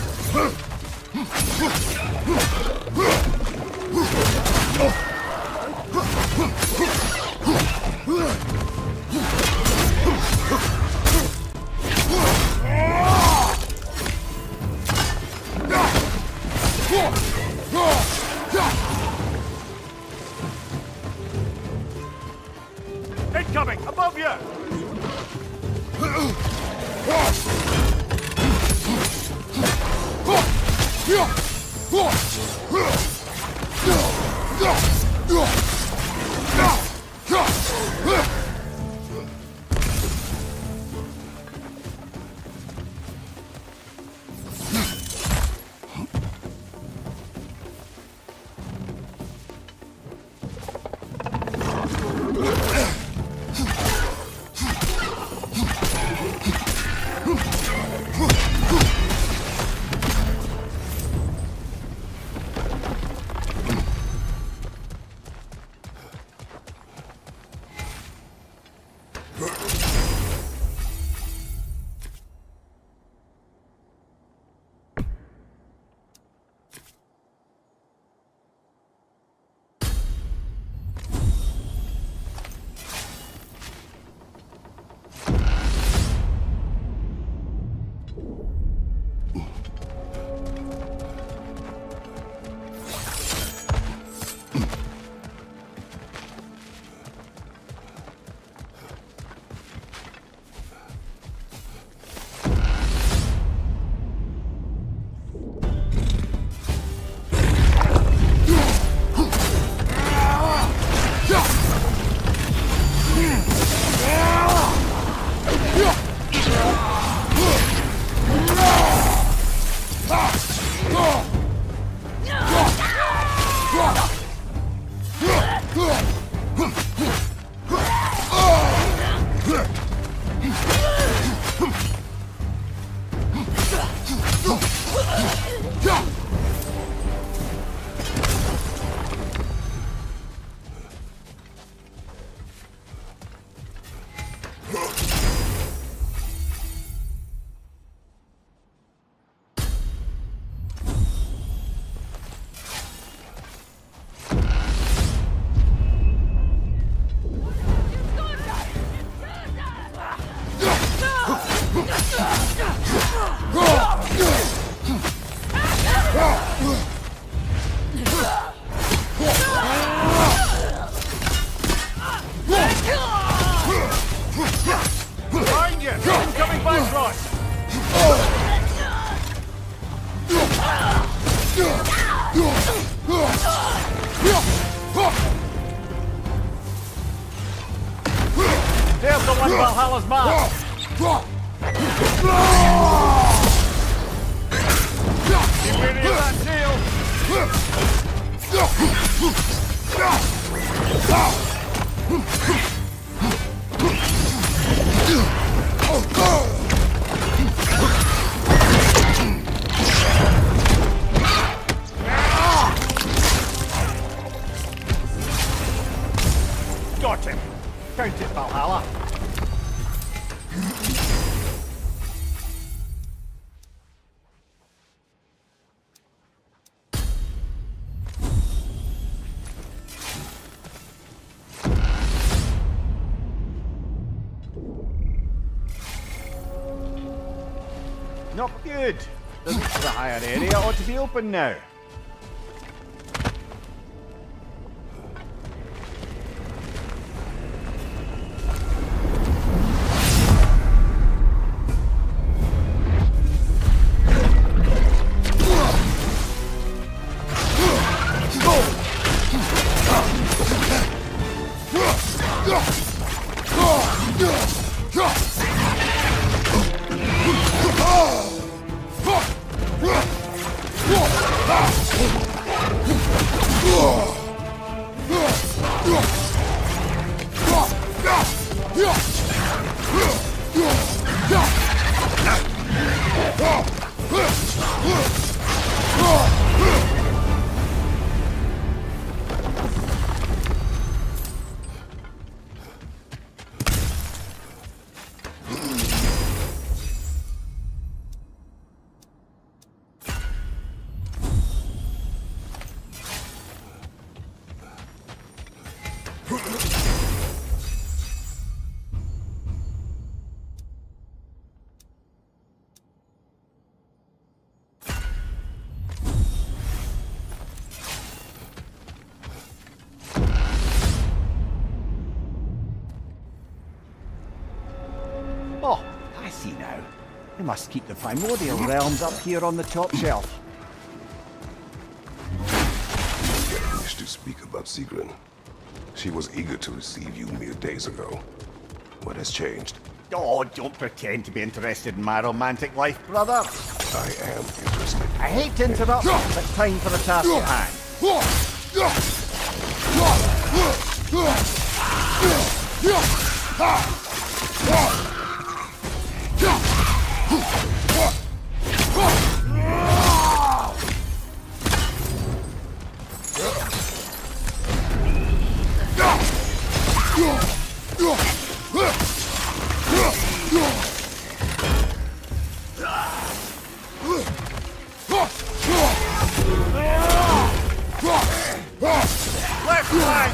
Incoming! Above you!
Valhalla's mark! Keep ready of that Got him! Count it, Valhalla! Not good. The route to the higher area ought to be open now. Oh, I see now. They must keep the primordial realms up here on the top shelf.
I wish to speak about Sigrun. She was eager to receive you mere days ago. What has changed?
Oh, don't pretend to be interested in my romantic life, brother.
I am interested.
I hate to interrupt, but time for the task at hand.
Left flank!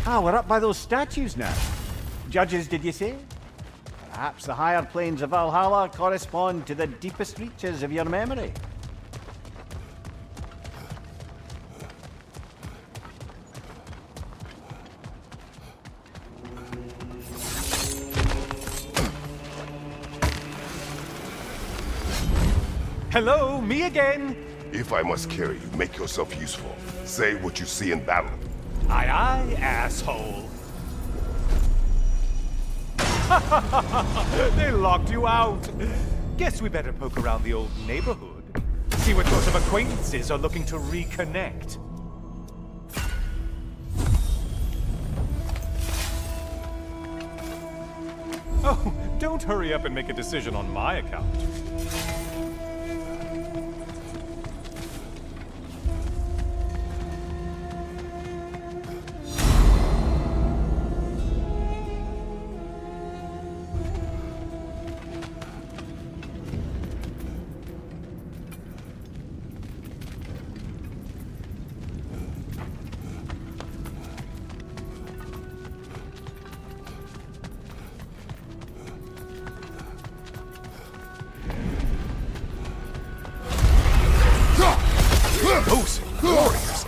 Ah, we're up by those statues now. Judges, did you say? Perhaps the higher planes of Valhalla correspond to the deepest reaches of your memory.
Hello, me again!
If I must carry you, make yourself useful. Say what you see in battle.
Aye, aye, asshole. They locked you out. Guess we better poke around the old neighborhood. See what sort of acquaintances are looking to reconnect. Oh, don't hurry up and make a decision on my account. Opposing warriors.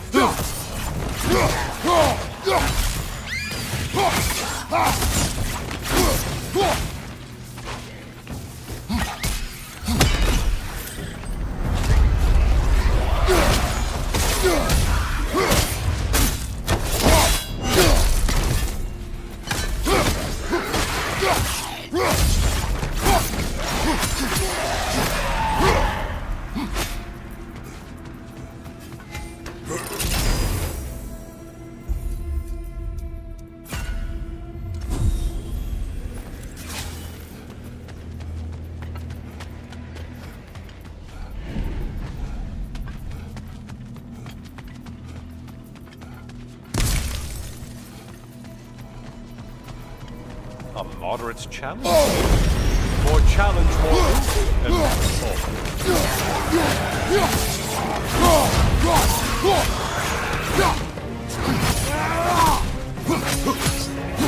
A moderate challenge? More challenge, more room, and more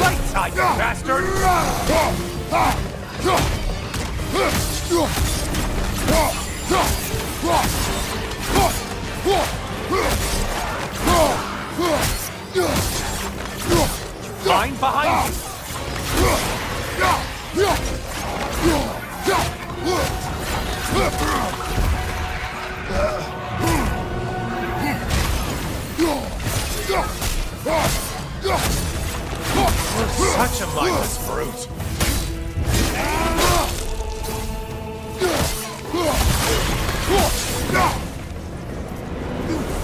Light side, you bastard! Line behind you! Such a mindless brute.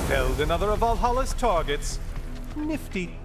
Felled another of Valhalla's targets. Nifty.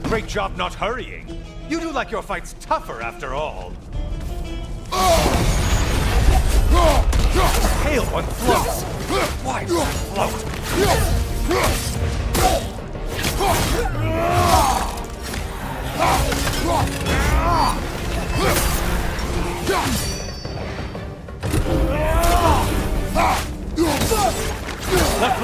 Great job not hurrying. You do like your fight's tougher after all. Pale one floats. Why does it float? Left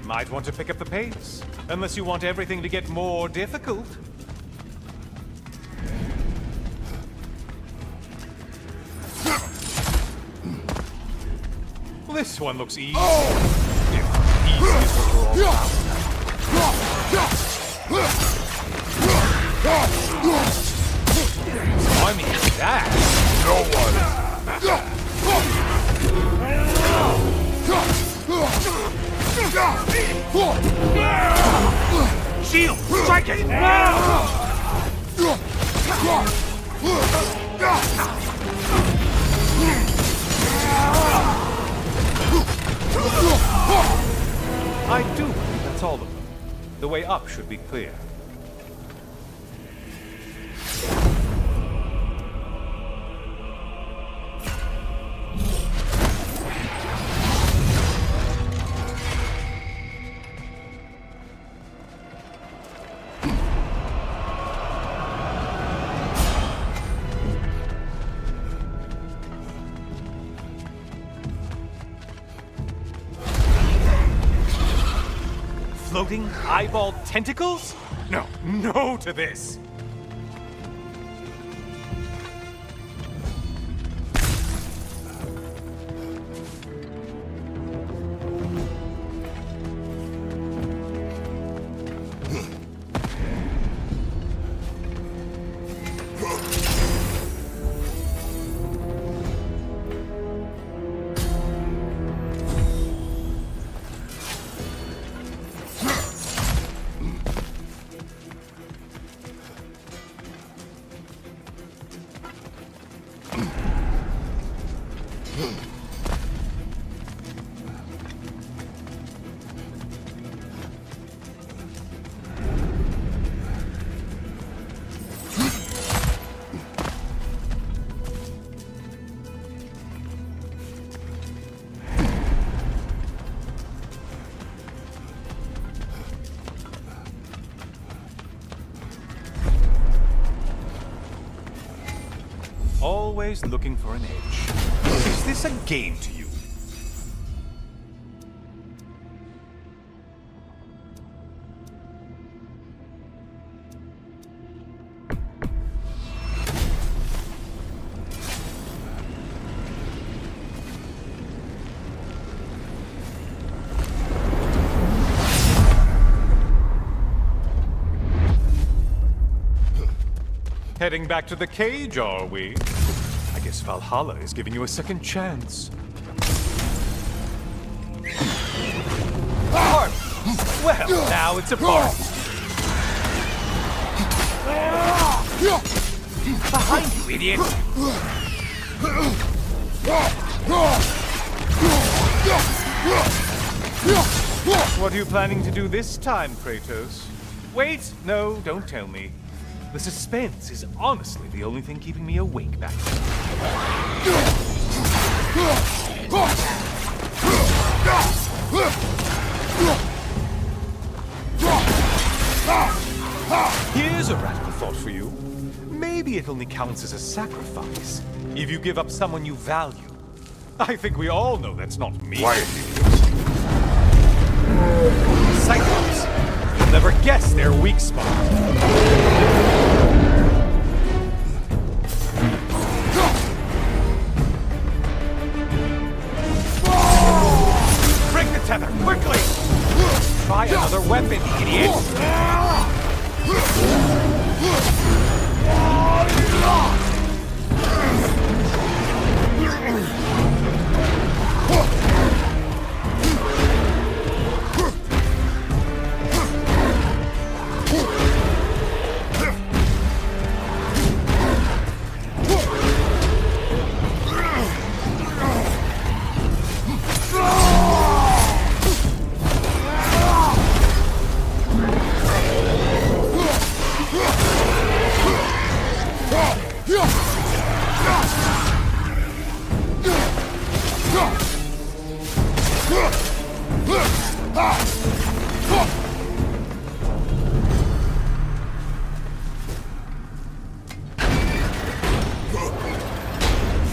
Might want to pick up the pace, unless you want everything to get more difficult. This one looks easy. If easy is what you're all about. I mean, that. Shield! Strike it! I do believe that's all of them. The way up should be clear. wielding eyeball tentacles? No, no to this! Always looking for an edge. Is this a game to you? Heading back to the cage, are we? I guess Valhalla is giving you a second chance. Party! Well, now it's a party. Behind you, idiot! What are you planning to do this time, Kratos? Wait, no, don't tell me. The suspense is honestly the only thing keeping me awake back here. Here's a radical thought for you. Maybe it only counts as a sacrifice if you give up someone you value. I think we all know that's not me.
Quiet,
Cyclops! You'll never guess their weak spot. Break the tether, quickly! Try another weapon, idiot!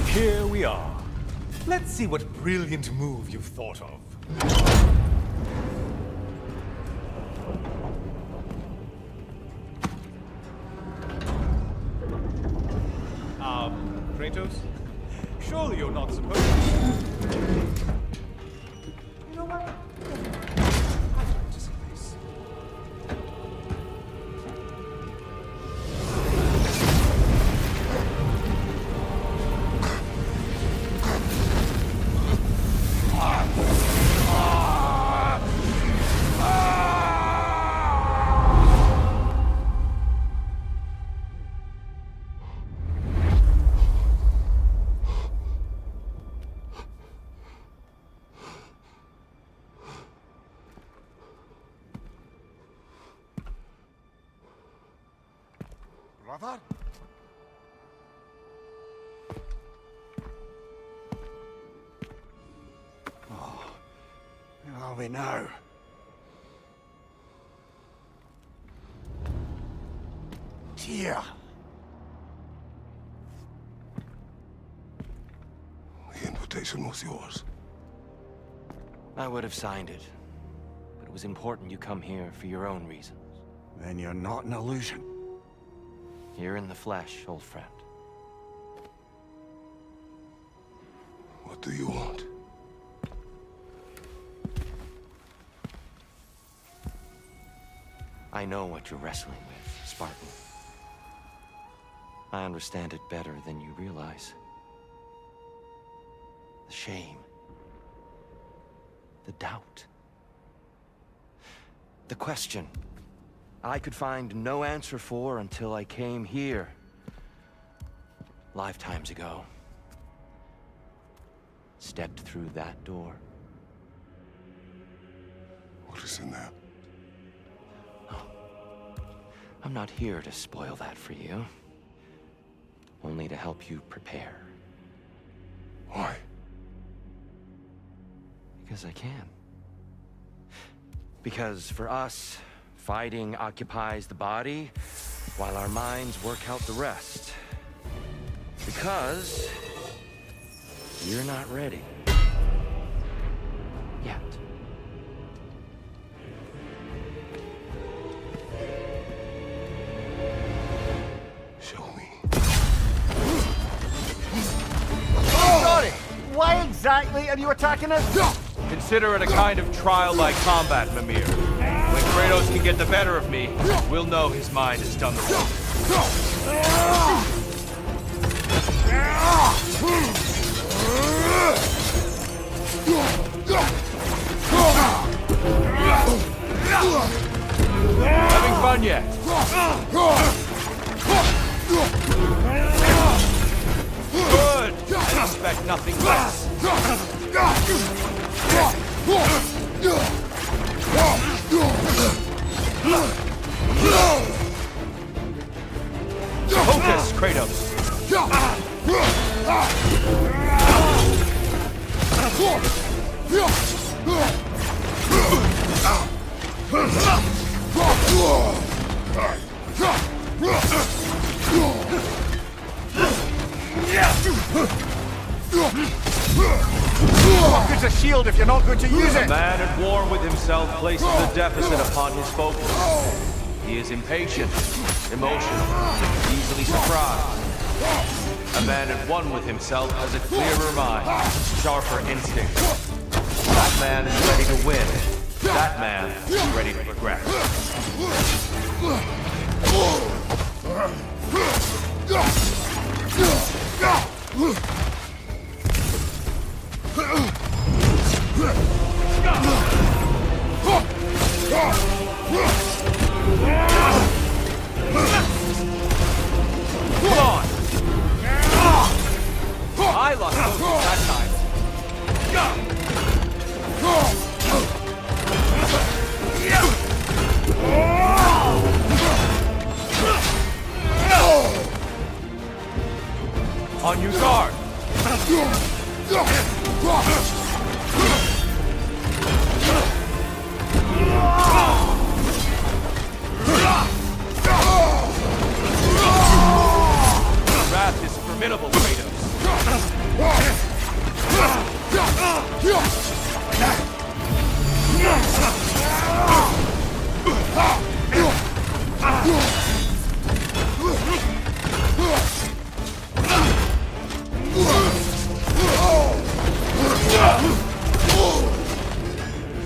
Here we are. Let's see what brilliant move you've thought of. Kratos? Surely you're not supposed to... You know what? I'd like to see this.
Brother?
Oh, where are we now? Here.
The invitation was yours.
I would have signed it, but was important you come here for your own reasons.
Then you're not an illusion.
Here in the flesh, old friend.
What do you want?
I know what you're wrestling with, Spartan. I understand it better than you realize. The shame. The doubt. The question I could find no answer for until I came here. Lifetimes ago. Stepped through that door.
What is in there?
I'm not here to spoil that for you. Only to help you prepare.
Why?
Because I can. Because for us, fighting occupies the body, while our minds work out the rest. Because you're not ready. Yet.
Sorry, why exactly are you attacking us?
Consider it a kind of trial by combat, Mimir. When Kratos can get the better of me, we'll know his mind has done the work. Having fun yet? Good! I expect nothing less. Focus, Kratos!
What good's a shield if you're not going to use it?
A man at war with himself places a deficit upon his focus. He is impatient, emotional, easily surprised. A man at one with himself has a clearer mind, sharper instinct. That man is ready to win. That man is ready to progress. Come on! I lost focus that time. On your guard! Wrath is formidable, Kratos.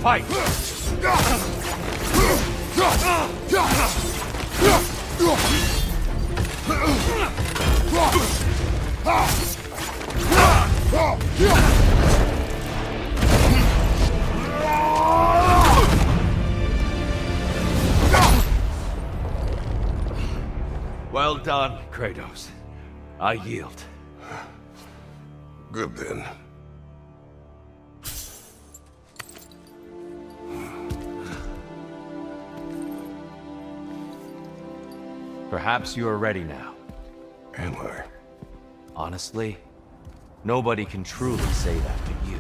Fight! Well done, Kratos. I yield.
Good then.
Perhaps you are ready now.
Am I?
Honestly, nobody can truly say that to you.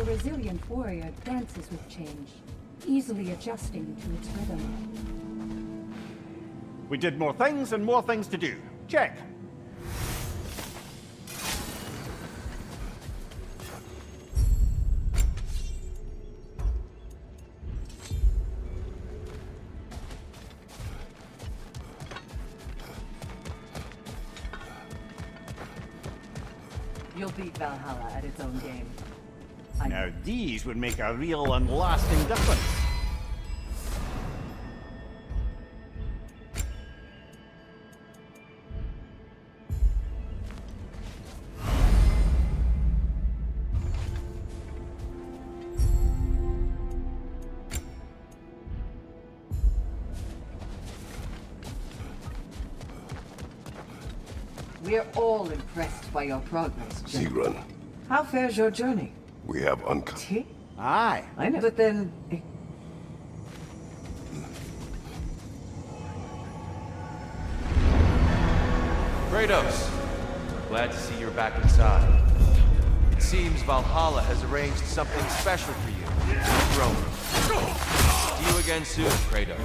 The resilient warrior dances with change, easily adjusting to its rhythm.
We did more things and more things to do. Check.
You'll beat Valhalla at its own game.
Now these would make a real and lasting difference.
We're all impressed by your progress, General.
Zirun,
How fares your journey?
we have
Tea?
Aye.
I know, but then...
Kratos, glad to see you're back inside. It seems Valhalla has arranged something special for you in the throne room. See you again soon, Kratos.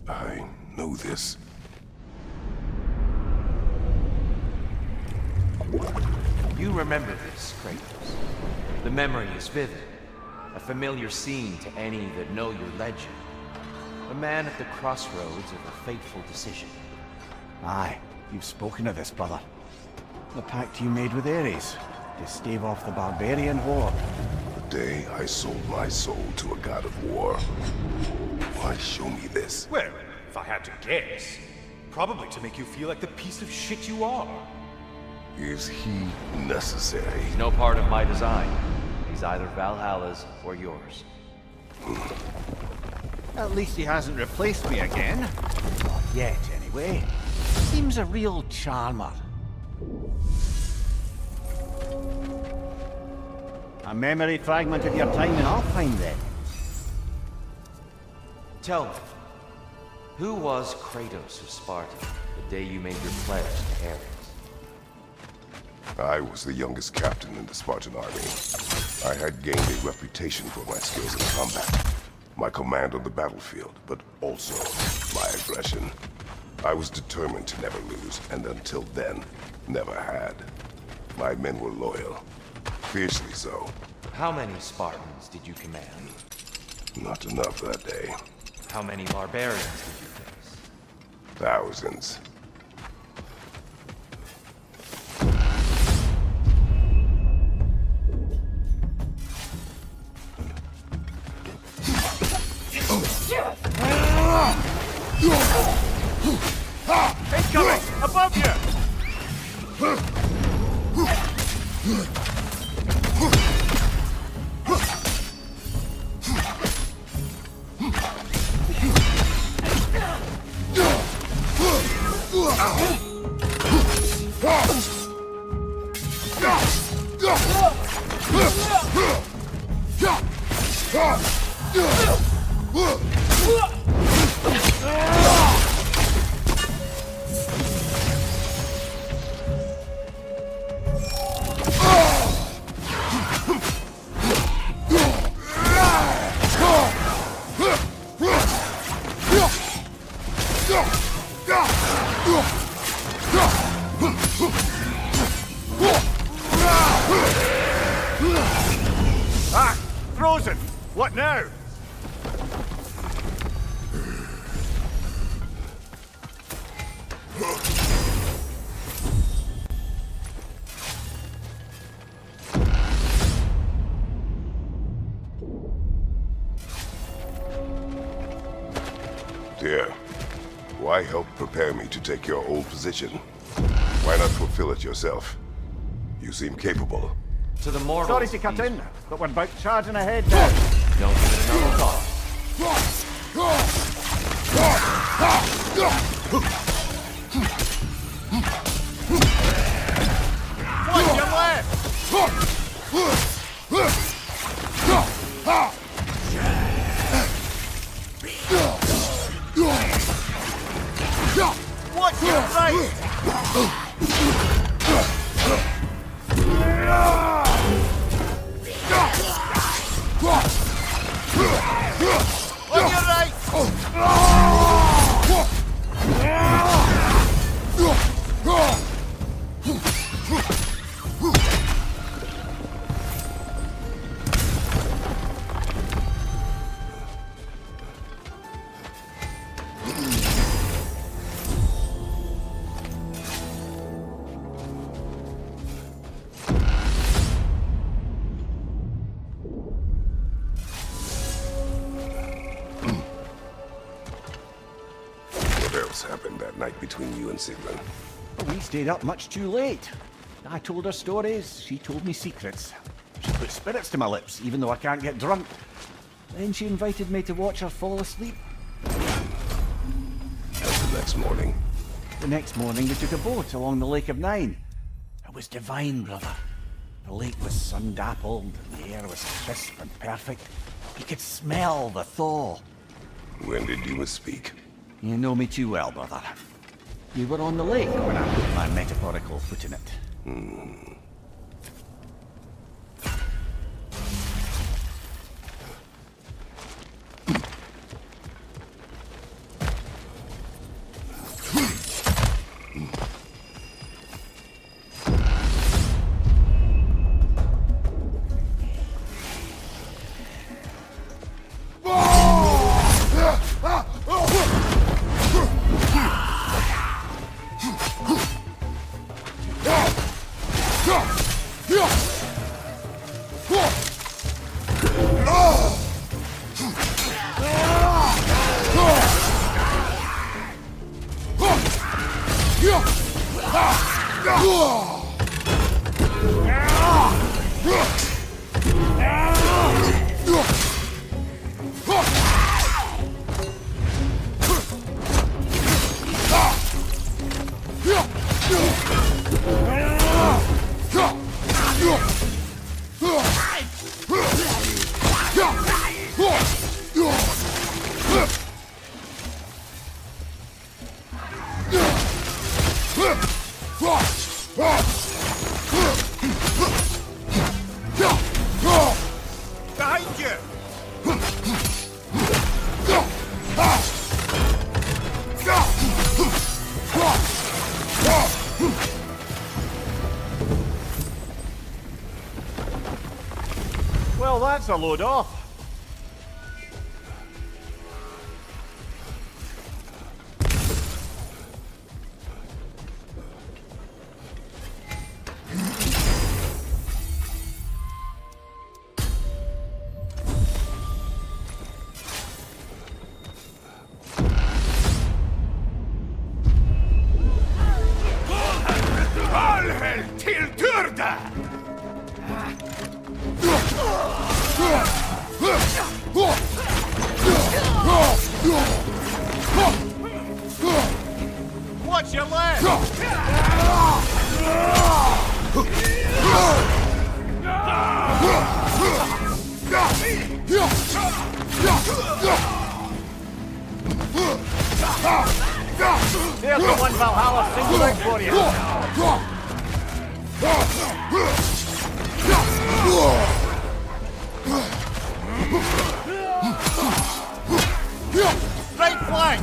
I know this.
You remember this, Kratos. The memory is vivid. A familiar scene to any that know your legend. A man at the crossroads of a fateful decision.
Aye, you've spoken of this, brother. The pact you made with Ares to stave off the barbarian horde.
The day I sold my soul to a god of war. Why show me this?
Well, if I had to guess, probably to make you feel like the piece of shit you are.
Is he necessary?
He's no part of my design. He's either Valhalla's or yours.
At least he hasn't replaced me again. Not yet, anyway. Seems a real charmer. A memory fragment of your time in Alfheim, then.
Tell me, who was Kratos of Sparta the day you made your pledge to Ares?
I was the youngest captain in the Spartan army. I had gained a reputation for my skills in combat, my command on the battlefield, but also my aggression. I was determined to never lose, and until then, never had. My men were loyal, fiercely so.
How many Spartans did you command?
Not enough that day.
How many barbarians did you face?
Thousands.
Incoming! Above you!
Chosen! What now?
Dear, why help prepare me to take your old position? Why not fulfill it yourself? You seem capable.
To the mortals.
Sorry to cut in, but we're about charging ahead now.
Don't give it another thought.
Watch your left! Watch your right! On your right!
What else happened that night between you and Sigmund?
We stayed up much too late. I told her stories, she told me secrets. She put spirits to my lips, even though I can't get drunk. Then she invited me to watch her fall asleep.
And the next morning?
The next morning we took a boat along the Lake of Nine. It was divine, brother. The lake was sun-dappled, the air was crisp and perfect. You could smell the thaw.
When did you misspeak?
You know me too well, brother. You were on the lake when I put my metaphorical foot in it. Behind you! Well, that's a load off.
Valhel till Turda!
Watch your left! There's the one Valhalla singled out for you. Right flank!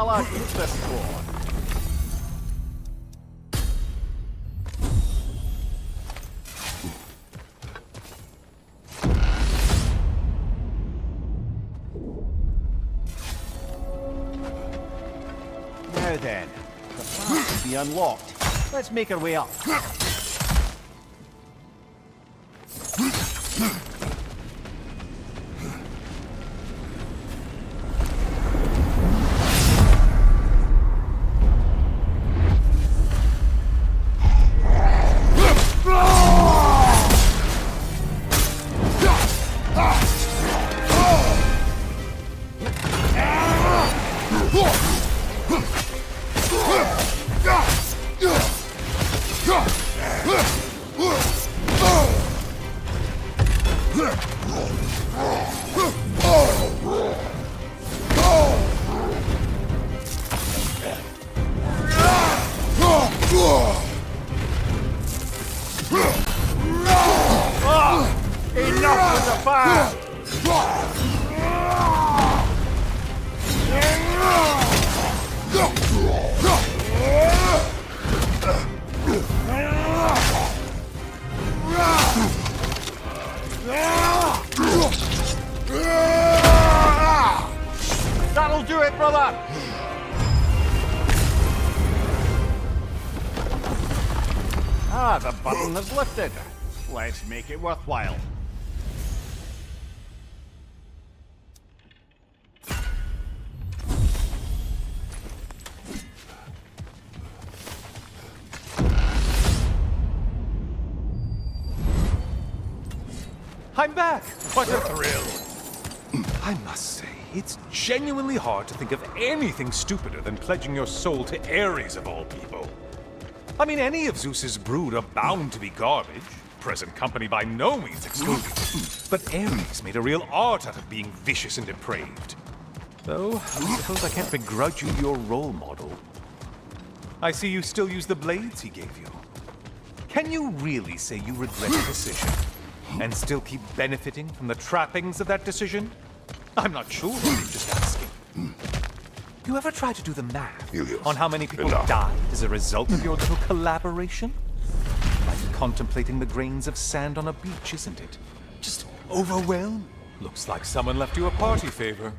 shall I keep this sword? Now then, the path should be unlocked. Let's make our way up. Enough with the fire! That'll do it, brother! Ah, the button is lifted. Let's make it worthwhile.
I'm back! What a thrill! I must say, it's genuinely hard to think of anything stupider than pledging your soul to Ares of all people. I mean, any of Zeus's brood are bound to be garbage, present company by no means excluded. But Ares made a real art out of being vicious and depraved. Though, I suppose I can't begrudge you your role model. I see you still use the blades he gave you. Can you really say you regret the decision? And still keep benefiting from the trappings of that decision? I'm not sure, I'm just asking. You ever try to do the math on how many people died as a result of your little collaboration? Like contemplating the grains of sand on a beach, isn't it? Just overwhelmed. Looks like someone left you a party favor.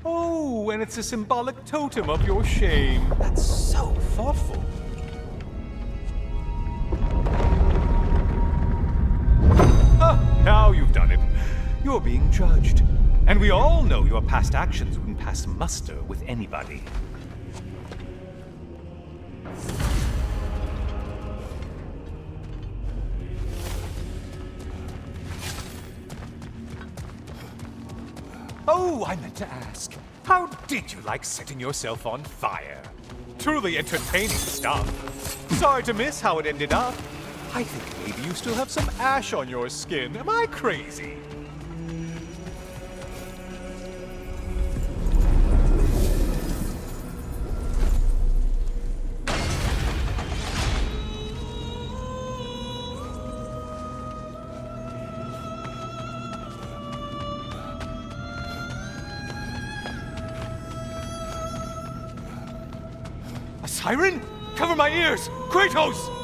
Oh, and it's a symbolic totem of your shame. That's so thoughtful. Now you've done it. You're being judged. And we all know your past actions wouldn't pass muster with anybody. Oh, I meant to ask. How did you like setting yourself on fire? Truly entertaining stuff. Sorry to miss how it ended up. I think maybe you still have some ash on your skin. Am I crazy? A siren? Cover my ears! Kratos!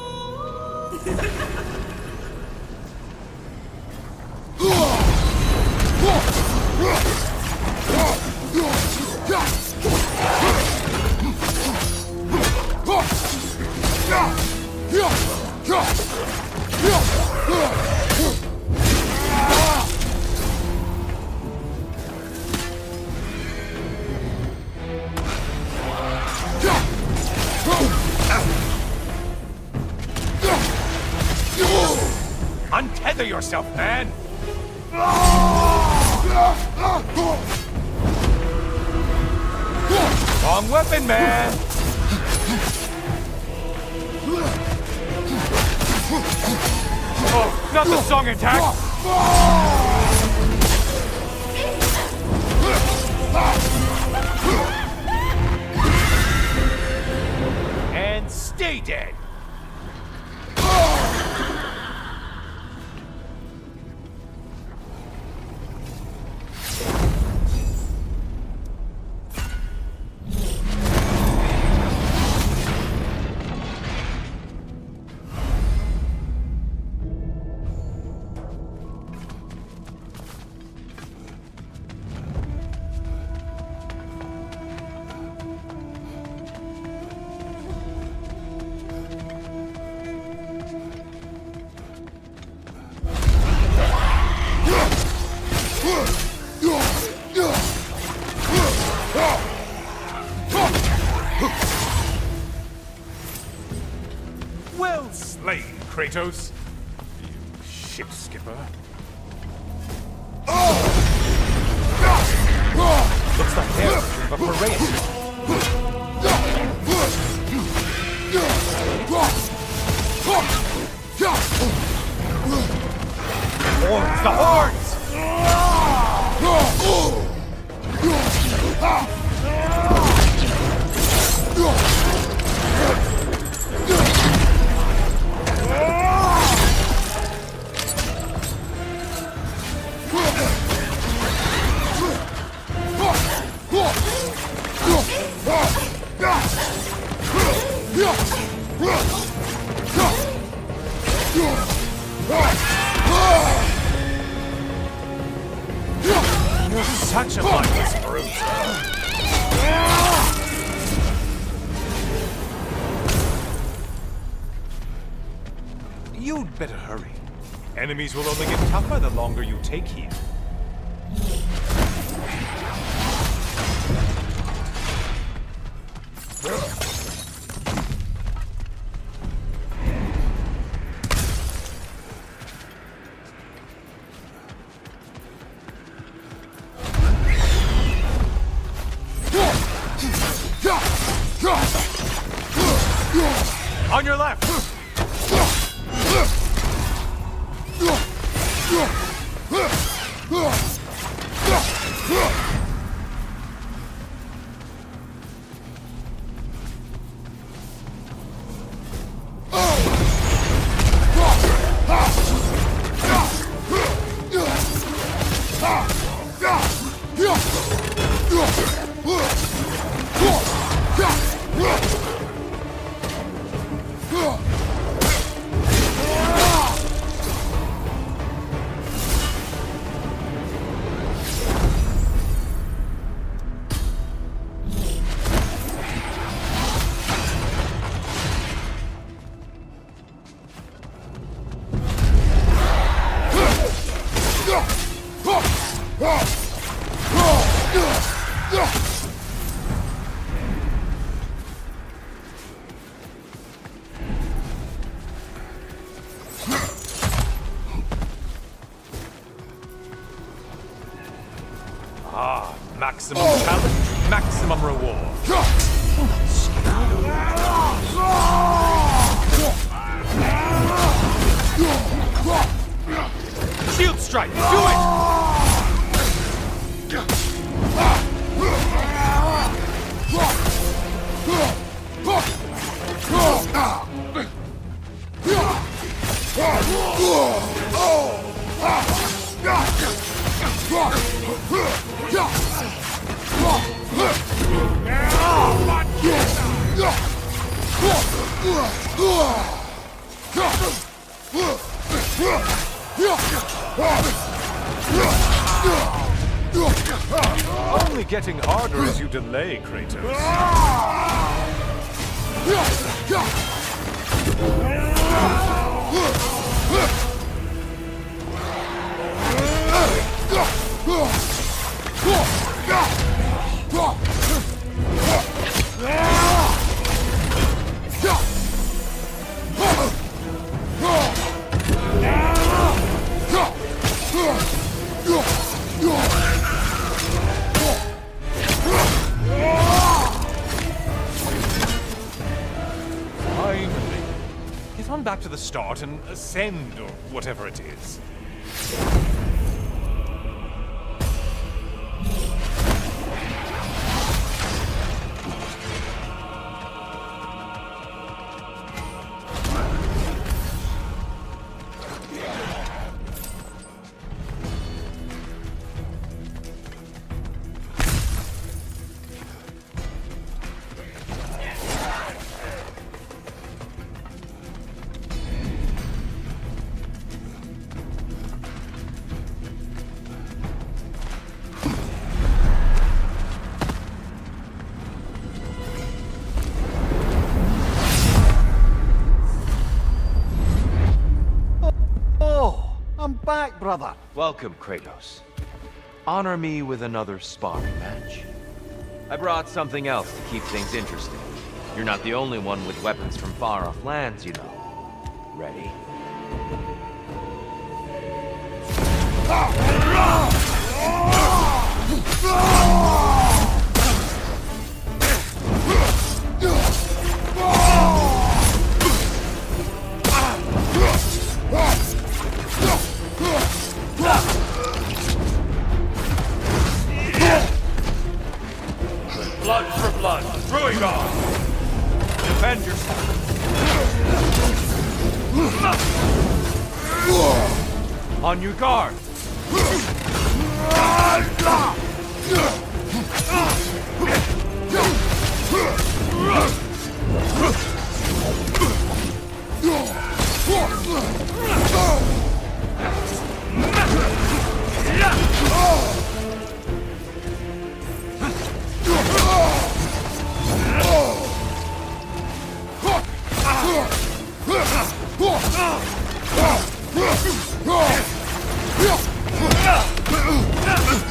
Untether yourself, man! Wrong weapon, man! Oh, not the song attack! And stay dead! Well slain, Kratos. You ship skipper. Looks like they're of a parade. Horns, the horns! You're such a mindless brute. You'd better hurry. Enemies will only get tougher the longer you take here. On your left! Ah, maximum challenge, maximum reward. Shield strike, do it! Only getting harder as you delay, Kratos. Finally. Get on back to the start and ascend, or whatever it is.
I'm back, brother.
Welcome, Kratos. honor me with another sparring match. I brought something else to keep things interesting. You're not the only one with weapons from far-off lands, you know. Ready?
Blood for blood, Ruigar!
Defend yourself! On your guard!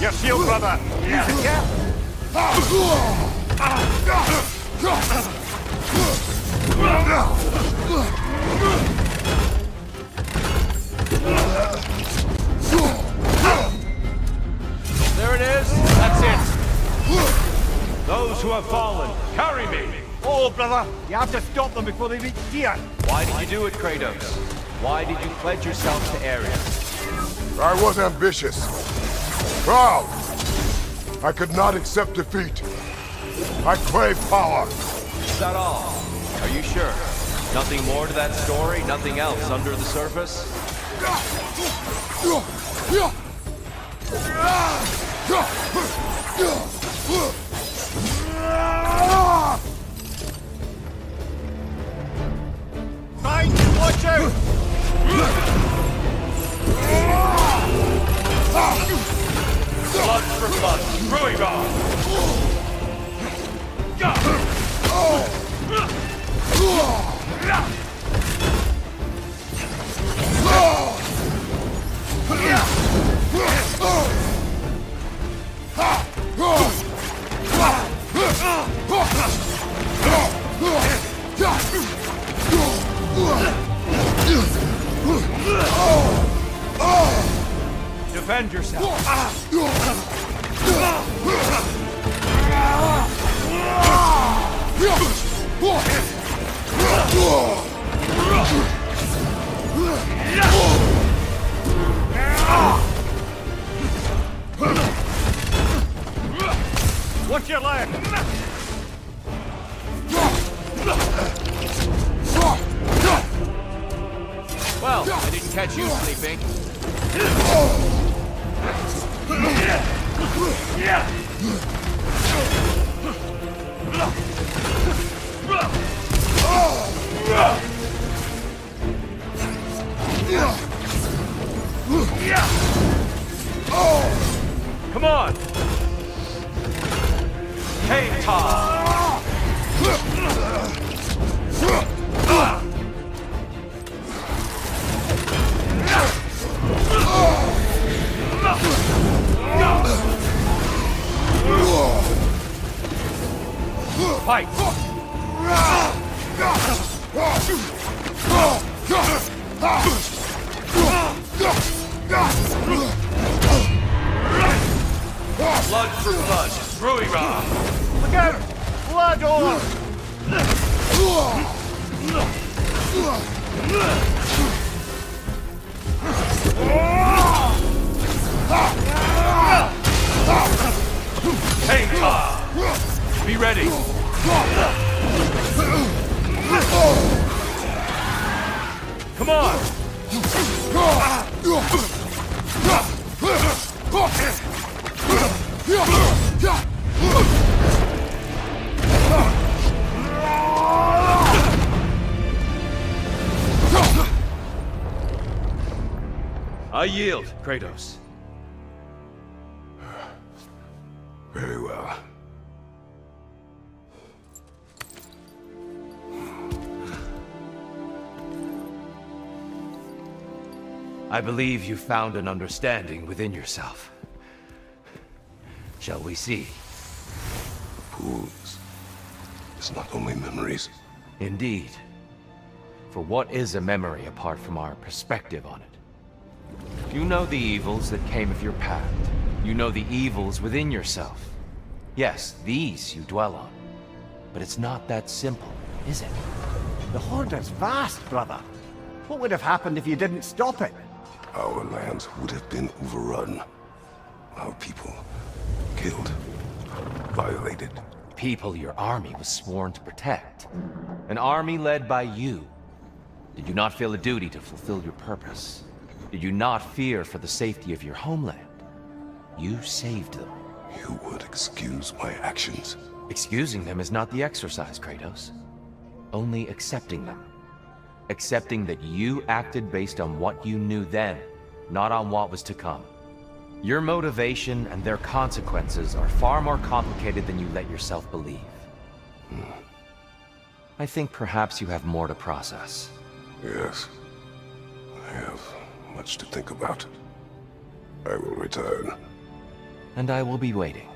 Your shield, brother! Use it, yeah?
There it is. That's it. Those who have fallen, carry me.
Oh, brother, you have to stop them before they reach here.
Why did you do it, Kratos? Why did you pledge yourself to Ares?
I was ambitious. Proud. I could not accept defeat. I crave power.
Is that all? Are you sure? Nothing more to that story? Nothing else under the surface?
Fight! Watch out!
Blood for blood, Ruigar!
Defend yourself.
Watch your leg!
Well, I didn't catch you sleeping. Come on! Hey, Tom! Fight!
Blood for blood, Ruigar!
Look out! Blood on!
Hey, Tom! Be ready!
Come on! I yield, Kratos.
Very well.
I believe you found an understanding within yourself.
Shall we see?
The pool is not only memories.
Indeed. For what is a memory apart from our perspective on it? You know the evils that came of your path. You know the evils within yourself. Yes, these you dwell on. But it's not that simple, is it?
The Horde is vast, brother. What would have happened if you didn't stop it?
Our lands would have been overrun. Our people killed, violated.
People your army was sworn to protect. An army led by you. Did you not feel a duty to fulfill your purpose? Did you not fear for the safety of your homeland? You saved them.
You would excuse my actions.
Excusing them is not the exercise, Kratos. Only accepting them. Accepting that you acted based on what you knew then, not on what was to come. Your motivation and their consequences are far more complicated than you let yourself believe. I think perhaps you have more to process.
Yes. I have much to think about. I will return.
And I will be waiting.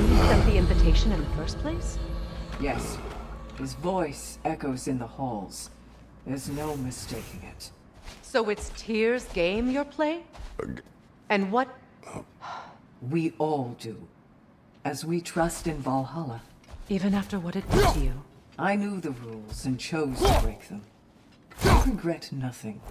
You sent the invitation in the first place?
Yes. His voice echoes in the halls. There's no mistaking it.
So it's Tyr's game you're playing? And what?
We all do. As we trust in Valhalla.
Even after what it did to you?
I knew the rules and chose to break them. I regret nothing.